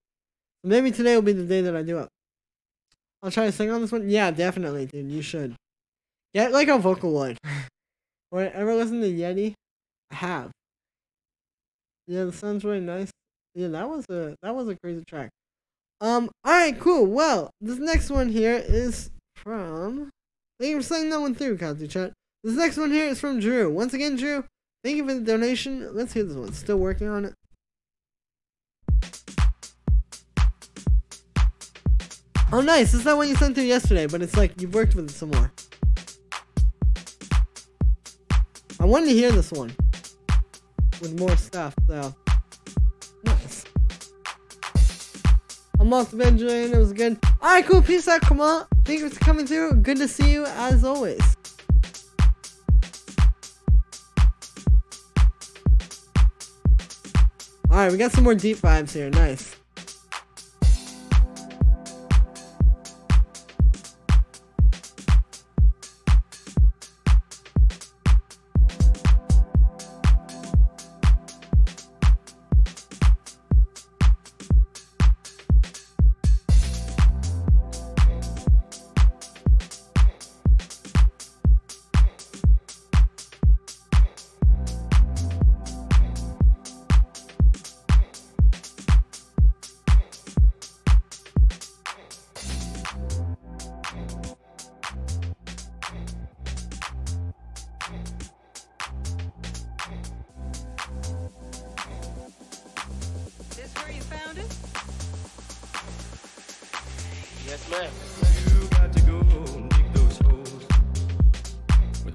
So maybe today will be the day that I do it. I'll try to sing on this one. Yeah, definitely, dude. You should. Get like a Vocaloid. Or ever listen to Yeti? I have. Yeah, the sound's really nice. Yeah, that was a crazy track. Alright, cool. Well, this next one here is from... Thank you for sending that one through, Katsu chat. This next one here is from Drew. Once again, Drew, thank you for the donation. Let's hear this one. Still working on it. Oh, nice. This is that one you sent through yesterday, but it's like you've worked with it some more. I wanted to hear this one with more stuff, so nice. I'm off the bed, Julian. It was good. Alright, cool. Peace out. Come on. Thank you for coming through. Good to see you as always. Alright, we got some more deep vibes here. Nice.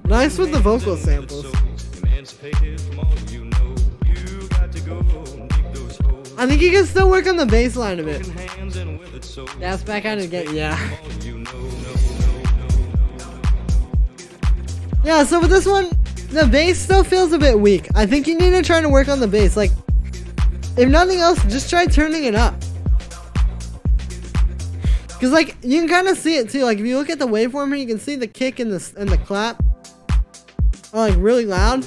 Nice with the vocal samples. I think you can still work on the bass line a bit. Yeah, it's back at it again. Yeah. Yeah, so with this one, the bass still feels a bit weak. I think you need to try to work on the bass. Like, if nothing else, just try turning it up. Cause like you can kind of see it too. Like if you look at the waveform here, you can see the kick and the clap are like really loud,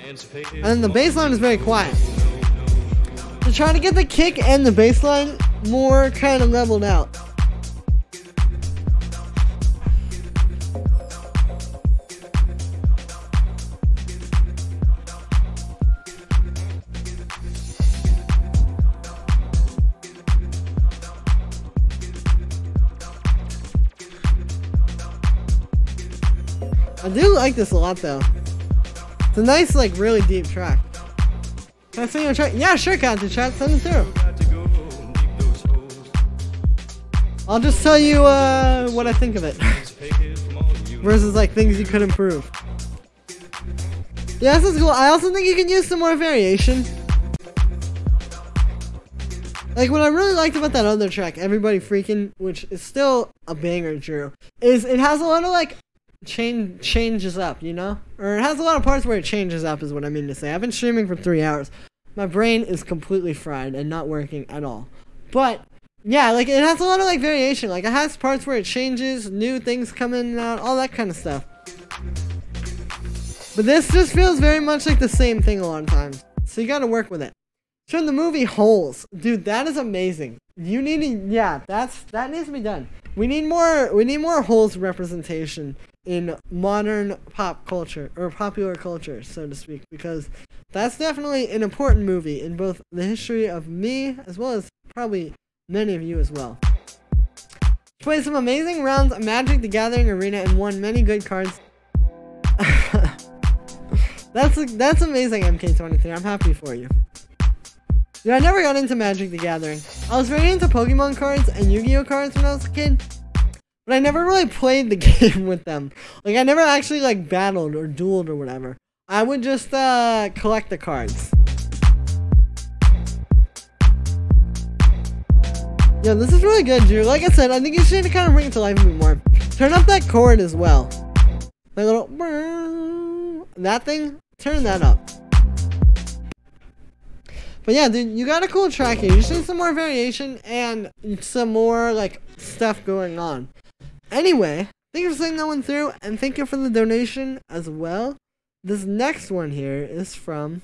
and then the bass line is very quiet. So try to get the kick and the bass line more kind of leveled out. do like this a lot though. It's a nice, like, really deep track. Can I sing a track? Yeah, sure, Cat to chat. Send it through. I'll just tell you what I think of it. Versus, like, things you could improve. Yeah, this is cool. I also think you can use some more variation. Like, what I really liked about that other track, Everybody Freaking, which is still a banger, Drew, is it has a lot of, like, changes up, you know? Or it has a lot of parts where it changes up, is what I mean to say. I've been streaming for 3 hours. My brain is completely fried and not working at all. But, yeah, like, it has a lot of, like, variation. Like, it has parts where it changes, new things come in and out, all that kind of stuff. But this just feels very much like the same thing a lot of times. So you gotta work with it. From the movie Holes, dude, that is amazing. You need to, yeah, that needs to be done. We need more Holes representation in modern pop culture, or popular culture, so to speak, because that's definitely an important movie in both the history of me as well as probably many of you as well. Played some amazing rounds of Magic the Gathering Arena and won many good cards. That's amazing, MK23. I'm happy for you. Dude, I never got into Magic the Gathering. I was very into Pokemon cards and Yu-Gi-Oh cards when I was a kid, but I never really played the game with them. Like, I never actually, like, battled or dueled or whatever. I would just, collect the cards. Yeah, this is really good, Drew. Like I said, I think you should kind of bring it to life a bit more. Turn up that chord as well. That little... that thing, turn that up. But yeah, dude, you got a cool track here. You just need some more variation and some more, like, stuff going on. Anyway, thank you for sending that one through, and thank you for the donation as well. This next one here is from...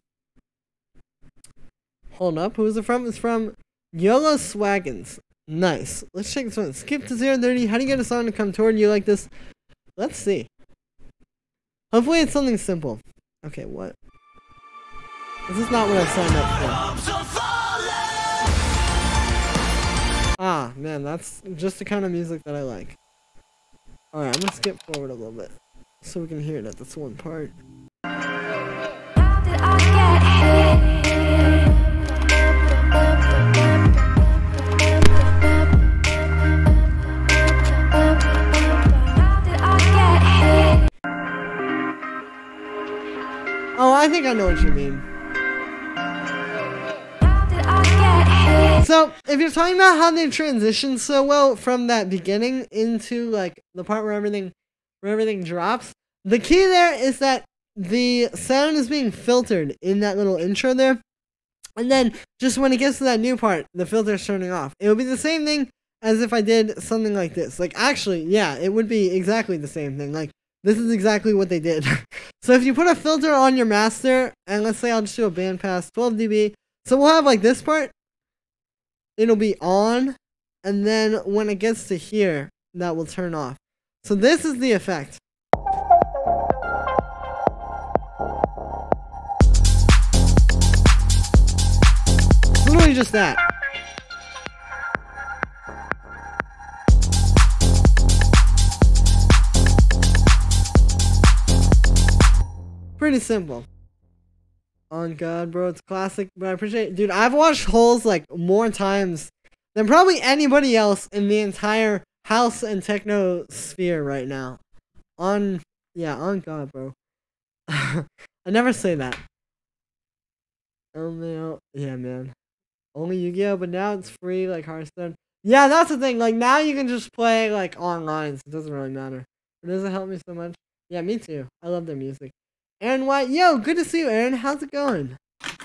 Hold up, who is it from? It's from Yolo Swaggins. Nice. Let's check this one. Skip to 030. How do you get a song to come toward you like this? Let's see. Hopefully it's something simple. Okay, what? This is not what I signed up for. Ah, man, that's just the kind of music that I like. Alright, I'm gonna skip forward a little bit so we can hear it at this one part. How did I get here? Oh, I think I know what you mean. So, if you're talking about how they transition so well from that beginning into, like, the part where everything drops, the key there is that the sound is being filtered in that little intro there. And then, just when it gets to that new part, the filter's turning off. It would be the same thing as if I did something like this. Like, actually, yeah, it would be exactly the same thing. Like, this is exactly what they did. So if you put a filter on your master, and let's say I'll just do a bandpass 12 dB. So we'll have, like, this part. It'll be on, and then when it gets to here, that will turn off. So this is the effect. It's literally just that. Pretty simple. On God, bro, it's classic, but I appreciate it. Dude, I've watched Holes, like, more times than probably anybody else in the entire house and techno sphere right now. On God, bro. I never say that. Yeah, man. Only Yu-Gi-Oh, but now it's free, like Hearthstone. Yeah, that's the thing. Like, now you can just play, like, online, so it doesn't really matter. It doesn't help me so much. Yeah, me too. I love their music. Aaron White, yo, good to see you, Aaron. How's it going?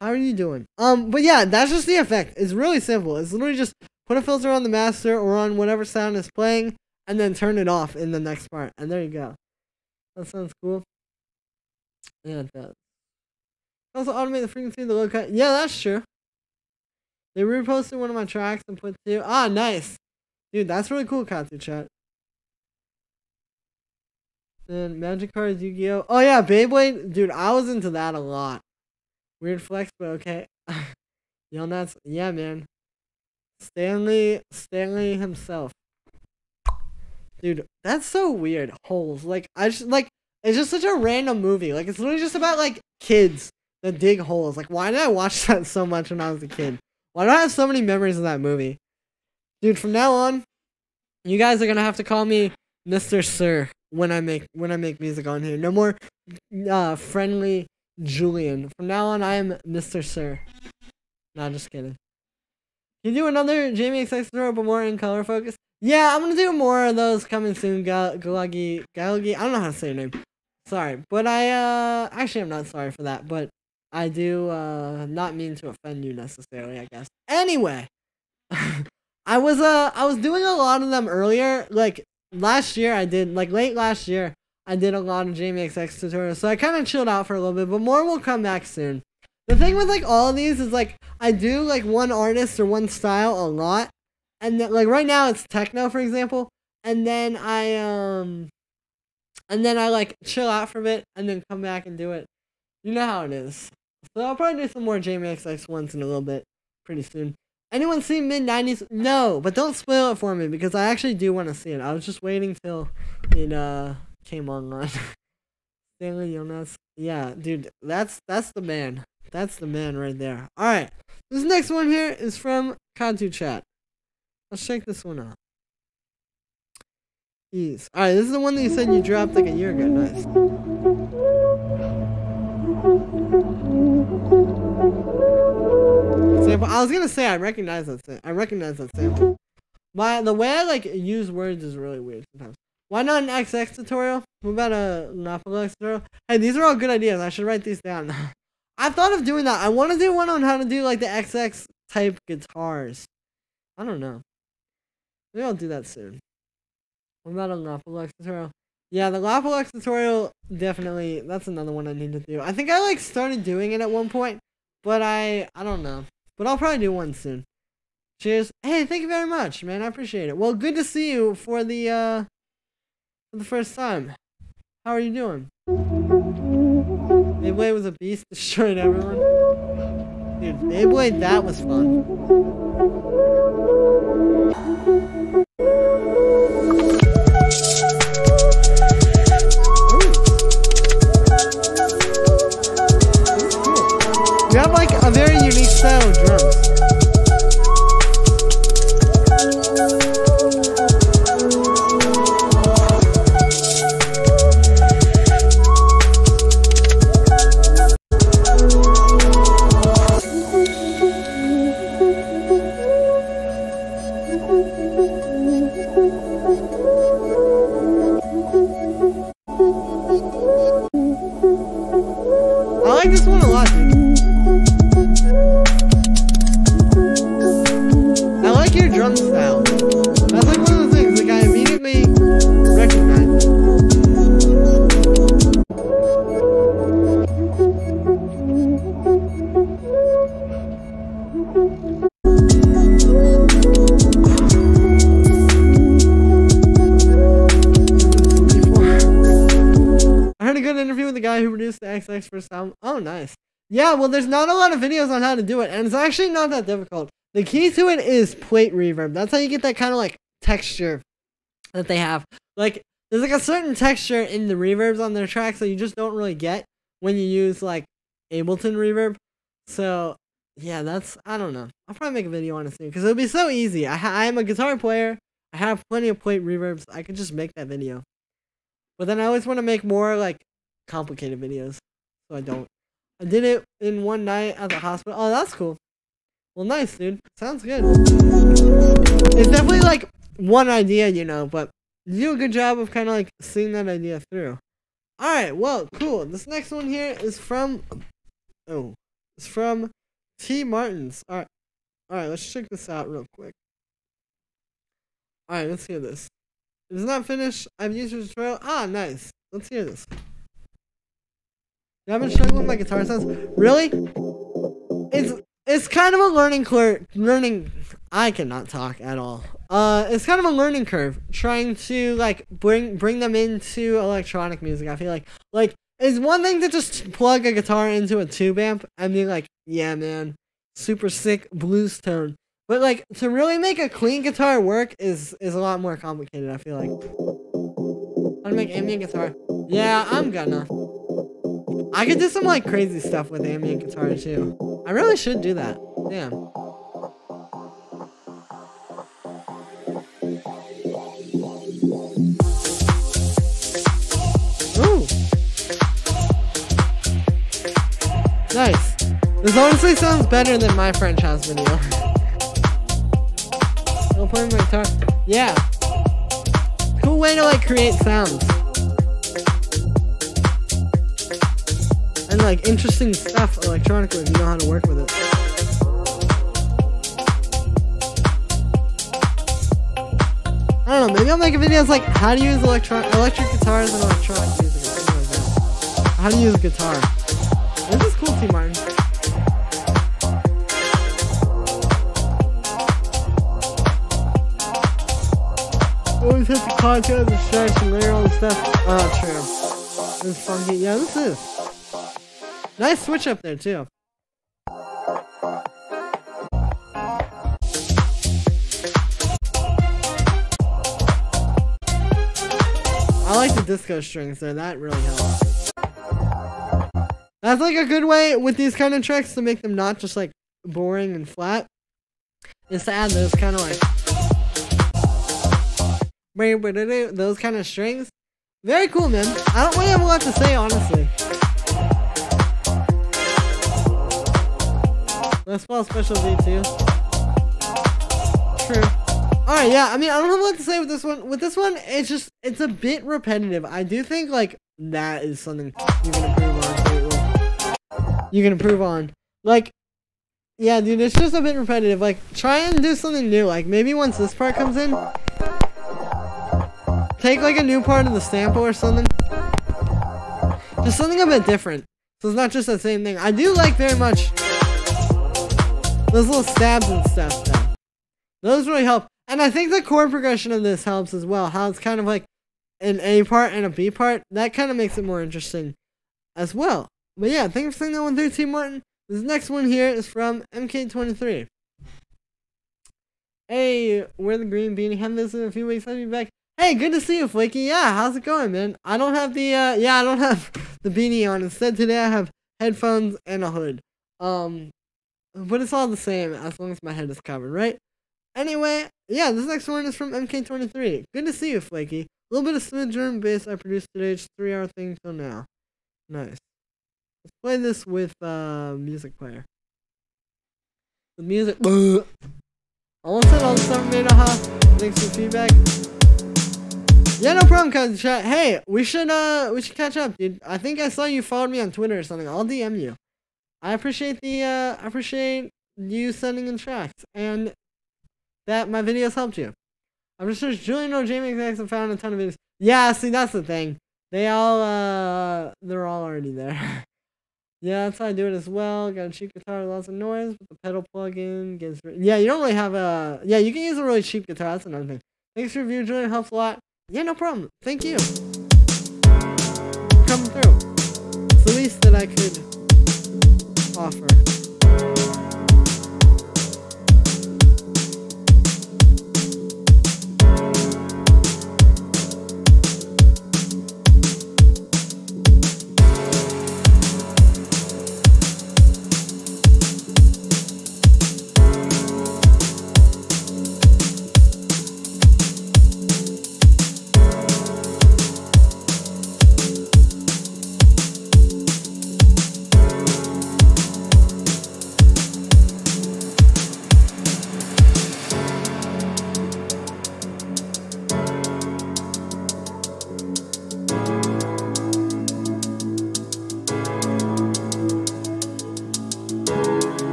How are you doing? But yeah, that's just the effect. It's really simple. It's literally just put a filter on the master or on whatever sound is playing, and then turn it off in the next part. And there you go. That sounds cool. Yeah, it does. Also automate the frequency of the low cut. Yeah, that's true. They reposted one of my tracks and put two. Ah, nice. Dude, that's really cool, Katsu chat. Then Magic cards, Yu-Gi-Oh. Oh yeah, Beyblade. Dude, I was into that a lot. Weird flex, but okay. Yo, that's, yeah, man. Stanley himself. Dude, that's so weird. Holes. Like, I just, like, It's just such a random movie. Like, it's literally just about, like, kids that dig holes. Like, why did I watch that so much when I was a kid? Why do I have so many memories of that movie? Dude, from now on, you guys are gonna have to call me Mr. Sir when I make music on here. No more friendly Julian. From now on, I am Mr. Sir. Nah, just kidding. Can you do another Jamie XX tutorial, but more in color focus? Yeah, I'm gonna do more of those coming soon. Galagi. I don't know how to say your name. Sorry, but actually I'm not sorry for that, but I do not mean to offend you necessarily, I guess. Anyway, I was doing a lot of them earlier, like last year late last year, I did a lot of Jamie XX tutorials, so I kind of chilled out for a little bit, but more will come back soon. The thing with like all of these is like I do like one artist or one style a lot, and then, like right now it's techno, for example, and then I like chill out for a bit and then come back and do it. You know how it is. So I'll probably do some more Jamie XX ones in a little bit, pretty soon. Anyone seen mid-90s? No, but don't spoil it for me because I actually do want to see it. I was just waiting till it came online. Stanley Jonas. Yeah, dude, that's the man. That's the man right there. Alright, this next one here is from Kantu Chat. Let's check this one out. Jeez. Alright, this is the one that you said you dropped like a year ago. Nice. Sample. I was gonna say I recognize that sample. The way I like use words is really weird sometimes. Why not an XX tutorial? What about a Napolux tutorial? Hey, these are all good ideas. I should write these down. I've thought of doing that. I want to do one on how to do like the XX type guitars. I don't know. Maybe I'll do that soon. What about a Napolux tutorial? Yeah, the Napolux tutorial, definitely, that's another one I need to do. I think I like started doing it at one point, but I don't know. But I'll probably do one soon. Cheers. Hey, thank you very much, man. I appreciate it. Well, good to see you for the first time. How are you doing? Beyblade was a beast, destroyed everyone. Dude, Beyblade, that was fun. You have like a very unique style of drums. I like this one a lot, dude. I like your drum style. That's like one of the things like I immediately recognize. I heard a good interview with the guy who produced the XX first album. Oh, nice. Yeah, well, there's not a lot of videos on how to do it, and it's actually not that difficult. The key to it is plate reverb. That's how you get that kind of, like, texture that they have. Like, there's, like, a certain texture in the reverbs on their tracks that you just don't really get when you use, like, Ableton reverb. So, yeah, that's, I don't know. I'll probably make a video on it soon, because it'll be so easy. I am a guitar player. I have plenty of plate reverbs. I could just make that video. But then I always want to make more, like, complicated videos. So I don't. I did it in one night at the hospital. Oh, that's cool. Well, nice, dude. Sounds good. It's definitely, like, one idea, you know, but you do a good job of kind of, like, seeing that idea through. Alright, well, cool. This next one here is from... Oh. It's from T. Martins. Alright, let's check this out real quick. Alright, let's hear this. It is not finished. I've used your tutorial. Ah, nice. Let's hear this. I've been struggling with my guitar sounds. Really? It's kind of a learning. I cannot talk at all. It's kind of a learning curve trying to like bring them into electronic music. I feel like it's one thing to just plug a guitar into a tube amp and be like, yeah, man, super sick blues tone. But like to really make a clean guitar work is a lot more complicated. I feel like. How to make ambient guitar. Yeah, I'm gonna. I could do some like crazy stuff with ambient guitar too. I really should do that. Damn. Ooh. Nice. This honestly sounds better than my French house video. I'll play my guitar. Yeah. Cool way to like create sounds. And like interesting stuff electronically if you know how to work with it. I don't know, maybe I'll make a video that's like how to use electric guitars and electronic music or something like that. How to use a guitar. This is cool, T. Martin. Always hit the content and stretch and layer all the stuff. Oh, true. This is funky. Yeah, this is. Nice switch up there, too. I like the disco strings there. That really helps. That's like a good way with these kind of tracks to make them not just like boring and flat. Is to add those kind of like those kind of strings. Very cool, man. I don't really have a lot to say, honestly. Les Paul Special V2. True. Alright, yeah, I mean, I don't have a lot to say with this one. With this one, it's a bit repetitive. I do think, like, that is something you can improve on. You can improve on. Like, yeah, dude, it's just a bit repetitive. Like, try and do something new. Like, maybe once this part comes in, take, like, a new part of the sample or something. Just something a bit different. So it's not just the same thing. I do like very much those little stabs and stuff, though. Those really help. And I think the chord progression of this helps as well. How it's kind of like an A part and a B part. That kind of makes it more interesting as well. But yeah, thanks for sending that one through, T. Martin. This next one here is from MK23. Hey, wear the green beanie. Haven't visited in a few weeks. I'll be back. Hey, good to see you, Flaky. Yeah, how's it going, man? I don't have the, I don't have the beanie on. Instead, today I have headphones and a hood. But it's all the same as long as my head is covered, right? Anyway, yeah, this next one is from MK23. Good to see you, Flaky. A little bit of smooth drum bass I produced today, just 3-hour thing till now. Nice. Let's play this with music player. The music. Almost said all the stuff made. Thanks for feedback. Yeah, no problem, cuz chat. Hey, we should catch up, dude. I think I saw you followed me on Twitter or something. I'll DM you. I appreciate you sending in tracks and that my videos helped you. I'm just searched Julian or Jamie Exacts and found a ton of videos. Yeah, see, that's the thing. They're all already there. Yeah, that's how I do it as well. Got a cheap guitar with lots of noise with the pedal plug-in. Yeah, you don't really have a... Yeah, you can use a really cheap guitar. That's another thing. Thanks for your review, Julian. Helps a lot. Yeah, no problem. Thank you. Coming through. It's the least that I could offer.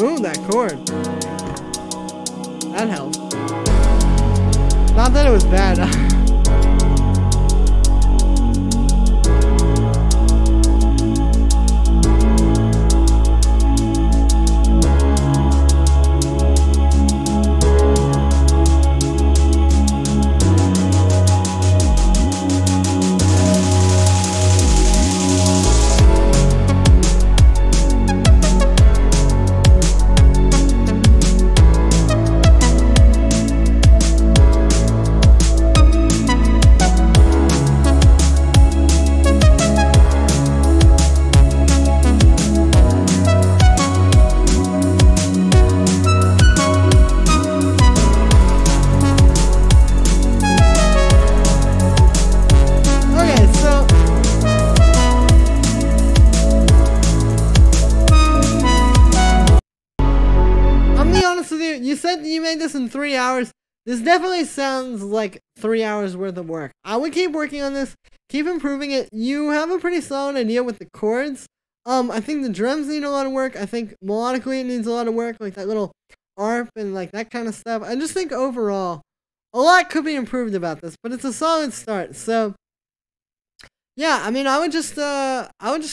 Ooh, that chord. That helped. Not that it was bad. this in 3 hours. This definitely sounds like 3 hours worth of work. I would keep working on this, keep improving it. You have a pretty solid idea with the chords. I think the drums need a lot of work. I think melodically it needs a lot of work, like that little arp and like that kind of stuff. I just think overall, a lot could be improved about this, but it's a solid start. So, yeah, I mean, I would just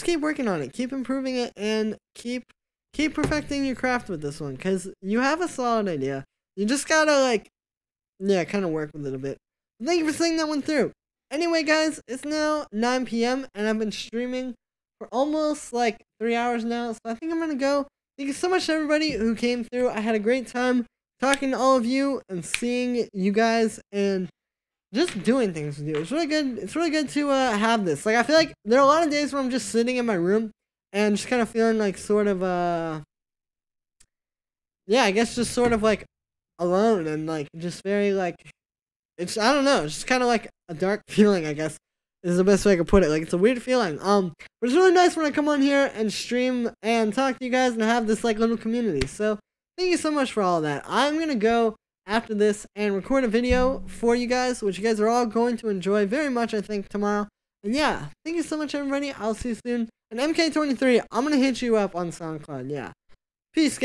keep working on it, keep improving it, and keep perfecting your craft with this one, because you have a solid idea. You just gotta, like, yeah, kind of work with it a bit. Thank you for seeing that one through. Anyway, guys, it's now 9 p.m., and I've been streaming for almost, like, 3 hours now, so I think I'm gonna go. Thank you so much to everybody who came through. I had a great time talking to all of you and seeing you guys and just doing things with you. It's really good. It's really good to have this. Like, I feel like there are a lot of days where I'm just sitting in my room and just kind of feeling like sort of yeah, I guess just sort of like alone and like just very like, it's, I don't know, it's just kind of like a dark feeling, I guess is the best way I could put it. Like, it's a weird feeling. But it's really nice when I come on here and stream and talk to you guys and have this like little community. So thank you so much for all of that. I'm gonna go after this and record a video for you guys, which you guys are all going to enjoy very much, I think, tomorrow. And yeah, thank you so much, everybody. I'll see you soon. And MK23, I'm gonna hit you up on SoundCloud. Yeah, peace, guys.